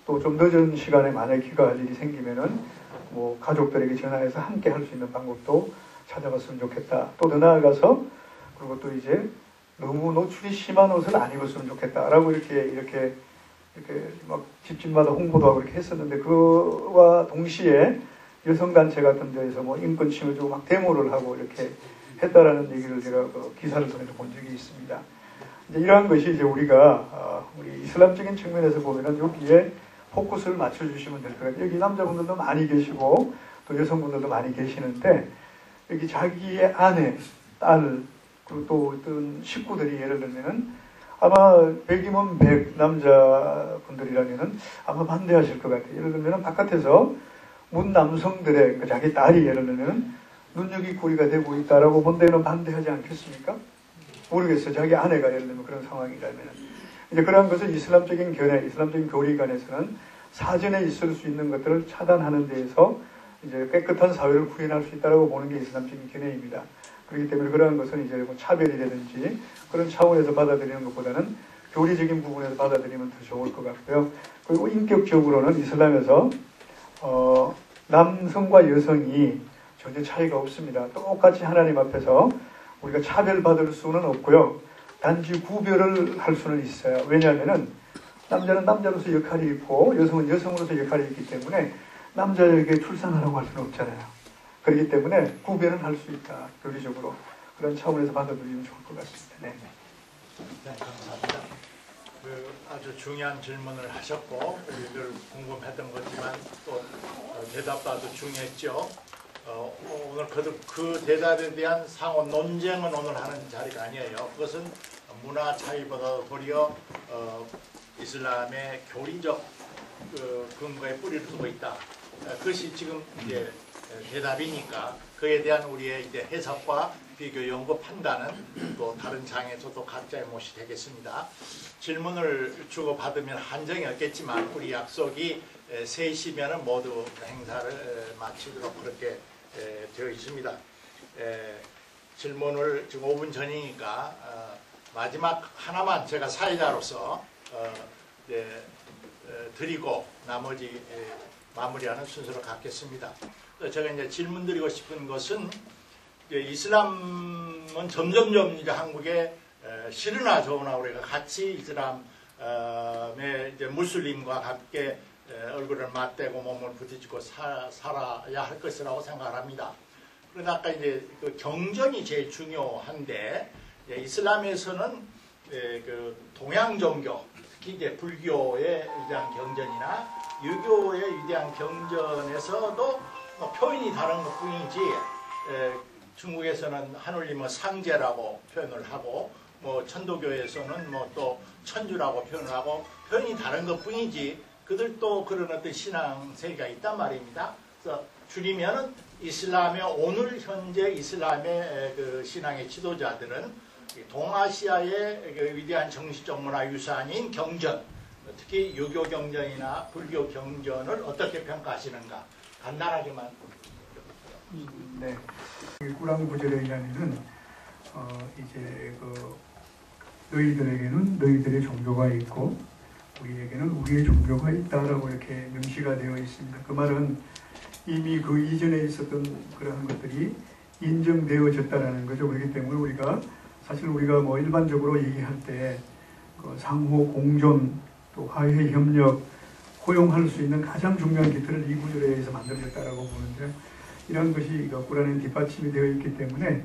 또 좀 늦은 시간에 만약에 귀가할 일이 생기면은 뭐 가족들에게 전화해서 함께 할 수 있는 방법도 찾아봤으면 좋겠다. 또 더 나아가서 그리고 또 이제 너무 노출이 심한 옷을 안 입었으면 좋겠다라고 이렇게 막 집집마다 홍보도 하고 이렇게 했었는데 그와 동시에 여성단체 같은 데에서 뭐 인권 침해 주고 막 데모를 하고 이렇게 했다라는 얘기를 제가 그 기사를 통해서 본 적이 있습니다. 이제 이러한 것이 이제 우리가 우리 이슬람적인 측면에서 보면은 여기에 포커스를 맞춰주시면 될 거예요. 여기 남자분들도 많이 계시고 또 여성분들도 많이 계시는데 여기 자기의 아내, 딸 그리고 또 어떤 식구들이 예를 들면은 아마 100이면 100 남자분들이라면은 아마 반대하실 것 같아요. 예를 들면은 바깥에서 문 남성들의 그러니까 자기 딸이 예를 들면은 눈여겨거리가 되고 있다라고 본 데는 반대하지 않겠습니까? 모르겠어요. 자기 아내가 예를 들면 그런 상황이라면은. 이제 그러한 것은 이슬람적인 견해, 이슬람적인 교리관에서는 사전에 있을 수 있는 것들을 차단하는 데에서 이제 깨끗한 사회를 구현할 수 있다고 보는 게 이슬람적인 견해입니다. 그렇기 때문에 그러한 것은 이제 뭐 차별이라든지 그런 차원에서 받아들이는 것보다는 교리적인 부분에서 받아들이면 더 좋을 것 같고요. 그리고 인격적으로는 이슬람에서 남성과 여성이 전혀 차이가 없습니다. 똑같이 하나님 앞에서 우리가 차별받을 수는 없고요. 단지 구별을 할 수는 있어요. 왜냐하면은 남자는 남자로서 역할이 있고 여성은 여성으로서 역할이 있기 때문에 남자에게 출산하라고 할 수는 없잖아요. 그렇기 때문에 구별은 할 수 있다. 교리적으로. 그런 차원에서 받아들이면 좋을 것 같습니다. 네. 네, 감사합니다. 아주 중요한 질문을 하셨고 우리들 궁금했던 거지만 또 대답도 아주 중요했죠. 오늘 그 대답에 대한 상호 논쟁은 오늘 하는 자리가 아니에요. 그것은 문화 차이보다 도리어 이슬람의 교리적 근거에 뿌리를 두고 있다. 그것이 지금 이제 대답이니까 그에 대한 우리의 이제 해석과 비교 연구 판단은 또 다른 장에서도 각자의 몫이 되겠습니다. 질문을 주고 받으면 한정이 없겠지만 우리 약속이 3시면은 모두 행사를 마치도록 그렇게 되어 있습니다. 질문을 지금 5분 전이니까 마지막 하나만 제가 사회자로서 드리고 나머지 마무리하는 순서로 갖겠습니다. 제가 이제 질문 드리고 싶은 것은 이슬람은 점점점 이제 한국에 싫으나 좋으나 우리가 같이 이슬람의 이제 무슬림과 함께 얼굴을 맞대고 몸을 부딪히고 살아야 할 것이라고 생각합니다. 그런데 아까 이제 그 경전이 제일 중요한데 이슬람에서는 그 동양 종교 특히 이제 불교의 위대한 경전이나 유교의 위대한 경전에서도 표현이 다른 것뿐이지 중국에서는 하늘님은 상제라고 표현을 하고 뭐 천도교에서는 뭐 또 천주라고 표현을 하고 표현이 다른 것뿐이지 그들도 그런 어떤 신앙 세계가 있단 말입니다. 그래서 줄이면은 이슬람의 오늘 현재 이슬람의 그 신앙의 지도자들은 동아시아의 그 위대한 정신적 문화 유산인 경전, 특히 유교 경전이나 불교 경전을 어떻게 평가하시는가 간단하게만. 네, 꾸란 구절에 의하면은 이제 그 너희들에게는 너희들의 종교가 있고 우리에게는 우리의 종교가 있다라고 이렇게 명시가 되어 있습니다. 그 말은 이미 그 이전에 있었던 그러한 것들이 인정되어졌다라는 거죠. 그렇기 때문에 사실 우리가 뭐 일반적으로 얘기할 때 그 상호 공존 또 화해 협력 포용할 수 있는 가장 중요한 기틀을 이 구절에 의해서 만들어졌다라고 보는데 이런 것이 꾸란에 뒷받침이 되어 있기 때문에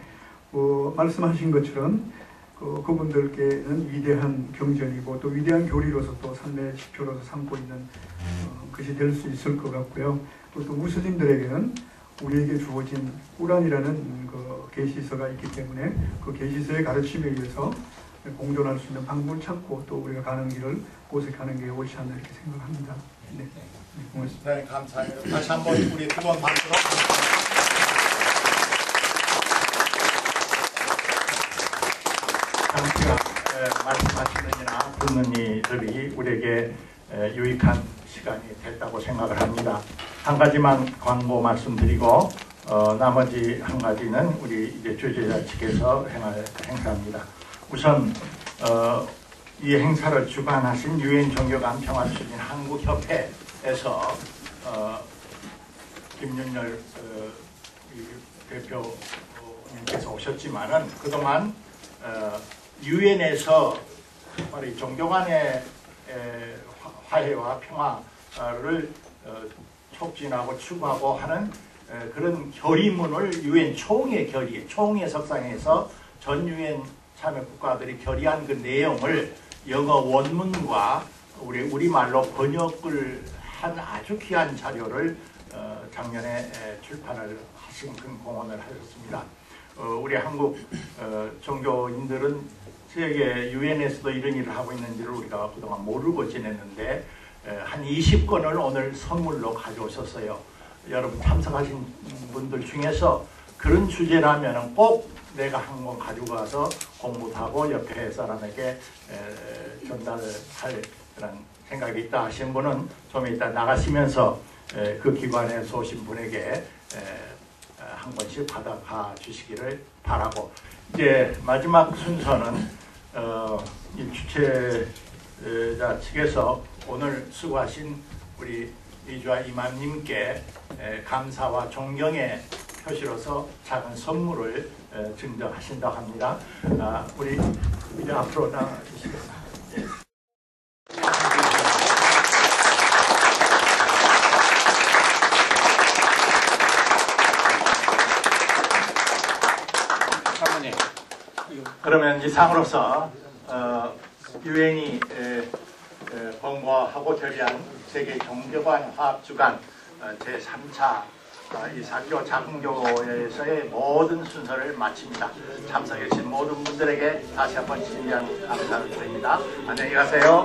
말씀하신 것처럼 그분들께는 위대한 경전이고 또 위대한 교리로서 또 삶의 지표로서 삼고 있는 것이 될 수 있을 것 같고요. 또 무슬림들에게는 우리에게 주어진 꾸란이라는 그 계시서가 있기 때문에 그 계시서의 가르침에 의해서 공존할 수 있는 방법을 찾고 또 우리가 가는 길을 모색하는 게 옳지 않나 이렇게 생각합니다. 네, 고맙습니다. 네, 감사합니다. 다시 한번 우리 뜨거운 박수로 장치가 말씀하시느니나 듣는 이들이 우리에게 유익한 시간이 됐다고 생각을 합니다. 한 가지만 광고 말씀드리고 나머지 한 가지는 우리 이제 주재자 측에서 행할 행사입니다. 우선 이 행사를 주관하신 유엔 종교관 평화추진 한국협회에서 김윤열 대표님께서 오셨지만은 그동안 유엔에서 특별히 종교 간의 화해와 평화를 촉진하고 추구하고 하는 그런 결의문을 유엔 총회 석상에서 전 유엔 참여 국가들이 결의한 그 내용을 영어 원문과 우리말로 번역을 한 아주 귀한 자료를 작년에 출판을 하신 그 공헌을 하셨습니다. 우리 한국 종교인들은 세계 유엔에서도 이런 일을 하고 있는지를 우리가 그동안 모르고 지냈는데 한 20권을 오늘 선물로 가져오셨어요. 여러분 참석하신 분들 중에서 그런 주제라면 꼭 내가 한 권 가지고 가서 공부도 하고 옆에 사람에게 전달할 그런 생각이 있다 하신 분은 좀 이따 나가시면서 그 기관에서 오신 분에게 한 권씩 받아가 주시기를 바라고, 이제 마지막 순서는 이 주최자 측에서 오늘 수고하신 우리 이주아 이맘님께 감사와 존경의 표시로서 작은 선물을 증정하신다고 합니다. 우리 이제 앞으로 나와주시겠습니다. 예. 그러면 이상으로서 유엔이 권고하고 결의한 세계 종교관 화합주간 제3차 이사교 장교회에서의 모든 순서를 마칩니다. 참석해 주신 모든 분들에게 다시 한번 진지한 감사를 드립니다. 안녕히 가세요.